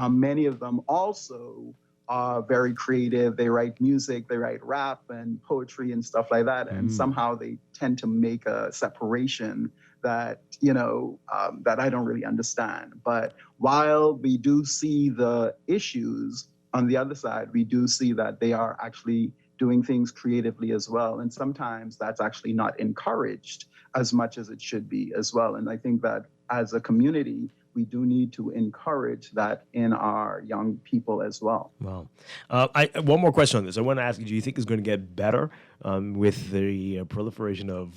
[SPEAKER 12] many of them also are very creative. They write music, they write rap and poetry and stuff like that. And somehow they tend to make a separation that, you know, that I don't really understand. But while we do see the issues, on the other side, we do see that they are actually doing things creatively as well. And sometimes that's actually not encouraged as much as it should be as well. And I think that as a community, we do need to encourage that in our young people as well.
[SPEAKER 2] Wow. One more question on this. I want to ask you, do you think it's going to get better with the proliferation of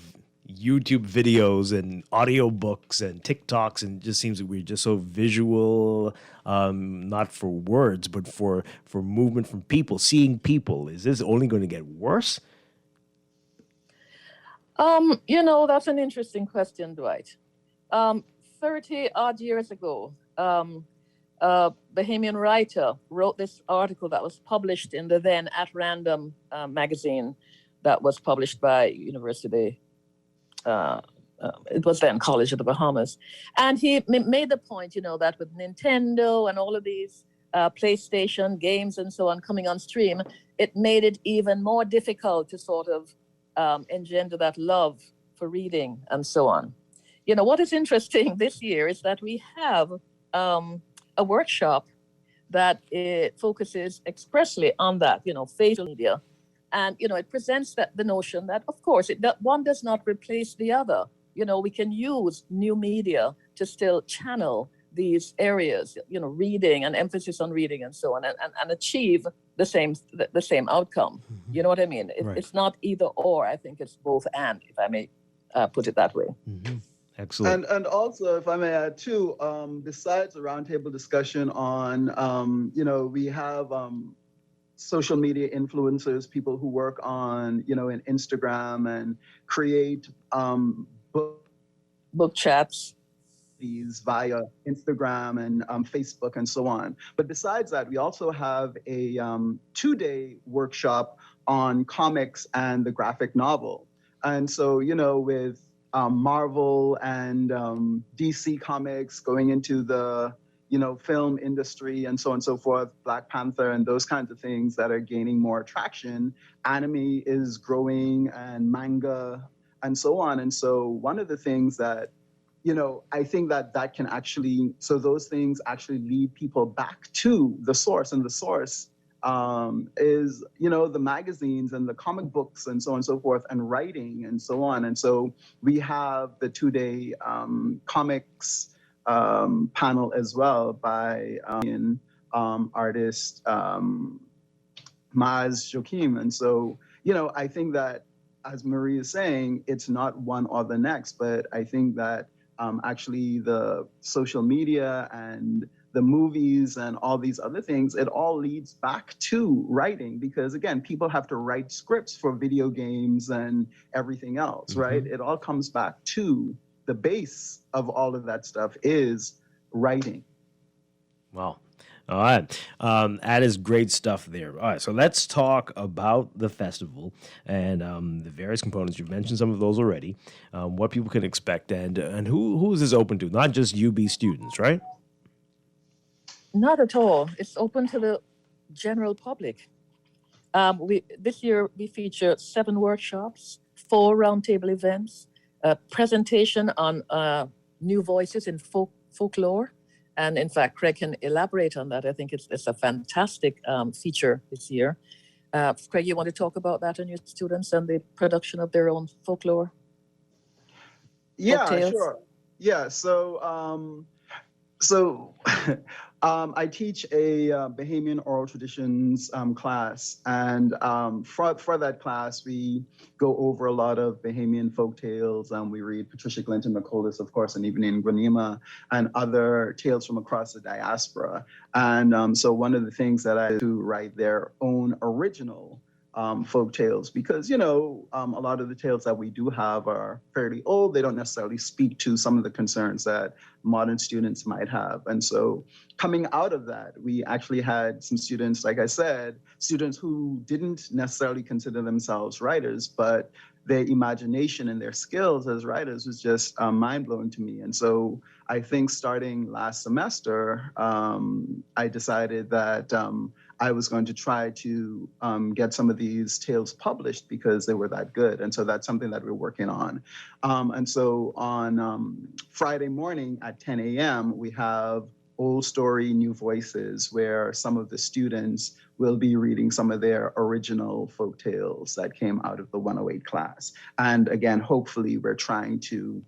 [SPEAKER 2] YouTube videos and audiobooks and TikToks, and it just seems that we're just so visual, not for words, but for movement from people, seeing people? Is this only going to get worse?
[SPEAKER 11] You know, that's an interesting question, Dwight. 30 odd years ago, a Bahamian writer wrote this article that was published in the then At Random magazine that was published by University. It was then College of the Bahamas. And he made the point, you know, that with Nintendo and all of these PlayStation games and so on coming on stream, it made it even more difficult to sort of engender that love for reading and so on. You know, what is interesting this year is that we have a workshop that focuses expressly on that, you know, facial media. And, you know, it presents the notion that, of course, one does not replace the other. You know, we can use new media to still channel these areas, you know, reading and emphasis on reading and so on, and achieve the same outcome. Mm-hmm. You know what I mean? Right. It's not either or. I think it's both and, if I may put it that way.
[SPEAKER 2] Mm-hmm. Excellent.
[SPEAKER 12] And also, if I may add too, besides a roundtable discussion on, you know, we have social media influencers, people who work on, you know, in Instagram and create
[SPEAKER 11] book chats
[SPEAKER 12] these via Instagram and Facebook and so on. But besides that, we also have a 2-day workshop on comics and the graphic novel. And so, you know, with Marvel and DC Comics going into the film industry and so on and so forth, Black Panther and those kinds of things that are gaining more traction. Anime is growing and manga and so on. And so one of the things that, I think that can actually, so those things actually lead people back to the source, and the source is, the magazines and the comic books and so on and so forth, and writing and so on. And so we have the 2-day comics panel as well by artist Maz Joachim. And so, I think that, as Marie is saying, it's not one or the next, but I think that actually the social media and the movies and all these other things, it all leads back to writing, because again, people have to write scripts for video games and everything else, right? It all comes back to the base of all of that stuff is writing.
[SPEAKER 2] Wow. All right. That is great stuff there. All right. So let's talk about the festival and the various components. You've mentioned some of those already. What people can expect and who is this open to? Not just UB students, right?
[SPEAKER 11] Not at all. It's open to the general public. This year we feature 7 workshops, 4 roundtable events, a presentation on new voices in folklore. And in fact, Craig can elaborate on that. I think it's a fantastic feature this year. Craig, you want to talk about that and your students and the production of their own folklore?
[SPEAKER 12] Yeah,
[SPEAKER 11] folktales?
[SPEAKER 12] sure. Yeah, so I teach a Bahamian oral traditions class, and for that class, we go over a lot of Bahamian folk tales. We read Patricia Glinton McColdis, of course, and even in Granima, and other tales from across the diaspora. And so one of the things that I do, write their own original folk tales, because, a lot of the tales that we do have are fairly old. They don't necessarily speak to some of the concerns that modern students might have. And so coming out of that, we actually had some students, like I said, students who didn't necessarily consider themselves writers, but their imagination and their skills as writers was just mind-blowing to me. And so I think starting last semester, I decided that I was going to try to get some of these tales published because they were that good. And so that's something that we're working on. And so on Friday morning at 10 a.m., we have Old Story, New Voices, where some of the students will be reading some of their original folk tales that came out of the 108 class. And again, hopefully we're trying to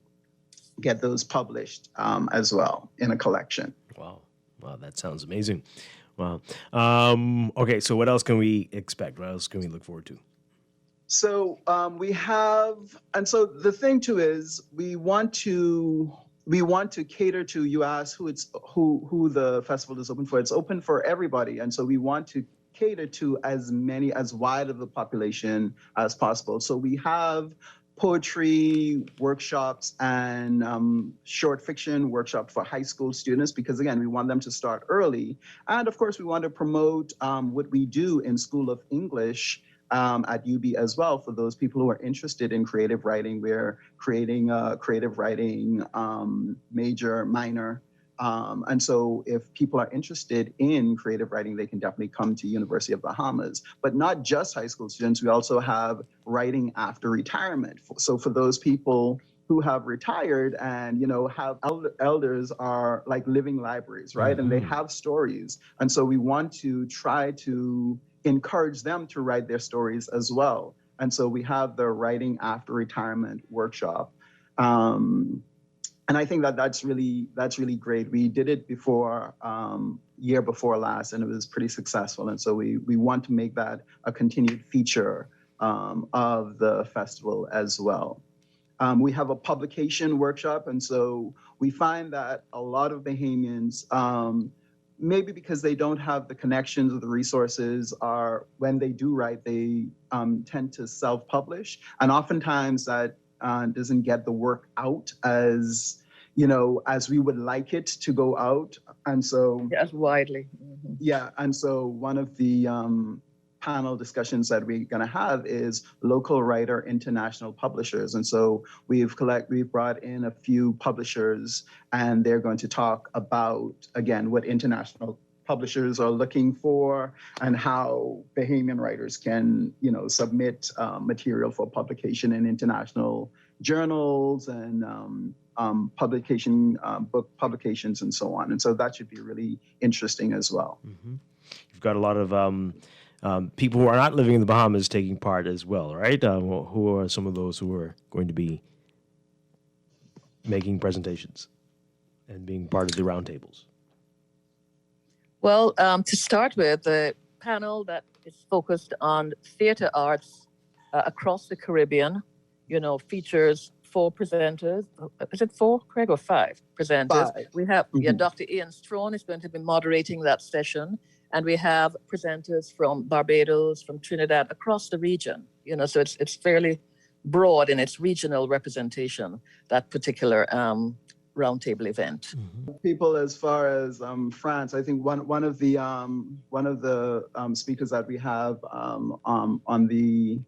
[SPEAKER 12] get those published as well in a collection.
[SPEAKER 2] Wow, that sounds amazing. Wow. Okay, so what else can we expect? What else can we look forward to?
[SPEAKER 12] So we have, and so the thing too is we want to cater to, you asked who the festival is open for. It's open for everybody, and so we want to cater to as wide of the population as possible. So we have poetry workshops and short fiction workshop for high school students, because again, we want them to start early. And of course, we want to promote what we do in School of English at UB as well. For those people who are interested in creative writing, we're creating a creative writing major, minor. And so if people are interested in creative writing, they can definitely come to University of Bahamas. But not just high school students, we also have writing after retirement. So for those people who have retired and, have elders are like living libraries, right? And they have stories. And so we want to try to encourage them to write their stories as well. And so we have the writing after retirement workshop. And I think that's really great. We did it before, year before last, and it was pretty successful. And so we want to make that a continued feature of the festival as well. We have a publication workshop, and so we find that a lot of Bahamians, maybe because they don't have the connections or the resources, are when they do write, they tend to self-publish, and oftentimes that doesn't get the work out as we would like it to go out. And so
[SPEAKER 11] as widely.
[SPEAKER 12] Yeah, and so one of the panel discussions that we're going to have is local writer, international publishers. And so we've brought in a few publishers, and they're going to talk about, again, what international publishers are looking for and how Bahamian writers can, submit material for publication in international journals and book publications and so on. And so that should be really interesting as well.
[SPEAKER 2] Mm-hmm. You've got a lot of people who are not living in the Bahamas taking part as well, right? Who are some of those who are going to be making presentations and being part of the roundtables?
[SPEAKER 11] Well, to start with, the panel that is focused on theater arts across the Caribbean, features 4 presenters. Is it 4, Craig, or 5 presenters?
[SPEAKER 12] 5.
[SPEAKER 11] We have, Dr. Ian Strachan is going to be moderating that session. And we have presenters from Barbados, from Trinidad, across the region. So it's fairly broad in its regional representation, that particular roundtable event.
[SPEAKER 12] Mm-hmm. People as far as France, I think one of the speakers that we have on the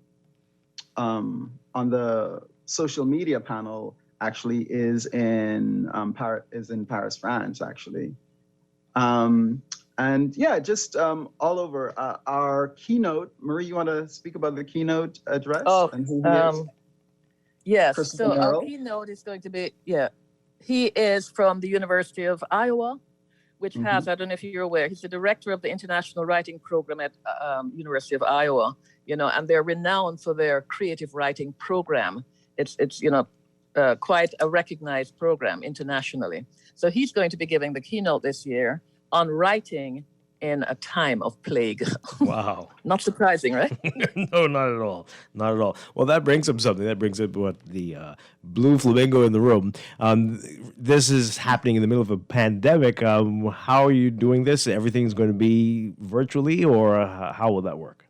[SPEAKER 12] social media panel actually is in Paris, France, actually. And yeah, just all over. Our keynote, Marie, you want to speak about the keynote address?
[SPEAKER 11] Oh,
[SPEAKER 12] and who he is?
[SPEAKER 11] Yes. So our keynote is going to be, he is from the University of Iowa, which has, I don't know if you're aware, he's the director of the International Writing Program at University of Iowa, and they're renowned for their creative writing program. It's quite a recognized program internationally. So he's going to be giving the keynote this year on writing in a time of plague.
[SPEAKER 2] Wow.
[SPEAKER 11] Not surprising, right?
[SPEAKER 2] No, not at all. Not at all. Well, that brings up something. That brings up the blue flamingo in the room. This is happening in the middle of a pandemic. How are you doing this? Everything's going to be virtually, or how will that work?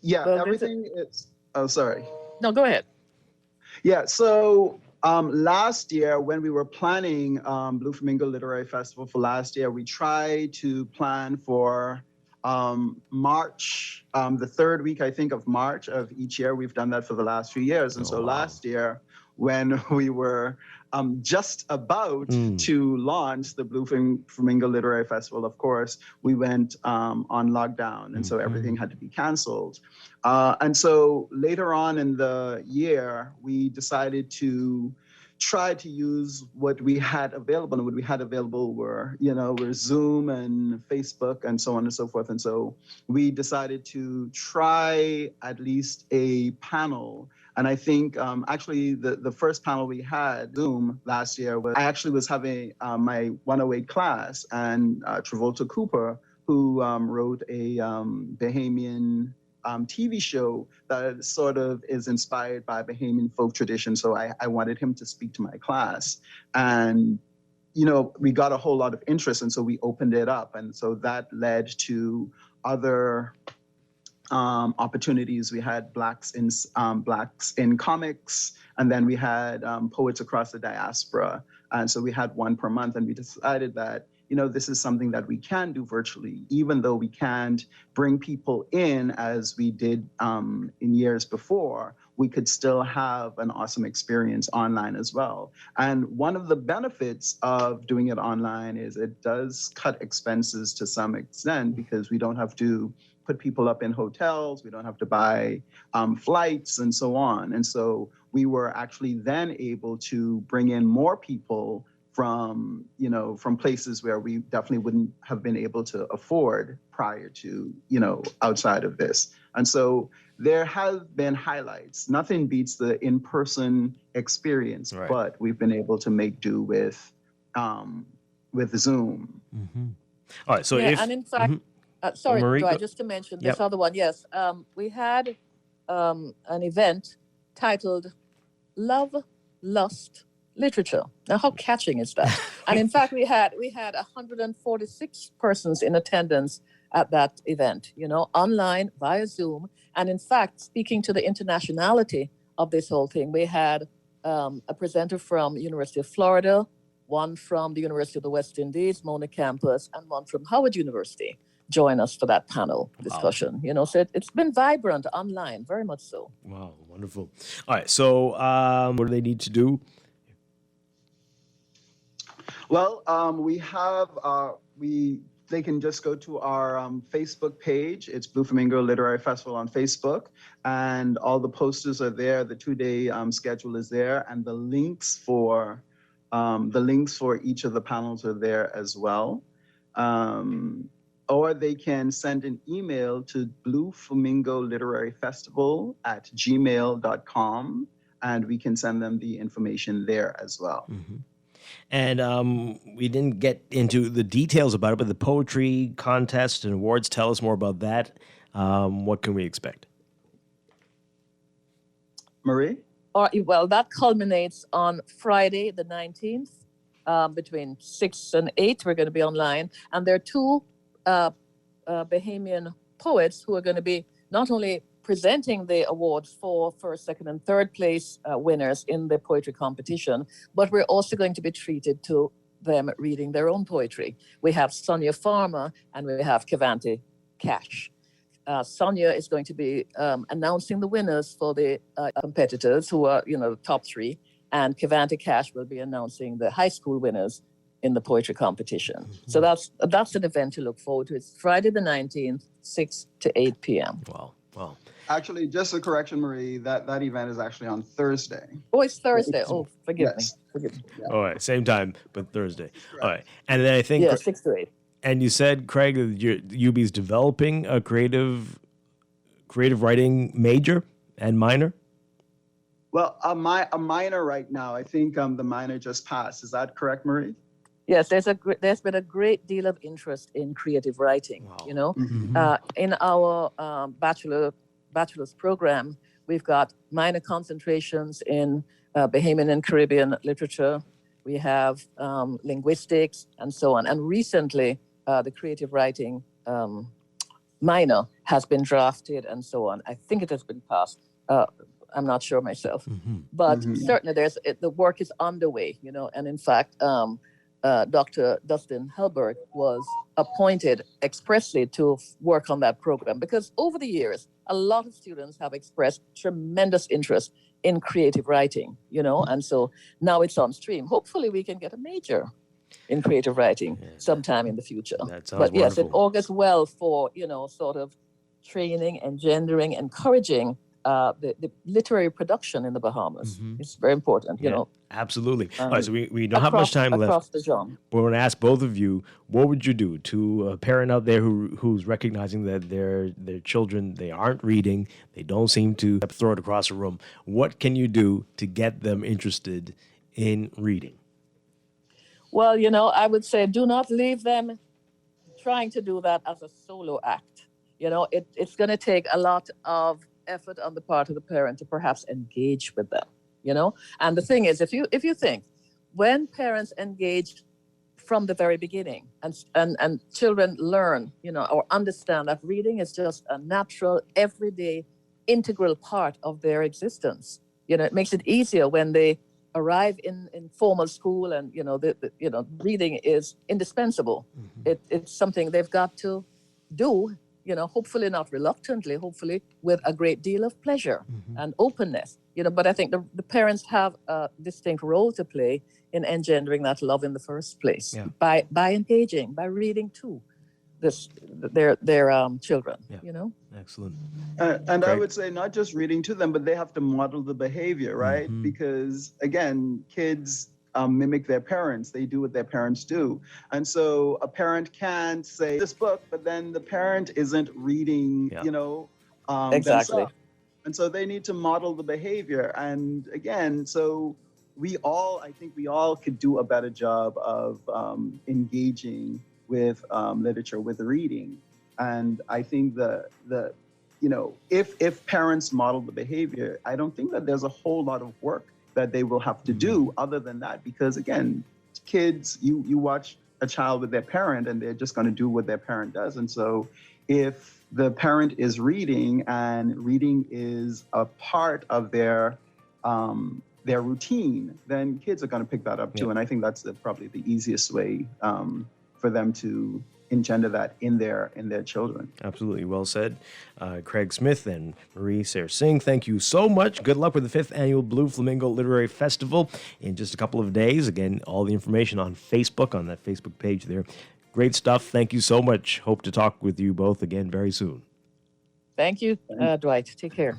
[SPEAKER 12] Yeah, well, everything is... Oh, sorry.
[SPEAKER 11] No, go ahead.
[SPEAKER 12] Yeah, so... last year, when we were planning Blue Flamingo Literary Festival for last year, we tried to plan for March, the 3rd week, I think, of March of each year. We've done that for the last few years. And last year, when we were just about to launch the Blue Flamingo Literary Festival, of course, we went on lockdown. And so everything had to be canceled. And so later on in the year, we decided to try to use what we had available. And what we had available were Zoom and Facebook and so on and so forth. And so we decided to try at least a panel. And I think actually the first panel we had, Zoom, last year, I actually was having my 108 class, and Travolta Cooper, who wrote a Bahamian TV show that sort of is inspired by Bahamian folk tradition. So I wanted him to speak to my class. And, we got a whole lot of interest. And so we opened it up. And so that led to other opportunities. We had Blacks in Comics, and then we had Poets Across the Diaspora. And so we had one per month, and we decided that this is something that we can do virtually, even though we can't bring people in as we did in years before. We could still have an awesome experience online as well. And one of the benefits of doing it online is it does cut expenses to some extent, because we don't have to put people up in hotels, we don't have to buy flights and so on. And so we were actually then able to bring in more people from places where we definitely wouldn't have been able to afford prior to, outside of this. And so there have been highlights. Nothing beats the in-person experience, right. But we've been able to make do with Zoom.
[SPEAKER 2] Mm-hmm. All right. So
[SPEAKER 11] and in fact, sorry,
[SPEAKER 2] Marie,
[SPEAKER 11] Dwight, just to mention this other one. Yes, we had an event titled "Love, Lust, Literature." Now, how catching is that? And in fact, we had 146 persons in attendance at that event, online via Zoom. And in fact, speaking to the internationality of this whole thing, we had a presenter from University of Florida, one from the University of the West Indies, Mona campus, and one from Howard University. join us for that panel discussion. You know, so it's been vibrant online, very much so.
[SPEAKER 2] Wow, wonderful. All right, so what do they need to do?
[SPEAKER 12] Well, they can just go to our Facebook page. It's Blue Flamingo Literary Festival on Facebook, and all the posters are there. The 2-day schedule is there, and the links for each of the panels are there as well. Or they can send an email to Blue Flamingo Literary Festival at gmail.com, and we can send them the information there as well.
[SPEAKER 2] Mm-hmm. And we didn't get into the details about it, but the poetry contest and awards, tell us more about that. What can we expect?
[SPEAKER 12] Marie?
[SPEAKER 11] Well, that culminates on Friday, the 19th, between 6 and 8. We're going to be online. And there are two Bahamian poets who are going to be not only presenting the awards for first, second, and third place winners in the poetry competition, but we're also going to be treated to them reading their own poetry. We have Sonia Farmer and we have Kevante Cash. Sonia is going to be announcing the winners for the competitors who are, the top three, and Kevante Cash will be announcing the high school winners in the poetry competition. Mm-hmm. So that's an event to look forward to. It's Friday the 19th, 6 to 8 p.m.
[SPEAKER 2] Wow.
[SPEAKER 12] Actually, just a correction, Marie, that event is actually on Thursday.
[SPEAKER 11] Oh, it's Thursday. Forgive me.
[SPEAKER 12] Yeah.
[SPEAKER 2] All right, same time, but Thursday. All right. And then I think...
[SPEAKER 11] Yeah, 6 to 8.
[SPEAKER 2] And you said, Craig, that UB's developing a creative writing major and minor?
[SPEAKER 12] Well, a minor right now. I think the minor just passed. Is that correct, Marie?
[SPEAKER 11] Yes, there's been a great deal of interest in creative writing. Wow. Mm-hmm. In our bachelor's program, we've got minor concentrations in Bahamian and Caribbean literature. We have linguistics and so on. And recently, the creative writing minor has been drafted and so on. I think it has been passed. I'm not sure myself, but certainly the work is underway. And in fact, Dr. Dustin Helberg was appointed expressly to work on that program because over the years, a lot of students have expressed tremendous interest in creative writing, and so now it's on stream. Hopefully we can get a major in creative writing sometime in the future.
[SPEAKER 2] That sounds
[SPEAKER 11] yes,
[SPEAKER 2] wonderful.
[SPEAKER 11] it augurs well for, sort of training, engendering, encouraging the literary production in the Bahamas. Mm-hmm. It's very important,
[SPEAKER 2] Absolutely. All right, so we don't have much time left.
[SPEAKER 11] Across the genre.
[SPEAKER 2] But we're going to ask both of you, what would you do to a parent out there who's recognizing that their children, they aren't reading, they don't seem to throw it across the room. What can you do to get them interested in reading?
[SPEAKER 11] Well, I would say do not leave them trying to do that as a solo act. It's going to take a lot of effort on the part of the parent to perhaps engage with them, And the thing is, if you think when parents engage from the very beginning and children learn, or understand that reading is just a natural, everyday, integral part of their existence, it makes it easier when they arrive in formal school and, reading is indispensable. Mm-hmm. It's something they've got to do, hopefully not reluctantly, hopefully with a great deal of pleasure and openness, but I think the parents have a distinct role to play in engendering that love in the first place by engaging, by reading to their children,
[SPEAKER 2] Excellent.
[SPEAKER 12] And I would say not just reading to them, but they have to model the behavior, right? Mm-hmm. Because again, kids mimic their parents. They do what their parents do. And so a parent can say this book, but then the parent isn't reading,
[SPEAKER 11] exactly.
[SPEAKER 12] themselves. And so they need to model the behavior. And again, so I think we all could do a better job of engaging with literature, with reading. And I think if parents model the behavior, I don't think that there's a whole lot of work that they will have to do other than that. Because again, kids, you watch a child with their parent and they're just going to do what their parent does. And so if the parent is reading and reading is a part of their routine, then kids are going to pick that up too. And I think that's probably the easiest way for them to engender that in their children.
[SPEAKER 2] Absolutely. Well said. Craig Smith and Marie Sayre Singh, thank you so much. Good luck with the 5th Annual Blue Flamingo Literary Festival in just a couple of days. Again, all the information on Facebook, on that Facebook page there. Great stuff. Thank you so much. Hope to talk with you both again very soon.
[SPEAKER 11] Thank you, Dwight. Take care.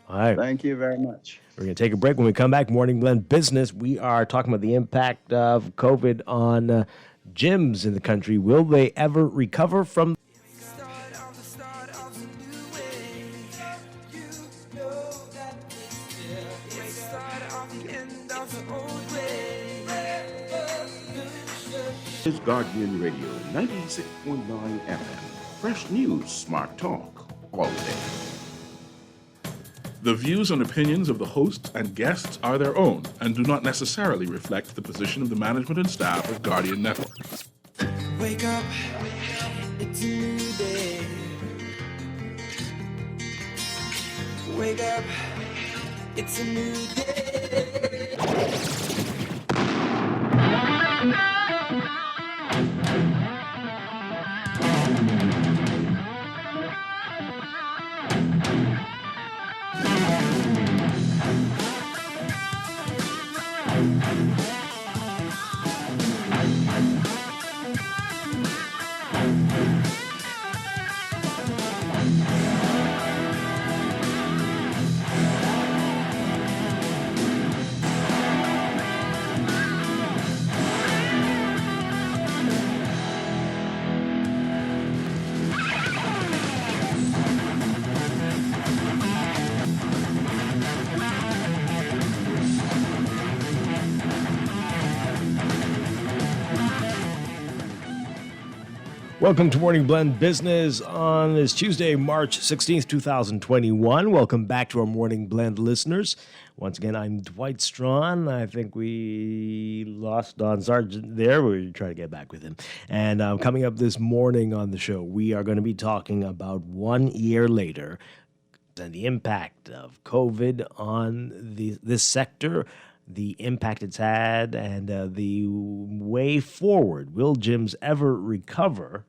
[SPEAKER 2] All right.
[SPEAKER 12] Thank you very much.
[SPEAKER 2] We're going to take a break. When we come back, Morning Blend Business, we are talking about the impact of COVID on gyms in the country. Will they ever recover from?
[SPEAKER 1] Is Guardian Radio 96.9 FM. Fresh news, smart talk, all day.
[SPEAKER 9] The views and opinions of the hosts and guests are their own and do not necessarily reflect the position of the management and staff of Guardian Network.
[SPEAKER 10] Wake up, it's a new day. Wake up, it's a new day.
[SPEAKER 2] Welcome to Morning Blend Business on this Tuesday, March 16th, 2021. Welcome back to our Morning Blend listeners. Once again, I'm Dwight Strachan. I think we lost Don Sargent there. We're trying to get back with him. And coming up this morning on the show, we are going to be talking about 1 year later and the impact of COVID on this sector, the impact it's had, and the way forward. Will gyms ever recover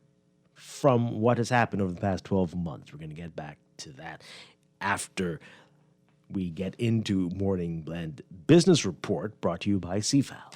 [SPEAKER 2] from what has happened over the past 12 months? We're going to get back to that after we get into Morning Blend Business Report, brought to you by CFAL.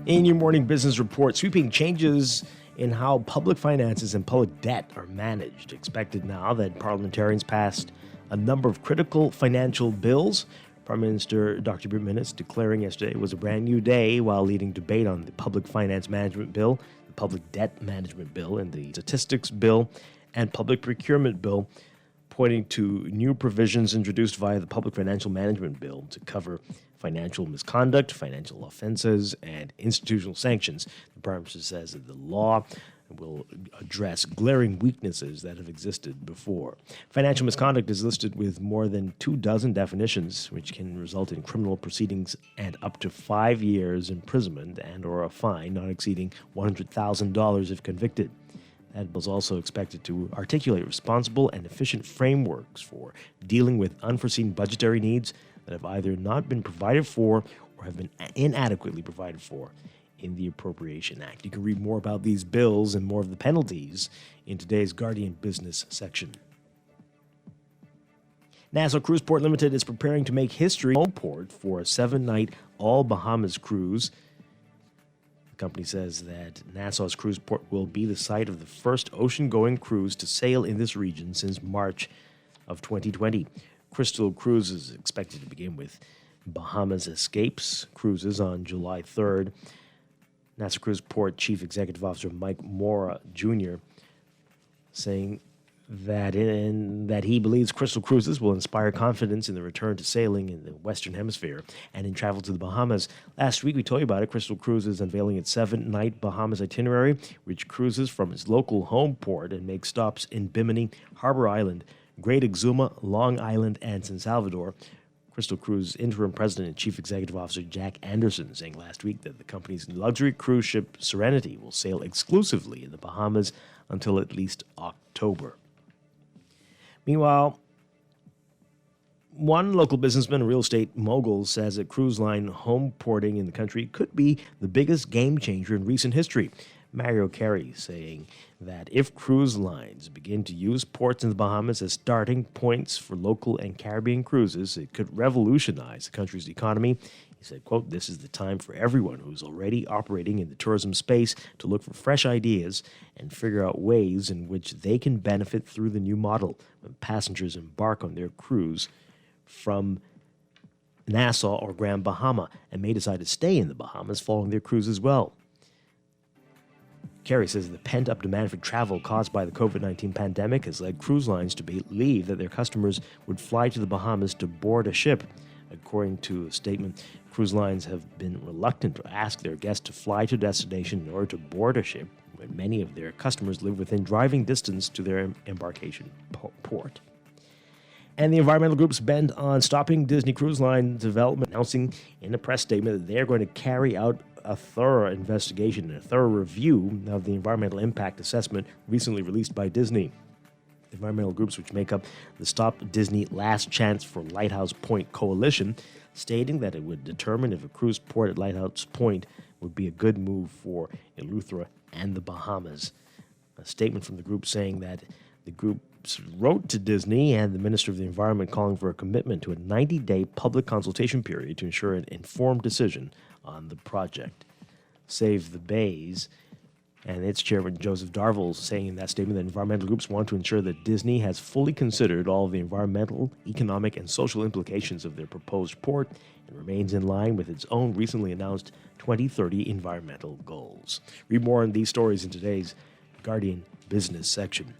[SPEAKER 2] In your morning business report, sweeping changes in how public finances and public debt are managed. Expected now that parliamentarians passed a number of critical financial bills. Prime Minister Dr. Britt declaring yesterday it was a brand new day while leading debate on the Public Finance Management Bill, the Public Debt Management Bill, and the Statistics Bill and Public Procurement Bill, pointing to new provisions introduced via the Public Financial Management Bill to cover financial misconduct, financial offenses, and institutional sanctions. The Prime Minister says that the law will address glaring weaknesses that have existed before. Financial misconduct is listed with more than 24 definitions, which can result in criminal proceedings and up to 5 years imprisonment and or a fine not exceeding $100,000 if convicted. That bill is also expected to articulate responsible and efficient frameworks for dealing with unforeseen budgetary needs that have either not been provided for or have been inadequately provided for in the Appropriation Act. You can read more about these bills and more of the penalties in today's Guardian Business section. Nassau Cruise Port Limited is preparing to make history home port for a 7-night all-Bahamas cruise. The company says that Nassau's cruise port will be the site of the first ocean-going cruise to sail in this region since March of 2020. Crystal Cruises is expected to begin with Bahamas Escapes cruises on July 3rd. Nassau Cruise Port Chief Executive Officer Mike Mora Jr. saying that he believes Crystal Cruises will inspire confidence in the return to sailing in the Western Hemisphere and in travel to the Bahamas. Last week we told you about it. Crystal Cruises unveiling its 7-night Bahamas itinerary, which cruises from its local home port and makes stops in Bimini, Harbor Island, Great Exuma, Long Island, and San Salvador, Crystal Cruise interim president and chief executive officer Jack Anderson saying last week that the company's luxury cruise ship Serenity will sail exclusively in the Bahamas until at least October. Meanwhile, one local businessman and real estate mogul says that cruise line home porting in the country could be the biggest game changer in recent history. Mario Carey saying that if cruise lines begin to use ports in the Bahamas as starting points for local and Caribbean cruises, it could revolutionize the country's economy. He said, quote, "This is the time for everyone who's already operating in the tourism space to look for fresh ideas and figure out ways in which they can benefit through the new model when passengers embark on their cruise from Nassau or Grand Bahama and may decide to stay in the Bahamas following their cruise as well." Carey says the pent-up demand for travel caused by the COVID-19 pandemic has led cruise lines to believe that their customers would fly to the Bahamas to board a ship. According to a statement, cruise lines have been reluctant to ask their guests to fly to a destination in order to board a ship when many of their customers live within driving distance to their embarkation port. And the environmental groups bent on stopping Disney Cruise Line development, announcing in a press statement that they're going to carry out a thorough investigation and a thorough review of the environmental impact assessment recently released by Disney. The environmental groups, which make up the Stop Disney Last Chance for Lighthouse Point Coalition, stating that it would determine if a cruise port at Lighthouse Point would be a good move for Eleuthera and the Bahamas. A statement from the group saying that the groups wrote to Disney and the Minister of the Environment calling for a commitment to a 90-day public consultation period to ensure an informed decision on the project. Save the Bays and its chairman Joseph Darville saying in that statement that environmental groups want to ensure that Disney has fully considered all of the environmental, economic, and social implications of their proposed port and remains in line with its own recently announced 2030 environmental goals. Read more on these stories in today's Guardian Business section.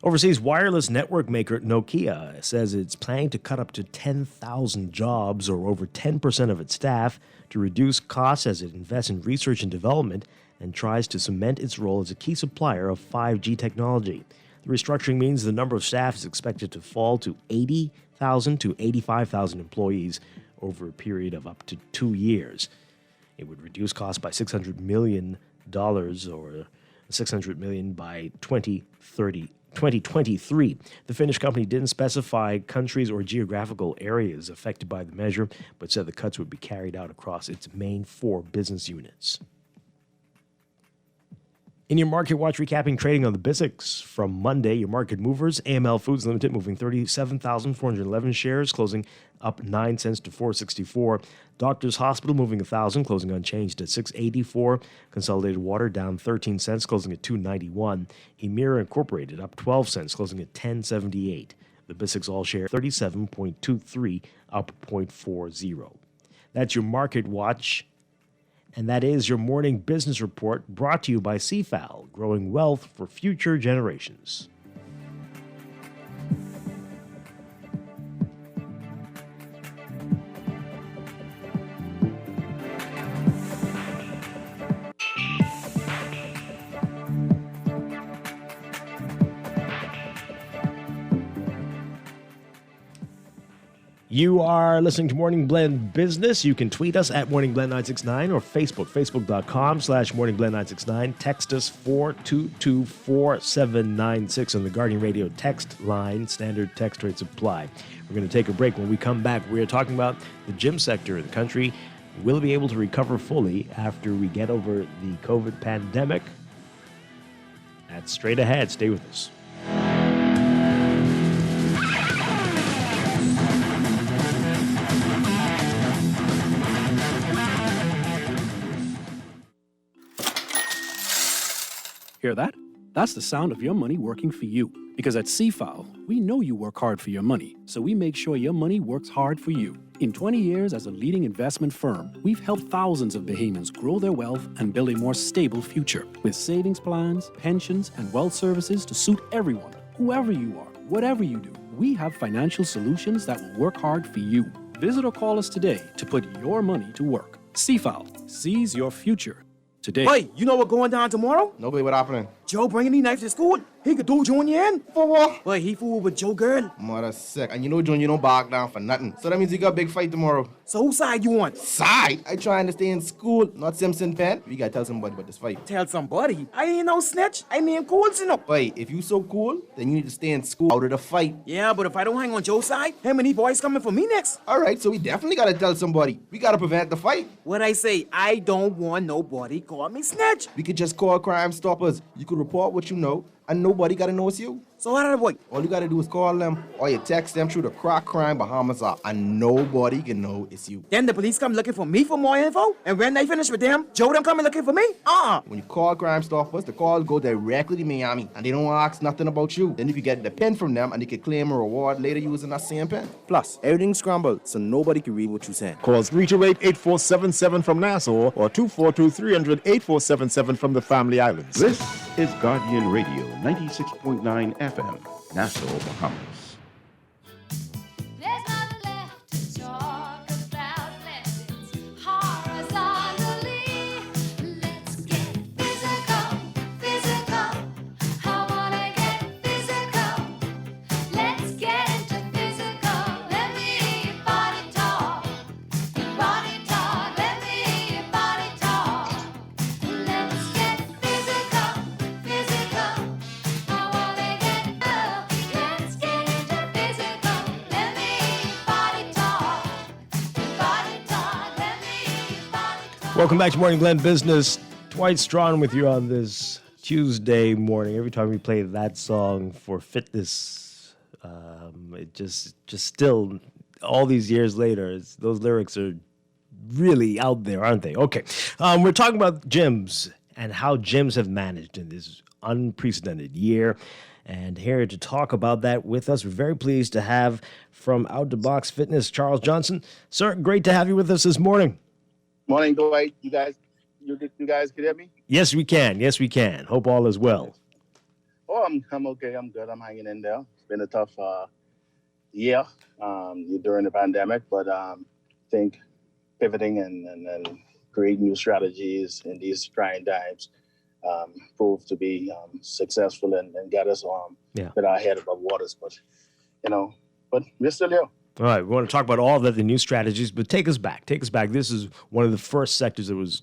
[SPEAKER 2] Overseas wireless network maker Nokia says it's planning to cut up to 10,000 jobs or over 10% of its staff to reduce costs as it invests in research and development and tries to cement its role as a key supplier of 5G technology. The restructuring means the number of staff is expected to fall to 80,000 to 85,000 employees over a period of up to 2 years. It would reduce costs by $600 million or $600 million by 2023. The Finnish company didn't specify countries or geographical areas affected by the measure, but said the cuts would be carried out across its main 4 business units. In your Market Watch, recapping trading on the BISX from Monday, your market movers, AML Foods Limited moving 37,411 shares, closing up 9 cents to 4.64. Doctors Hospital moving 1,000, closing unchanged at 6.84. Consolidated Water down 13 cents, closing at 2.91. Emira Incorporated up 12 cents, closing at 10.78. The BISX All Share 37.23, up 0.40. That's your Market Watch. And that is your morning business report brought to you by CFAL, growing wealth for future generations. You are listening to Morning Blend Business. You can tweet us at Morning Blend 969 or Facebook.com/Morning Blend 969. Text us 422-4796 on the Guardian Radio text line. Standard text rates apply. We're going to take a break. When we come back, we're talking about the gym sector in the country. Will it be able to recover fully after we get over the COVID pandemic? That's straight ahead. Stay with us.
[SPEAKER 13] Hear that? That's the sound of your money working for you. Because at CFAL, we know you work hard for your money, so we make sure your money works hard for you. In 20 years as a leading investment firm, we've helped thousands of Bahamians grow their wealth and build a more stable future. With savings plans, pensions, and wealth services to suit everyone, whoever you are, whatever you do, we have financial solutions that will work hard for you. Visit or call us today to put your money to work. CFAL, seize your future today.
[SPEAKER 14] Wait, you know what's going down tomorrow?
[SPEAKER 15] Nobody what happening?
[SPEAKER 14] Joe bringing the knife to school. He could do Junior in. For what? But he fooled with Joe girl.
[SPEAKER 15] Mother sick. And you know Junior don't bark down for nothing. So that means he got a big fight tomorrow.
[SPEAKER 14] So whose side you want?
[SPEAKER 15] Side? I trying to stay in school, not Simpson Pen. We gotta tell somebody about this fight.
[SPEAKER 14] Tell somebody? I ain't no snitch. I mean cool, you know.
[SPEAKER 15] Wait, if you so cool, then you need to stay in school out of the fight.
[SPEAKER 14] Yeah, but if I don't hang on Joe's side, him and he boys coming for me next.
[SPEAKER 15] All right, so we definitely gotta tell somebody. We gotta prevent the fight.
[SPEAKER 14] What I say, I don't want nobody call me snitch.
[SPEAKER 15] We could just call Crime Stoppers. You could report what you know, and nobody gotta know it's you.
[SPEAKER 14] So how did I avoid?
[SPEAKER 15] All you gotta do is call them, or you text them through the Crack Crime Bahamas app, and nobody can know it's you.
[SPEAKER 14] Then the police come looking for me for more info, and when they finish with them, Joe them coming looking for me?
[SPEAKER 15] When you call Crime Stoppers, the calls go directly to Miami, and they don't ask nothing about you. Then if you get the pen from them, and they can claim a reward later using that same pen.
[SPEAKER 16] Plus, everything's scrambled, so nobody can read what you're saying.
[SPEAKER 18] Call 328-8477 from Nassau or 242-300-8477 from the Family Islands.
[SPEAKER 1] This is Guardian Radio 96.9 FM, Nassau, Bahamas.
[SPEAKER 2] Welcome back to Morning Blend Business. Dwight Strachan with you on this Tuesday morning. Every time we play that song for fitness, it just still, all these years later, those lyrics are really out there, aren't they? Okay. We're talking about gyms and how gyms have managed in this unprecedented year. And here to talk about that with us, we're very pleased to have from Out the Box Fitness, Charles Johnson. Sir, great to have you with us this morning.
[SPEAKER 20] Morning, Dwight. You guys can hear me?
[SPEAKER 2] Yes, we can. Yes, we can. Hope all is well.
[SPEAKER 20] Oh, I'm okay. I'm good. I'm hanging in there. It's been a tough year during the pandemic, but I think pivoting and creating new strategies in these trying times proved to be successful and get us with our head above waters. But we're still here.
[SPEAKER 2] All right, we want to talk about all of that, the new strategies, but take us back. Take us back. This is one of the first sectors that was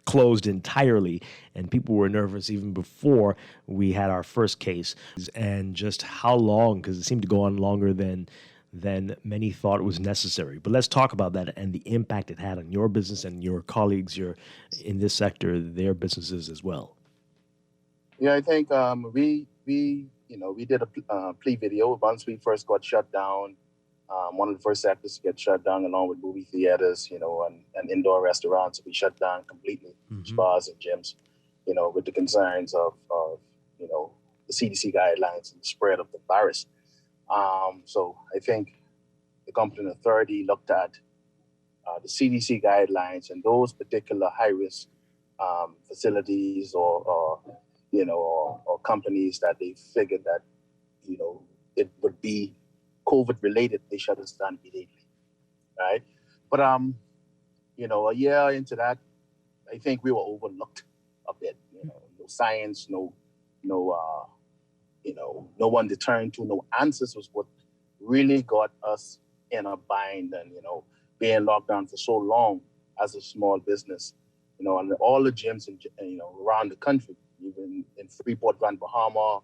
[SPEAKER 2] closed entirely, and people were nervous even before we had our first case. And just how long, because it seemed to go on longer than many thought was necessary. But let's talk about that and the impact it had on your business and your colleagues in this sector, their businesses as well.
[SPEAKER 20] Yeah, I think we did a plea video once we first got shut down. One of the first sectors to get shut down, along with movie theaters, and indoor restaurants, we shut down completely, spas and gyms, with the concerns of the CDC guidelines and the spread of the virus. So I think the competent authority looked at the CDC guidelines and those particular high-risk facilities or companies that they figured that, it would be COVID-related, they shut us down immediately, right? But, a year into that, I think we were overlooked a bit. No science, no one to turn to, no answers was what really got us in a bind. And, being locked down for so long as a small business, and all the gyms, around the country, even in Freeport, Grand Bahama,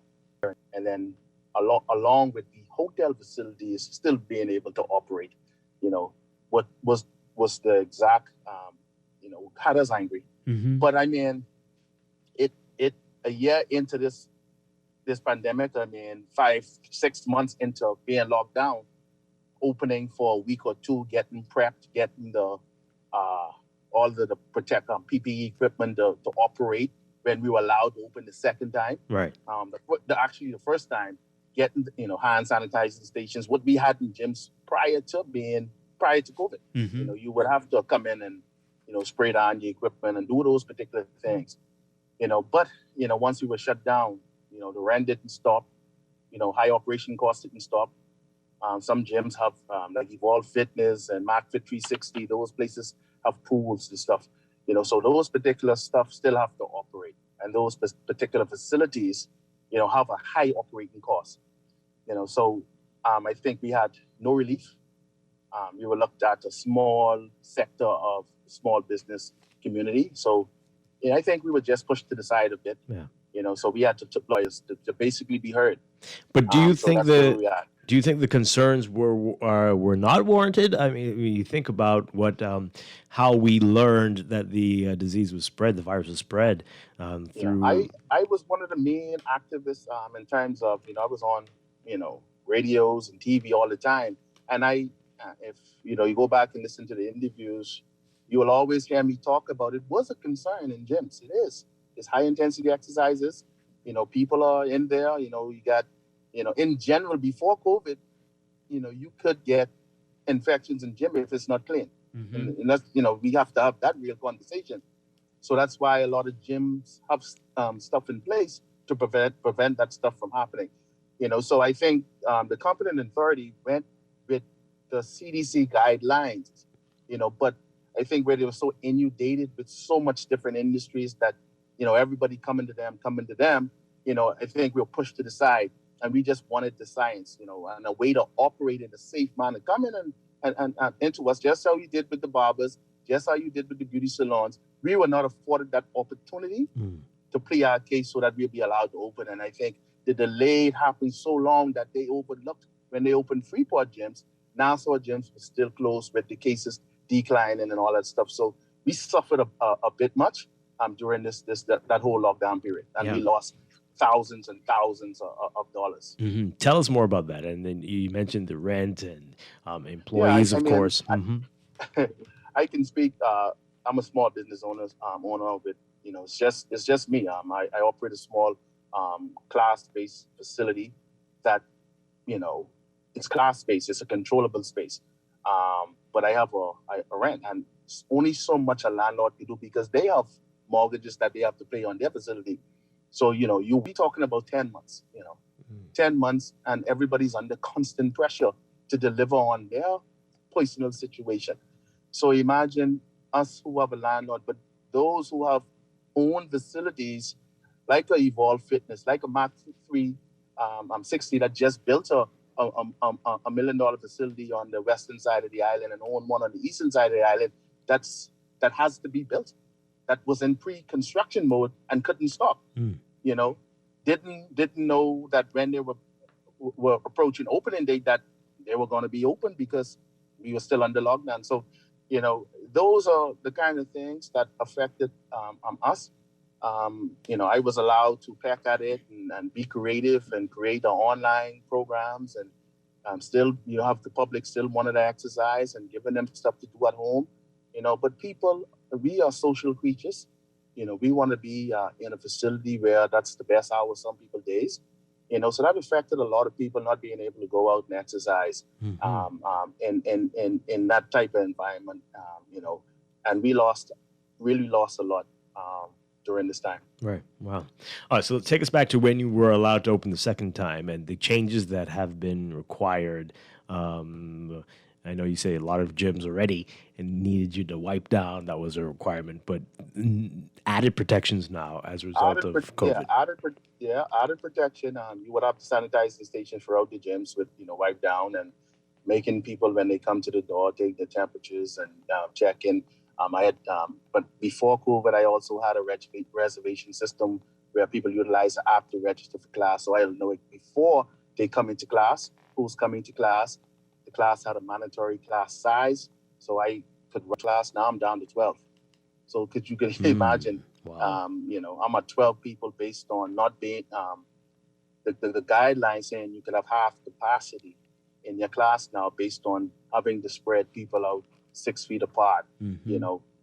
[SPEAKER 20] and then along with the hotel facilities still being able to operate, what was the exact, had us angry. But I mean, it a year into this pandemic, 5-6 months into being locked down, opening for a week or two, getting prepped, getting the all the protect PPE equipment to operate when we were allowed to open the second time.
[SPEAKER 2] Right.
[SPEAKER 20] Actually the first time, getting hand sanitizing stations, what we had in gyms prior to COVID. You would have to come in and spray down the equipment and do those particular things. But once we were shut down, the rent didn't stop. High operation costs didn't stop. Some gyms have like Evolve Fitness and MarkFit 360. Those places have pools and stuff. So those particular stuff still have to operate. and those particular facilities, have a high operating cost. So I think we had no relief. We were looked at a small sector of small business community. So I think we were just pushed to the side a bit.
[SPEAKER 2] Yeah.
[SPEAKER 20] So we had to lawyers to basically be heard.
[SPEAKER 2] But do you think
[SPEAKER 20] that's where we are.
[SPEAKER 2] do you think the concerns were not warranted? I mean, you think about how we learned that the disease was spread, the virus was spread through.
[SPEAKER 20] I was one of the main activists in terms of I was on radios and TV all the time, and if you go back and listen to the interviews, you will always hear me talk about it. Was a concern in gyms. It is. It's high intensity exercises. People are in there. You got, in general before COVID, you could get infections in gym if it's not clean.
[SPEAKER 2] Mm-hmm.
[SPEAKER 20] And that's, we have to have that real conversation. So that's why a lot of gyms have stuff in place to prevent that stuff from happening. So I think the competent authority went with the CDC guidelines, but I think where they were so inundated with so much different industries that, everybody coming to them, I think we were pushed to the side, and we just wanted the science, and a way to operate in a safe manner. Come in and into us, just how you did with the barbers, just how you did with the beauty salons. We were not afforded that opportunity to play our case so that we'll be allowed to open. And I think the delay happened so long that they overlooked when they opened Freeport gyms. Nassau gyms were still closed with the cases declining and all that stuff. So we suffered a bit much during that whole lockdown period, and we lost thousands and thousands of dollars.
[SPEAKER 2] Mm-hmm. Tell us more about that. And then you mentioned the rent and employees, of course.
[SPEAKER 20] I can speak. I'm a small business owner of it. It's just me. I operate a small class-based facility that, it's class-based. It's a controllable space. But I have a rent, and it's only so much a landlord can do because they have mortgages that they have to pay on their facility. So, you'll be talking about 10 months, 10 months, and everybody's under constant pressure to deliver on their personal situation. So imagine us who have a landlord, but those who have own facilities like a Evolve Fitness, like a Mach 3 60 that just built a $1 million facility on the western side of the island and own one on the eastern side of the island that has to be built. That was in pre-construction mode and couldn't stop. Didn't know that when they were approaching opening date that they were going to be open because we were still under lockdown. So, those are the kind of things that affected us. I was allowed to peck at it and be creative and create our online programs, and still you have the public still wanted to exercise and giving them stuff to do at home. But people, we are social creatures. We want to be in a facility where that's the best hour some people days. So that affected a lot of people not being able to go out and exercise in that type of environment. And we really lost a lot during this time.
[SPEAKER 2] Right. Wow. All right. So take us back to when you were allowed to open the second time and the changes that have been required. I know you say a lot of gyms already and needed you to wipe down. That was a requirement, but added protections now as a result of COVID.
[SPEAKER 20] Added protection. You would have to sanitize the stations throughout the gyms with, wipe down and making people when they come to the door take their temperatures and check in. But before COVID, I also had a reservation system where people utilize the app to register for class. So I'll know it before they come into class, who's coming to class. The class had a mandatory class size, so I could run class. Now I'm down to 12. So could you imagine?
[SPEAKER 2] Wow.
[SPEAKER 20] I'm at 12 people based on not being the guidelines saying you could have half capacity in your class now based on having to spread people out 6 feet apart.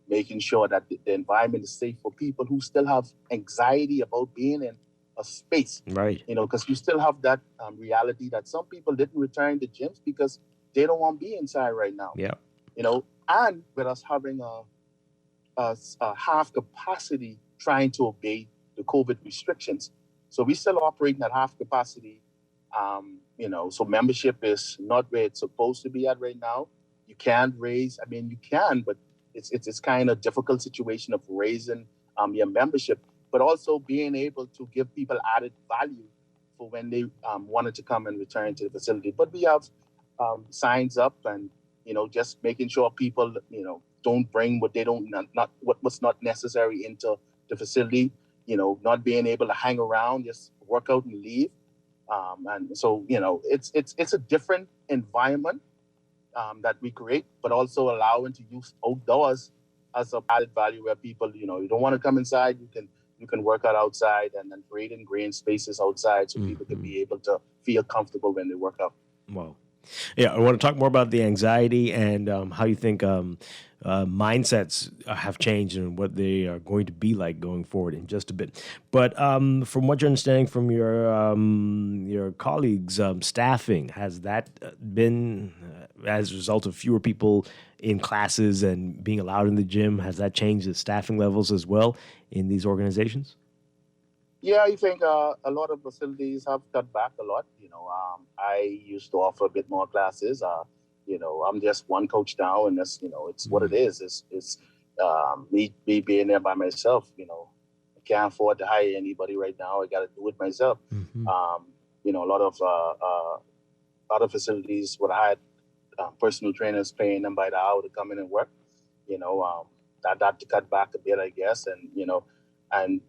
[SPEAKER 20] Making sure that the environment is safe for people who still have anxiety about being in a space.
[SPEAKER 2] Right.
[SPEAKER 20] Because you still have that reality that some people didn't return to gyms because they don't want to be inside right now.
[SPEAKER 2] Yeah.
[SPEAKER 20] And with us having a half capacity trying to obey the COVID restrictions. So we still operating at half capacity. So membership is not where it's supposed to be at right now. You can't raise, you can, but it's kind of difficult situation of raising your membership. but also being able to give people added value for when they wanted to come and return to the facility. But we have signs up and, just making sure people, don't bring what they don't, not what's not necessary into the facility, not being able to hang around, just work out and leave. And so, it's a different environment that we create, but also allowing to use outdoors as a added value where people, you don't want to come inside, you can work out outside and then creating green spaces outside so people can be able to feel comfortable when they work out.
[SPEAKER 2] Wow. Yeah, I want to talk more about the anxiety and how you think mindsets have changed and what they are going to be like going forward in just a bit. But from what you're understanding from your colleagues, staffing, has that been as a result of fewer people in classes and being allowed in the gym? Has that changed the staffing levels as well in these organizations?
[SPEAKER 20] Yeah, I think a lot of facilities have cut back a lot. I used to offer a bit more classes. I'm just one coach now, and that's it's what it is. It's me being there by myself. I can't afford to hire anybody right now. I got to do it myself. A lot of other facilities would hire personal trainers, paying them by the hour to come in and work. That had to cut back a bit, I guess, and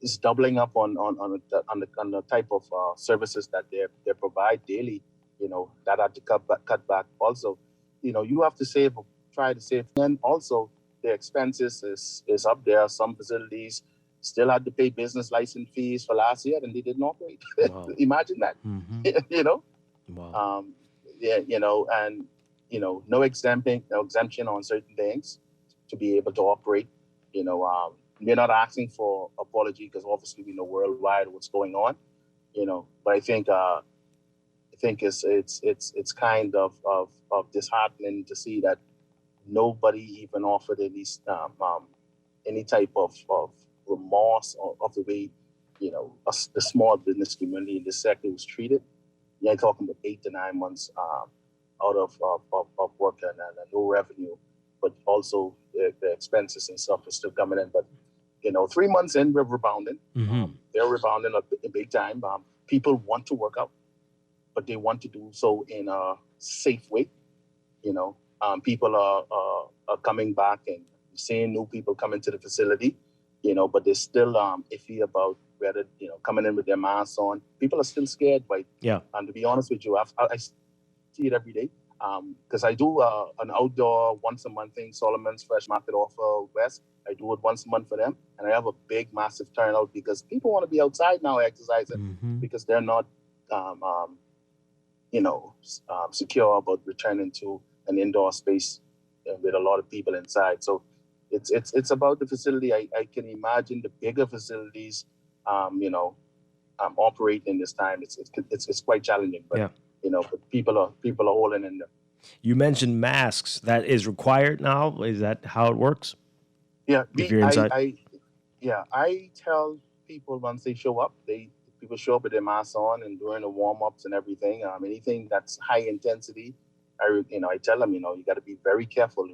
[SPEAKER 20] is doubling up on the type of services that they provide daily. That had to cut back also. You have to try to save, and also the expenses is up there. Some facilities still had to pay business license fees for last year, and they didn't operate. Wow. Imagine that.
[SPEAKER 2] Wow.
[SPEAKER 20] And no exemption on certain things to be able to operate. We're not asking for apology because obviously we know worldwide what's going on, But I think it's kind of disheartening to see that nobody even offered any type of remorse of the way the small business community in this sector was treated. You're talking about 8 to 9 months out of work and no revenue, but also the expenses and stuff are still coming in. But 3 months in, we're rebounding. They're rebounding a big time. People want to work out, but they want to do so in a safe way. People are coming back and seeing new people come into the facility, but they're still iffy about whether, coming in with their masks on. People are still scared, right?
[SPEAKER 2] Yeah.
[SPEAKER 20] And to be honest with you, I see it every day. Because I do an outdoor once a month thing, Solomon's Fresh Market Offer West. I do it once a month for them, and I have a big, massive turnout because people want to be outside now exercising because they're not, secure about returning to an indoor space with a lot of people inside. So it's about the facility. I can imagine the bigger facilities, operating this time. It's quite challenging, but.
[SPEAKER 2] Yeah.
[SPEAKER 20] But people are holding in there.
[SPEAKER 2] You mentioned masks. That is required now. Is that how it works?
[SPEAKER 20] Yeah.
[SPEAKER 2] If you're inside?
[SPEAKER 20] I tell people once they show up, people show up with their masks on and during the warm-ups and everything. Anything that's high intensity, I tell them, you got to be very careful,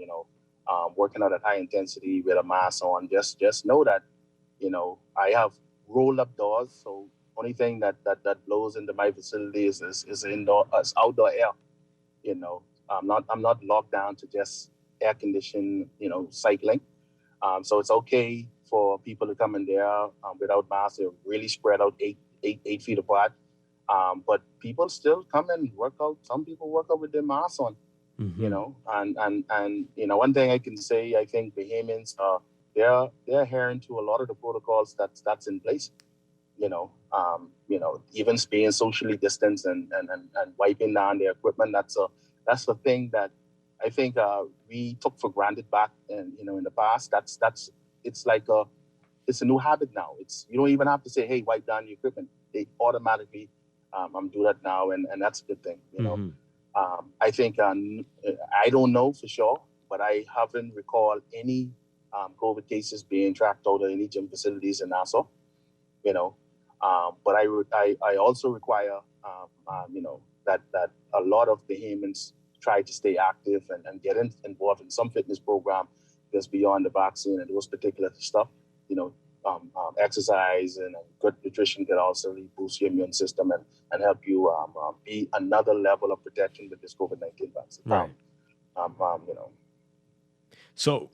[SPEAKER 20] working out at high intensity with a mask on. Just know that, I have roll-up doors, so only thing that blows into my facility is outdoor air. I'm not locked down to just air conditioned, cycling. So it's okay for people to come in there without masks. They're really spread out eight feet apart. But people still come and work out. Some people work out with their masks on. And one thing I can say, I think Bahamians they're adhering to a lot of the protocols that's in place. Even being socially distanced and wiping down their equipment. That's the thing that I think we took for granted back in the past. It's a new habit now. You don't even have to say, hey, wipe down your equipment. They automatically do that now, and that's a good thing. I think I don't know for sure, but I haven't recalled any COVID cases being tracked out of any gym facilities in Nassau. But I also require, that a lot of Bahamians try to stay active and get involved in some fitness program that's beyond the vaccine and those particular stuff. exercise and good nutrition can also really boost your immune system and help you be another level of protection with this COVID-19 vaccine.
[SPEAKER 2] Right.
[SPEAKER 20] You know.
[SPEAKER 2] So,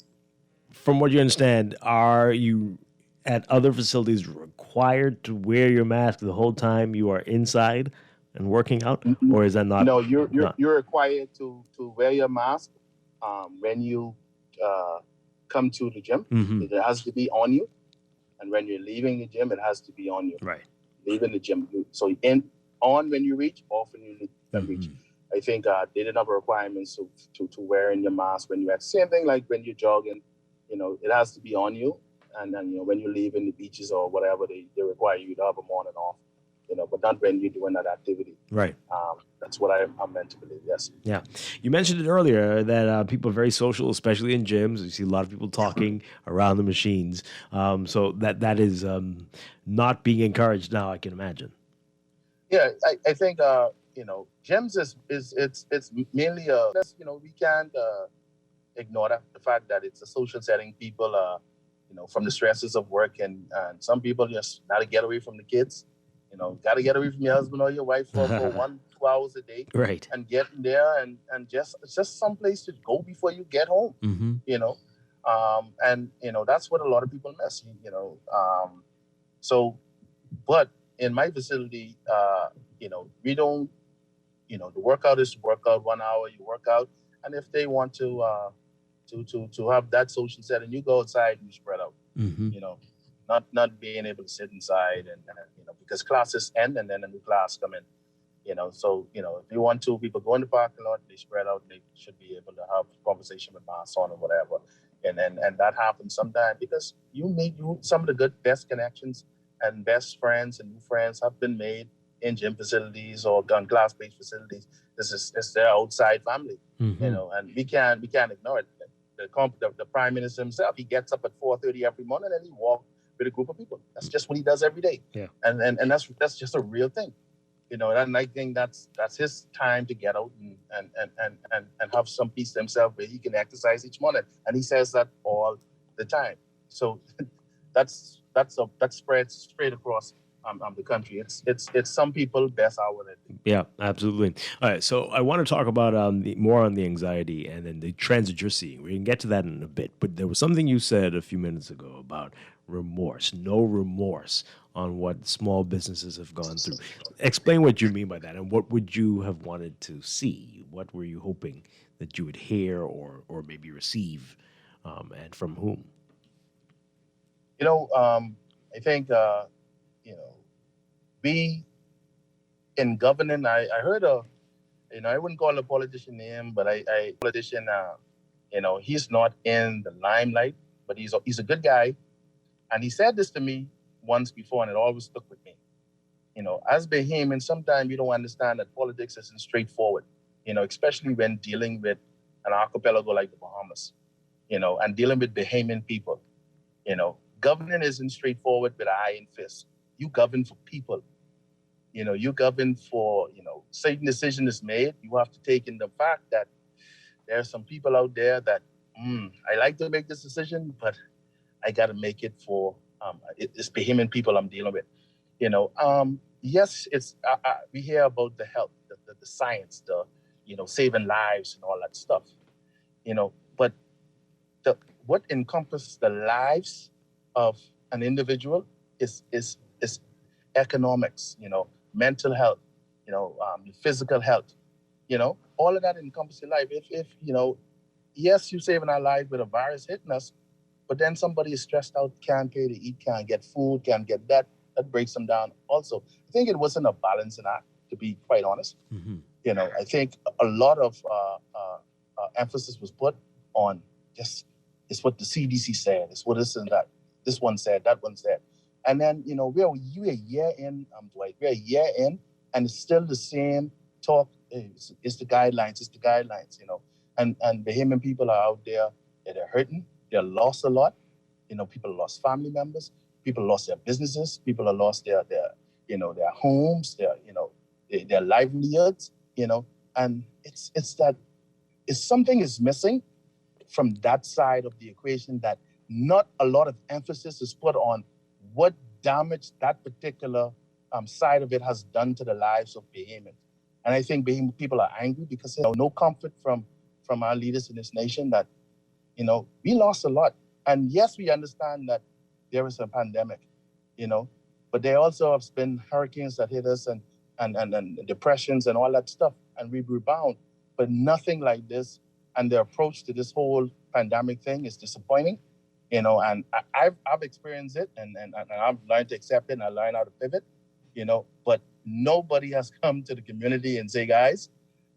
[SPEAKER 2] from what you understand, are you at other facilities required to wear your mask the whole time you are inside and working out, or is that not?
[SPEAKER 20] No, you're required to wear your mask when you come to the gym.
[SPEAKER 2] Mhm.
[SPEAKER 20] It has to be on you, and when you're leaving the gym, it has to be on you.
[SPEAKER 2] Right.
[SPEAKER 20] Leaving the gym, so on when you reach, off when you reach. I think they didn't have requirements to wearing your mask when you're at. Same thing like when you're jogging, you know, it has to be on you, and then you know when you leave in the beaches or whatever, they require you to have them on and off. You know, but not when you're doing that activity.
[SPEAKER 2] Right.
[SPEAKER 20] That's what I'm meant to believe. Yes.
[SPEAKER 2] Yeah. You mentioned it earlier that people are very social, especially in gyms. You see a lot of people talking around the machines. So that is not being encouraged now, I can imagine.
[SPEAKER 20] Yeah, I think you know, gyms is it's mainly you know, we can't ignore the fact that it's a social setting. People you know, from the stresses of work and some people just gotta get away from the kids. You know, got to get away from your husband or your wife for 1-2 hours a day,
[SPEAKER 2] right? And
[SPEAKER 20] get in there and just some place to go before you get home.
[SPEAKER 2] Mm-hmm.
[SPEAKER 20] You know, and you know that's what a lot of people miss. You know, so, but in my facility, you know, we don't. You know, the workout is to work out 1 hour. You work out, and if they want to have that social setting, you go outside and you spread out.
[SPEAKER 2] Mm-hmm.
[SPEAKER 20] You know. Not being able to sit inside and you know, because classes end and then a new class come in, you know. So you know, if you want to, people go in the parking lot, they spread out, they should be able to have a conversation with masks on or whatever, and that happens sometimes because you meet some of the best connections and best friends and new friends have been made in gym facilities or gun class-based facilities. It's their outside family,
[SPEAKER 2] Mm-hmm.
[SPEAKER 20] you know, and we can't ignore it. The Prime Minister himself, he gets up at 4:30 every morning and he walks with a group of people. That's just what he does every day.
[SPEAKER 2] Yeah.
[SPEAKER 20] And that's just a real thing. You know, and I think that's his time to get out and have some peace to himself where he can exercise each morning. And he says that all the time. So that spreads straight across the country. It's some people best hour than
[SPEAKER 2] Yeah, absolutely. All right, so I want to talk about more on the anxiety and then the trends that you're seeing. We can get to that in a bit, but there was something you said a few minutes ago about remorse, no remorse on what small businesses have gone through. Explain what you mean by that, and what would you have wanted to see? What were you hoping that you would hear or maybe receive, and from whom?
[SPEAKER 20] You know, I think you know, we in governing. I heard you know, I wouldn't call a politician name, but I politician. You know, he's not in the limelight, but he's a good guy, and he said this to me once before, and it always stuck with me. You know, as Bahamian, sometimes you don't understand that politics isn't straightforward. You know, especially when dealing with an archipelago like the Bahamas. You know, and dealing with Bahamian people. You know, governing isn't straightforward with an iron fist. You govern for people. You know, you govern for, you know, certain decision is made. You have to take in the fact that there are some people out there that, I like to make this decision, but I got to make it for, it's Bahamian people I'm dealing with. You know, yes, it's, we hear about the health, the science, you know, saving lives and all that stuff, you know, but what encompasses the lives of an individual is economics, you know, mental health, you know, physical health, you know, all of that encompasses your life. If you know, yes, you're saving our life with a virus hitting us, but then somebody is stressed out, can't pay to eat, can't get food, can't get that breaks them down. Also, I think it wasn't a balancing act, to be quite honest.
[SPEAKER 2] Mm-hmm.
[SPEAKER 20] You know, I think a lot of emphasis was put on just, it's what the CDC said, it's what this and that. This one said, that one said. And then, you know, we're a year in, Dwight, we're a year in, and it's still the same talk. It's the guidelines, you know. And Bahamian people are out there, they're hurting, they're lost a lot. You know, people lost family members, people lost their businesses, people have lost their you know, their homes, their, you know, their livelihoods, you know. And it's that, something is missing from that side of the equation, that not a lot of emphasis is put on what damage that particular side of it has done to the lives of Bahamians. And I think Bahamian people are angry because they have no comfort from our leaders in this nation that, we lost a lot. And yes, we understand that there is a pandemic, but there also have been hurricanes that hit us and depressions and all that stuff, and we've rebound. But nothing like this, and the approach to this whole pandemic thing is disappointing, and I've experienced it, and I've learned to accept it, and I learned how to pivot, but nobody has come to the community and say, guys,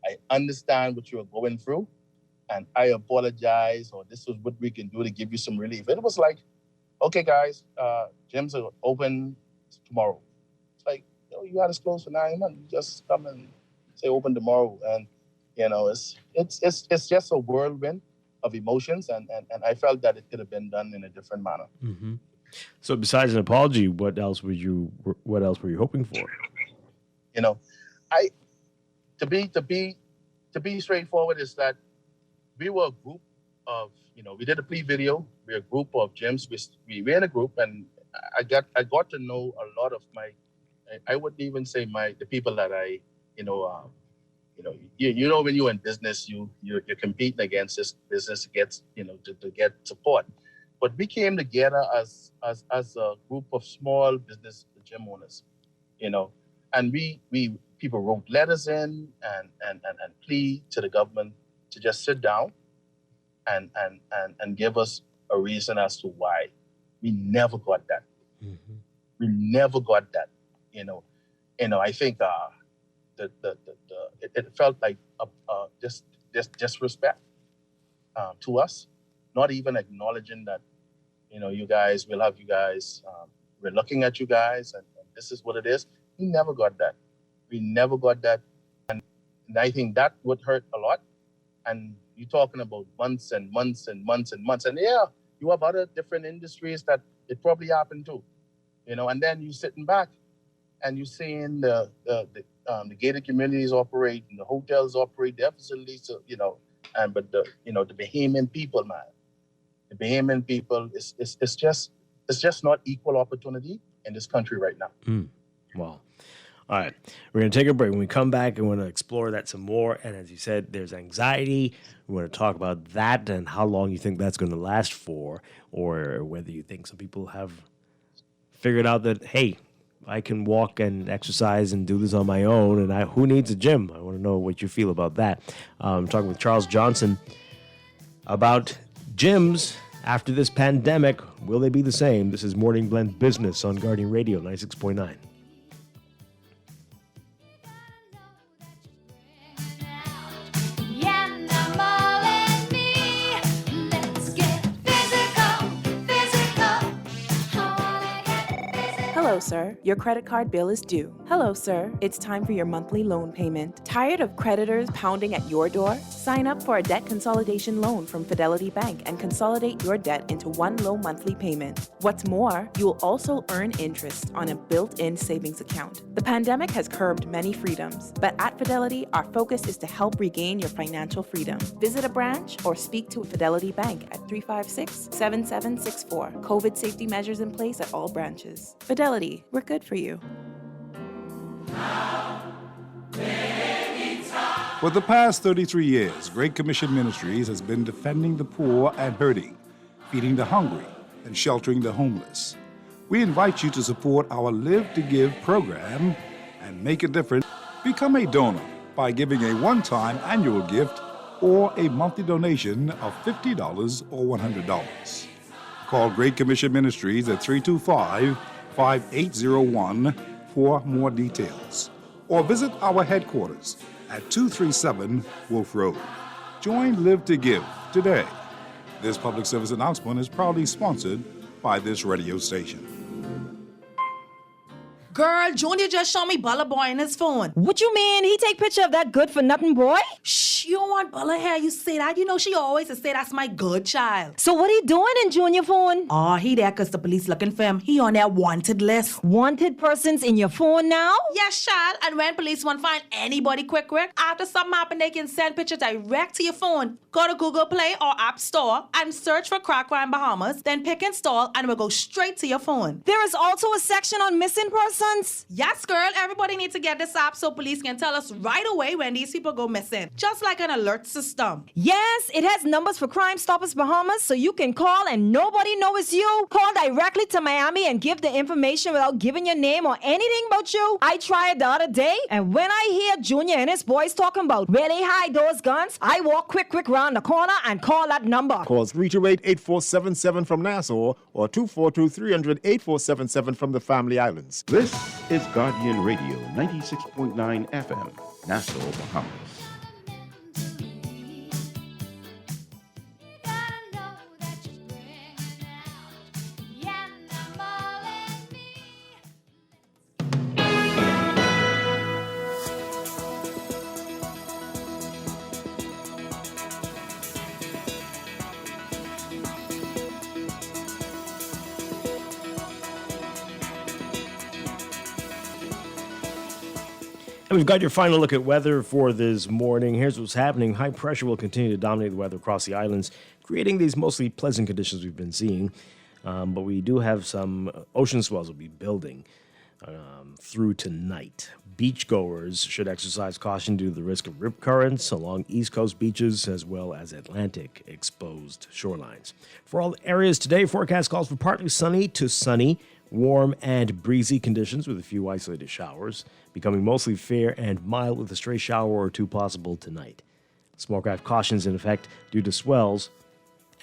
[SPEAKER 20] I understand what you're going through, and I apologize, or this is what we can do to give you some relief. It was like, okay, guys, gyms are open tomorrow. It's like, you got us closed for 9 months. Just come and say open tomorrow, and it's just a whirlwind of emotions, and I felt that it could have been done in a different manner.
[SPEAKER 2] Mm-hmm. So besides an apology, what else were you hoping for?
[SPEAKER 20] To be straightforward is that we were a group of, we did a plea video. We're a group of gyms. We were in a group, and I got to know a lot of I wouldn't even say the people that I, when you're in business, you're competing against this business to get support. But we came together as a group of small business gym owners, and people wrote letters in and plea to the government to just sit down and give us a reason as to why. We never got that. Mm-hmm. We never got that. I think it felt like just disrespect to us, not even acknowledging that, you guys, we'll have you guys, we're looking at you guys, and this is what it is. We never got that. We never got that. And I think that would hurt a lot. And you're talking about months and months and months and months. And yeah, you have other different industries that it probably happened to, and then you're sitting back and you're seeing the gated communities operate and the hotels operate their facilities, but the Bahamian people, man, the Bahamian people, it's just not equal opportunity in this country right now.
[SPEAKER 2] Wow. All right, we're going to take a break. When we come back, we want to explore that some more. And as you said, there's anxiety. We want to talk about that and how long you think that's going to last for, or whether you think some people have figured out that, hey, I can walk and exercise and do this on my own, and who needs a gym? I want to know what you feel about that. I'm talking with Charles Johnson about gyms after this pandemic. Will they be the same? This is Morning Blend Business on Guardian Radio 96.9.
[SPEAKER 3] Hello, sir. Your credit card bill is due. Hello, sir. It's time for your monthly loan payment. Tired of creditors pounding at your door? Sign up for a debt consolidation loan from Fidelity Bank and consolidate your debt into one low monthly payment. What's more, you will also earn interest on a built-in savings account. The pandemic has curbed many freedoms, but at Fidelity, our focus is to help regain your financial freedom. Visit a branch or speak to a Fidelity Bank at 356-7764. COVID safety measures in place at all branches. Fidelity, we're good for you.
[SPEAKER 19] For the past 33 years, Great Commission Ministries has been defending the poor and hurting, feeding the hungry, and sheltering the homeless. We invite you to support our Live to Give program and make a difference. Become a donor by giving a one-time annual gift or a monthly donation of $50 or $100. Call Great Commission Ministries at 325-5801 for more details, or visit our headquarters at 237 Wolf Road. Join Live to Give today. This public service announcement is proudly sponsored by this radio station.
[SPEAKER 17] Girl, Junior just showed me Bella Boy in his phone.
[SPEAKER 21] What you mean? He take picture of that good-for-nothing boy?
[SPEAKER 17] Shh, you don't want Bella hair. You say that. You know she always say that's my good child.
[SPEAKER 21] So what he doing in Junior phone?
[SPEAKER 17] Oh, he there because the police looking for him. He on their wanted list.
[SPEAKER 21] Wanted persons in your phone now?
[SPEAKER 17] Yes, child. And when police want to find anybody quick, after something happen, they can send pictures direct to your phone. Go to Google Play or App Store and search for Crack Crime Bahamas, then pick install and it will go straight to your phone.
[SPEAKER 21] There is also a section on missing persons?
[SPEAKER 17] Yes, girl. Everybody needs to get this app so police can tell us right away when these people go missing. Just like an alert system.
[SPEAKER 21] Yes, it has numbers for Crime Stoppers Bahamas so you can call and nobody knows it's you. Call directly to Miami and give the information without giving your name or anything about you. I tried the other day, and when I hear Junior and his boys talking about where they hide those guns, I walk quick round the corner and call that number.
[SPEAKER 18] Call 328-8477 from Nassau or 242-300-8477 from the Family Islands.
[SPEAKER 1] This is Guardian Radio 96.9 FM, Nassau, Bahamas.
[SPEAKER 2] And we've got your final look at weather for this morning. Here's what's happening. High pressure will continue to dominate the weather across the islands, creating these mostly pleasant conditions we've been seeing. But we do have some ocean swells will be building through tonight. Beachgoers should exercise caution due to the risk of rip currents along East Coast beaches as well as Atlantic exposed shorelines. For all areas today, forecast calls for partly sunny to sunny, warm and breezy conditions with a few isolated showers, becoming mostly fair and mild with a stray shower or two possible tonight. Small craft cautions in effect due to swells,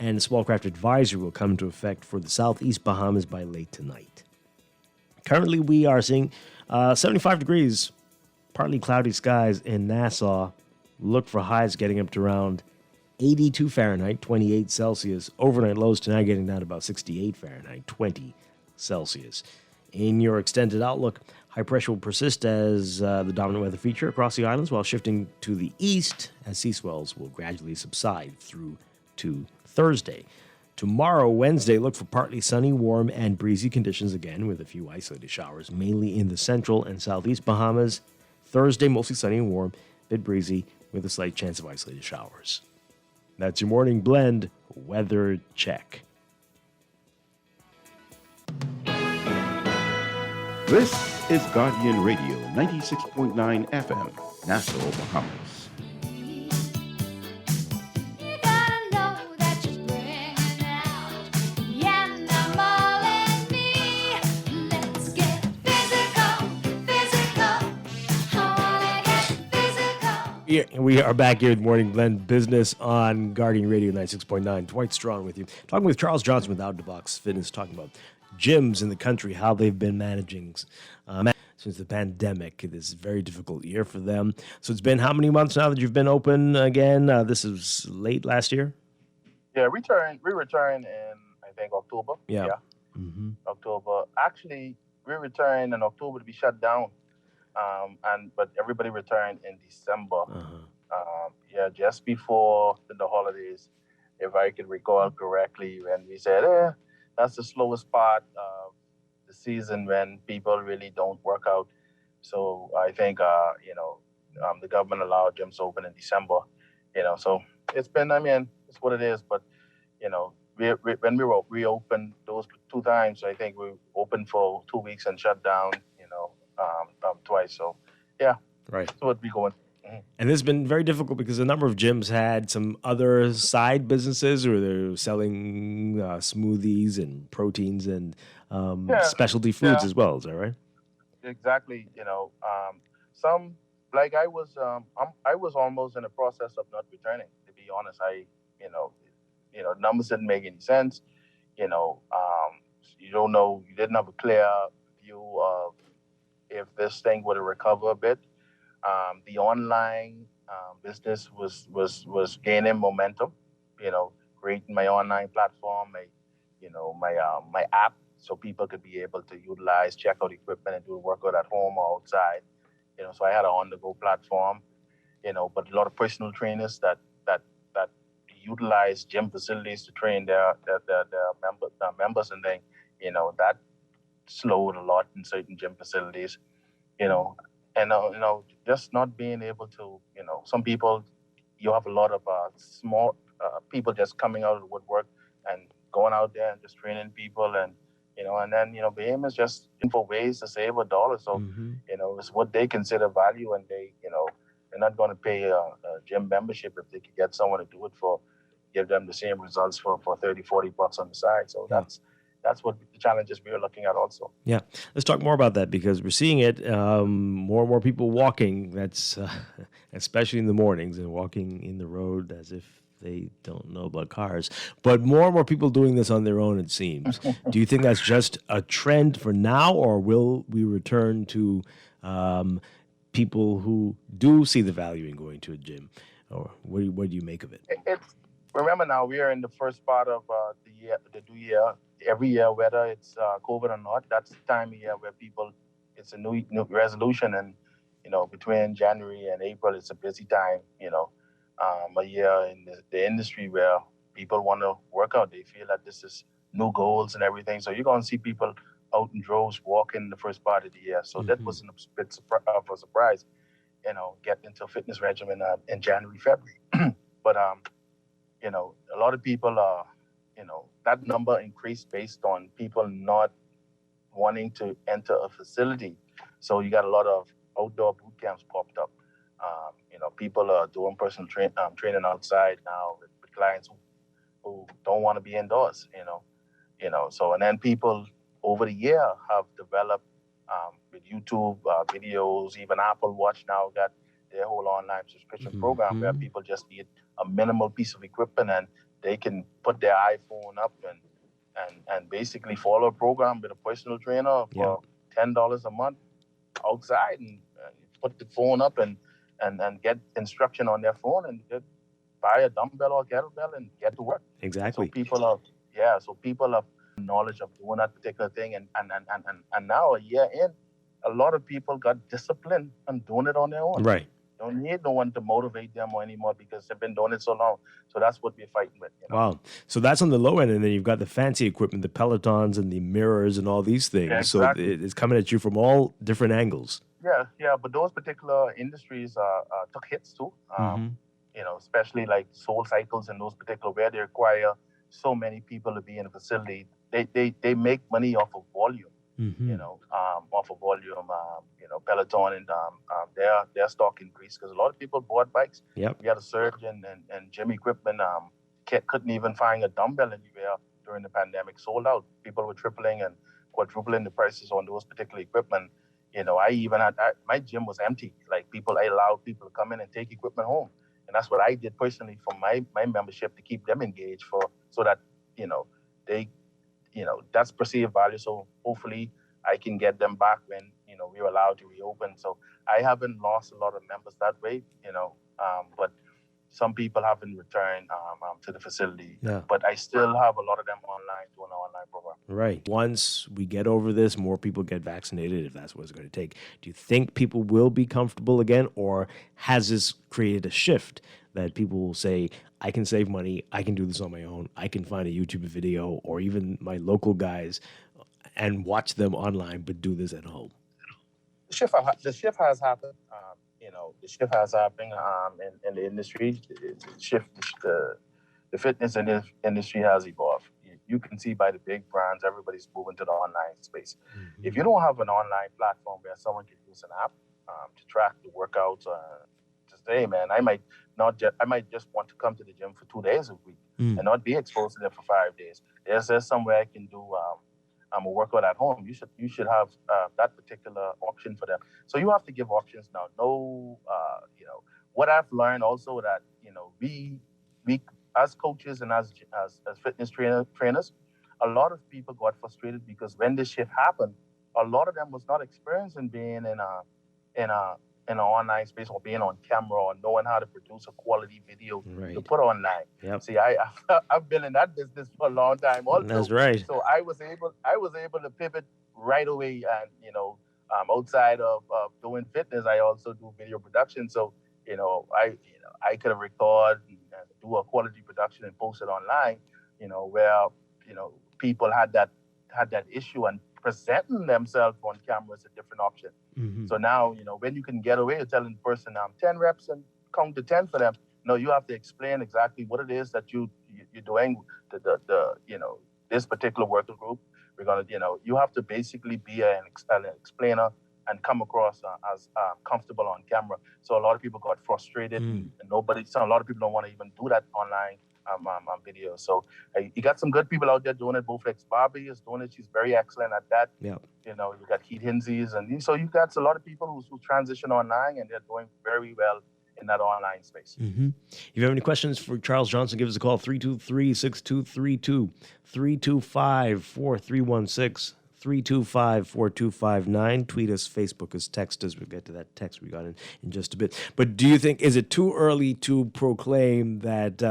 [SPEAKER 2] and the small craft advisory will come into effect for the southeast Bahamas by late tonight. Currently, we are seeing 75 degrees, partly cloudy skies in Nassau. Look for highs getting up to around 82 Fahrenheit, 28 Celsius. Overnight lows tonight getting down to about 68 Fahrenheit, 20 Celsius. In your extended outlook, high pressure will persist as the dominant weather feature across the islands while shifting to the east as sea swells will gradually subside through to Thursday. Tomorrow, Wednesday, look for partly sunny, warm, and breezy conditions again with a few isolated showers, mainly in the central and southeast Bahamas. Thursday, mostly sunny and warm, bit breezy with a slight chance of isolated showers. That's your morning blend weather check.
[SPEAKER 1] This is Guardian Radio 96.9 FM, Nassau, Bahamas.
[SPEAKER 2] We are back here with Morning Blend Business on Guardian Radio 96.9. Dwight Strong with you. Talking with Charles Johnson with Out of the Box Fitness, talking about gyms in the country, how they've been managing since the pandemic. This is a very difficult year for them. So it's been how many months now that you've been open again? This is late last year?
[SPEAKER 20] Yeah, we returned in, I think, October.
[SPEAKER 2] Yeah.
[SPEAKER 20] Mm-hmm. October. Actually, we returned in October to be shut down. But everybody returned in December. Just before the holidays, if I can recall correctly, when we said, that's the slowest part of the season when people really don't work out. So I think, the government allowed gyms open in December, so it's been, it's what it is. But, when we reopened those two times, I think we opened for 2 weeks and shut down, twice. So, yeah.
[SPEAKER 2] Right.
[SPEAKER 20] That's what we're going.
[SPEAKER 2] And this has been very difficult because a number of gyms had some other side businesses or they're selling smoothies and proteins and specialty foods as well. Is that right?
[SPEAKER 20] Exactly. Some, like I was almost in the process of not returning, to be honest. Numbers didn't make any sense. You don't know, you didn't have a clear view of if this thing would recover a bit. The online business was gaining momentum. Creating my online platform, my app, so people could be able to utilize, check out equipment and do a workout at home or outside. So I had an on-the-go platform, but a lot of personal trainers that utilize gym facilities to train their members, and then, that slowed a lot in certain gym facilities, just not being able to, some people, you have a lot of small people just coming out of the woodwork and going out there and just training people, and then the aim is just looking for ways to save a dollar. So it's what they consider value, and they're not going to pay a gym membership if they could get someone to do it give them the same results for 30, $40 on the side. So that's what the challenges we are looking at also.
[SPEAKER 2] Yeah. Let's talk more about that, because we're seeing it, more and more people walking. That's especially in the mornings, and walking in the road as if they don't know about cars. But more and more people doing this on their own, it seems. Do you think that's just a trend for now, or will we return to people who do see the value in going to a gym? Or what do you make of it?
[SPEAKER 20] Remember now, we are in the first part of the new year. Every year, whether it's COVID or not, that's the time of year where it's a new resolution. And, between January and April, it's a busy time, a year in the industry where people want to work out. They feel that this is new goals and everything. So you're going to see people out in droves walking the first part of the year. So that wasn't a bit of a surprise, getting into a fitness regimen in January, February. But, a lot of people are, that number increased based on people not wanting to enter a facility. So you got a lot of outdoor boot camps popped up. People are doing personal training outside now with clients who don't want to be indoors, So, and then people over the year have developed with YouTube videos, even Apple Watch now got their whole online subscription program where people just need a minimal piece of equipment, and they can put their iPhone up and basically follow a program with a personal trainer for $10 a month outside, and put the phone up and get instruction on their phone, and buy a dumbbell or kettlebell and get to work.
[SPEAKER 2] Exactly.
[SPEAKER 20] So people have knowledge of doing that particular thing, and now a year in, a lot of people got disciplined and doing it on their own.
[SPEAKER 2] Right.
[SPEAKER 20] Don't need no one to motivate them anymore because they've been doing it so long. So that's what we're fighting with.
[SPEAKER 2] Wow. So that's on the low end, and then you've got the fancy equipment, the Pelotons and the mirrors and all these things. Yeah, exactly. So it's coming at you from all different angles.
[SPEAKER 20] Yeah. But those particular industries took hits too. Especially like Soul Cycles and those particular where they require so many people to be in a facility. They make money off of volume. Off of volume. Peloton and their stock increased because a lot of people bought bikes.
[SPEAKER 2] Yep.
[SPEAKER 20] We had a surge in gym equipment. Couldn't even find a dumbbell anywhere during the pandemic. Sold out. People were tripling and quadrupling the prices on those particular equipment. I even had my gym was empty. Like I allowed people to come in and take equipment home, and that's what I did personally for my membership to keep them engaged so that they that's perceived value. So hopefully I can get them back when we were allowed to reopen. So I haven't lost a lot of members that way, but some people haven't returned to the facility.
[SPEAKER 2] Yeah.
[SPEAKER 20] But I still have a lot of them online doing an online program.
[SPEAKER 2] Right. Once we get over this, more people get vaccinated, if that's what it's going to take. Do you think people will be comfortable again, or has this created a shift that people will say, I can save money, I can do this on my own, I can find a YouTube video or even my local guys and watch them online, but do this at home?
[SPEAKER 20] The shift has happened. The shift has happened in the industry. The fitness industry has evolved. You can see by the big brands, everybody's moving to the online space. If you don't have an online platform where someone can use an app to track the workouts, to say, man, I might just want to come to the gym for 2 days a week and not be exposed to them for 5 days. There's somewhere I can do a workout at home. You should have that particular option for them. So you have to give options now. What I've learned also that we as coaches and as fitness trainers, a lot of people got frustrated because when this shift happened, a lot of them was not experienced in being in in an online space or being on camera or knowing how to produce a quality video to put online.
[SPEAKER 2] Yep.
[SPEAKER 20] See, I've been in that business for a long time also.
[SPEAKER 2] That's right.
[SPEAKER 20] So I was able to pivot right away, and outside of doing fitness, I also do video production. So I could record and do a quality production and post it online. Where people had that issue, and presenting themselves on camera is a different option. So now, when you can get away with telling the person 10 reps and count to 10 for them, no, you have to explain exactly what it is that you're doing. This particular worker group, we're gonna, you have to basically be an explainer and come across as comfortable on camera. So a lot of people got frustrated, and a lot of people don't want to even do that online on video. So you got some good people out there doing it. Bowflex Barbie is doing it. She's very excellent at that.
[SPEAKER 2] Yeah.
[SPEAKER 20] You got Keith Hinzies, and so you got a lot of people who transition online, and they're doing very well in that online space.
[SPEAKER 2] If you have any questions for Charles Johnson, give us a call, 323-6232, 325-4316, 325-4259. Tweet us, Facebook us, text us. We'll get to that text we got in just a bit. But do you think, is it too early to proclaim that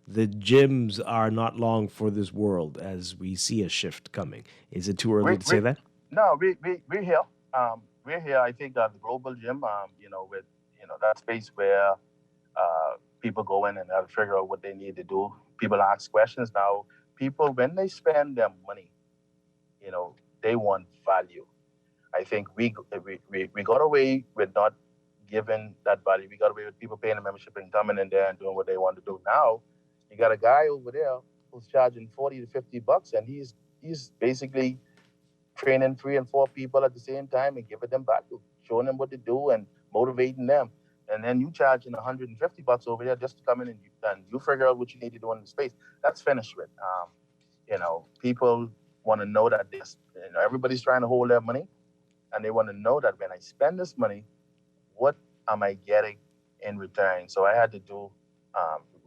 [SPEAKER 2] the gyms are not long for this world as we see a shift coming? Is it too early to say that?
[SPEAKER 20] No, we're here. We're here. I think the global gym, with that space where people go in and have to figure out what they need to do. People ask questions now. People, when they spend their money, they want value. I think we got away with not giving that value. We got away with people paying a membership and coming in there and doing what they want to do. Now, you got a guy over there who's charging $40 to $50, and he's basically training 3 and 4 people at the same time and giving them value, showing them what to do and motivating them. And then you charging $150 over there just to come in and you figure out what you need to do in the space. That's finished with. People want to know that everybody's trying to hold their money, and they want to know that when I spend this money, what am I getting in return? So I had to do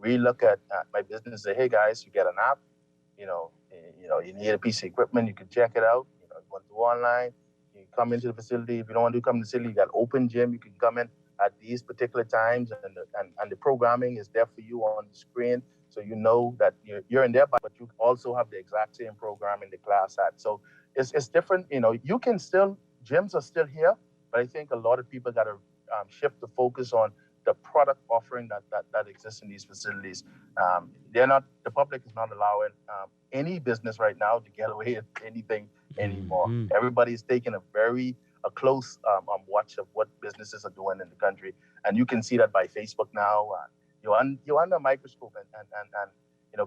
[SPEAKER 20] relook at my business and say, hey guys, you get an app, you need a piece of equipment, you can check it out. You want to do online, you come into the facility. If you don't want to come to the facility, you got open gym, you can come in at these particular times, and the programming is there for you on the screen. So you know that you're in there, but you also have the exact same program in the class at. So it's different. You can still, gyms are still here, but I think a lot of people got to shift the focus on the product offering that exists in these facilities. The public is not allowing any business right now to get away with anything anymore. Everybody's taking a close watch of what businesses are doing in the country, and you can see that by Facebook now. You're under a microscope, and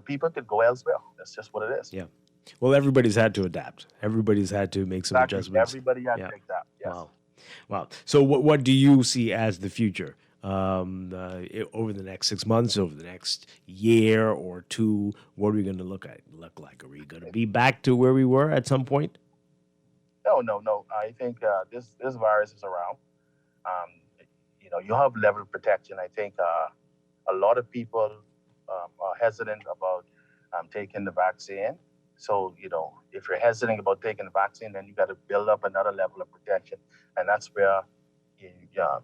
[SPEAKER 20] people could go elsewhere. That's just what it is.
[SPEAKER 2] Yeah. Well, everybody's had to adapt. Everybody's had to make some adjustments.
[SPEAKER 20] Everybody had to adapt. Yes.
[SPEAKER 2] Wow. So what do you see as the future over the next 6 months, over the next year or two? What are we going to look like? Are we going to be back to where we were at some point?
[SPEAKER 20] No. I think this virus is around. You have level of protection. I think a lot of people are hesitant about taking the vaccine. So, if you're hesitant about taking the vaccine, then you got to build up another level of protection. And that's where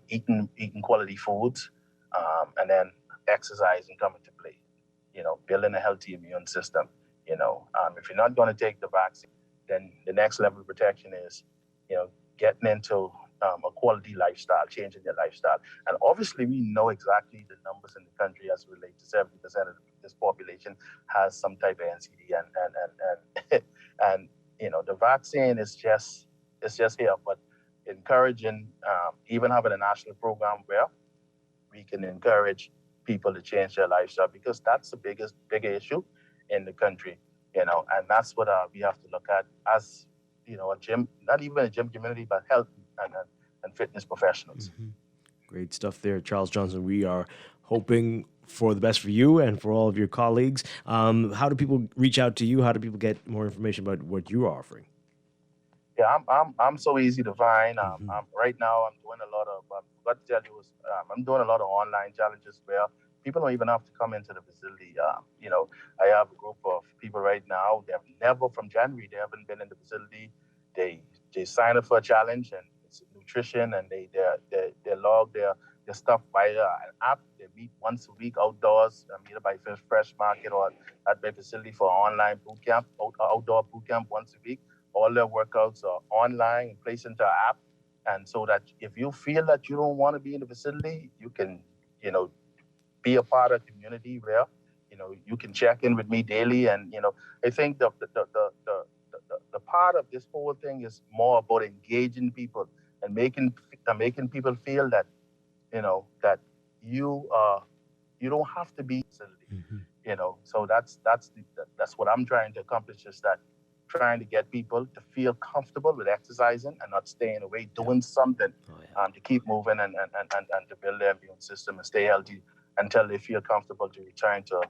[SPEAKER 20] eating quality foods and then exercising come into play. Building a healthy immune system. If you're not going to take the vaccine, then the next level of protection is, getting into a quality lifestyle, changing your lifestyle. And obviously, we know exactly the numbers in the country as it relates to 70% of this population has some type of NCD, and the vaccine is just here. But encouraging, even having a national program where we can encourage people to change their lifestyle, because that's the bigger issue in the country. And that's what we have to look at as a gym, not even a gym community, but health and fitness professionals.
[SPEAKER 2] Great stuff there, Charles Johnson. We are hoping for the best for you and for all of your colleagues. How do people reach out to you? How do people get more information about what you are offering?
[SPEAKER 20] Yeah, I'm so easy to find. Right now, I'm doing a lot of. I'm doing a lot of online challenges where people don't even have to come into the facility. I have a group of people right now. They have never, from January, they haven't been in the facility. They sign up for a challenge, and it's nutrition, and they log their stuff via an app. They meet once a week outdoors, either by Fresh Market or at their facility for online boot camp, outdoor boot camp once a week. All their workouts are online and placed into an app. And so that if you feel that you don't want to be in the facility, you can, be a part of the community where, you can check in with me daily. And, I think the part of this whole thing is more about engaging people and making people feel that, that you don't have to be in the facility, so that's what I'm trying to accomplish, is that trying to get people to feel comfortable with exercising and not staying away, doing something to keep moving and to build their immune system and stay healthy until they feel comfortable to return to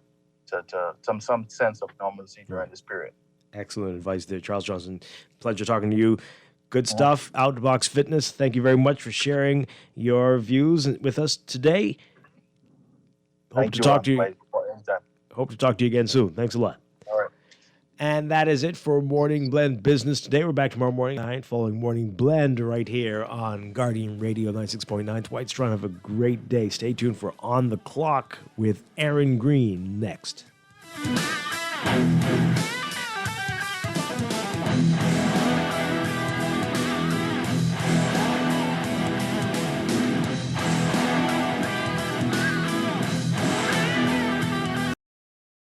[SPEAKER 20] some sense of normalcy during this period.
[SPEAKER 2] Excellent advice there, Charles Johnson. Pleasure talking to you. Good stuff. Out the Box Fitness. Thank you very much for sharing your views with us today. Hope to talk to you again soon. Thanks a lot.
[SPEAKER 20] All right.
[SPEAKER 2] And that is it for Morning Blend Business today. We're back tomorrow morning, 9, following Morning Blend right here on Guardian Radio 96.9. Dwight Strachan, have a great day. Stay tuned for On the Clock with Aaron Green next.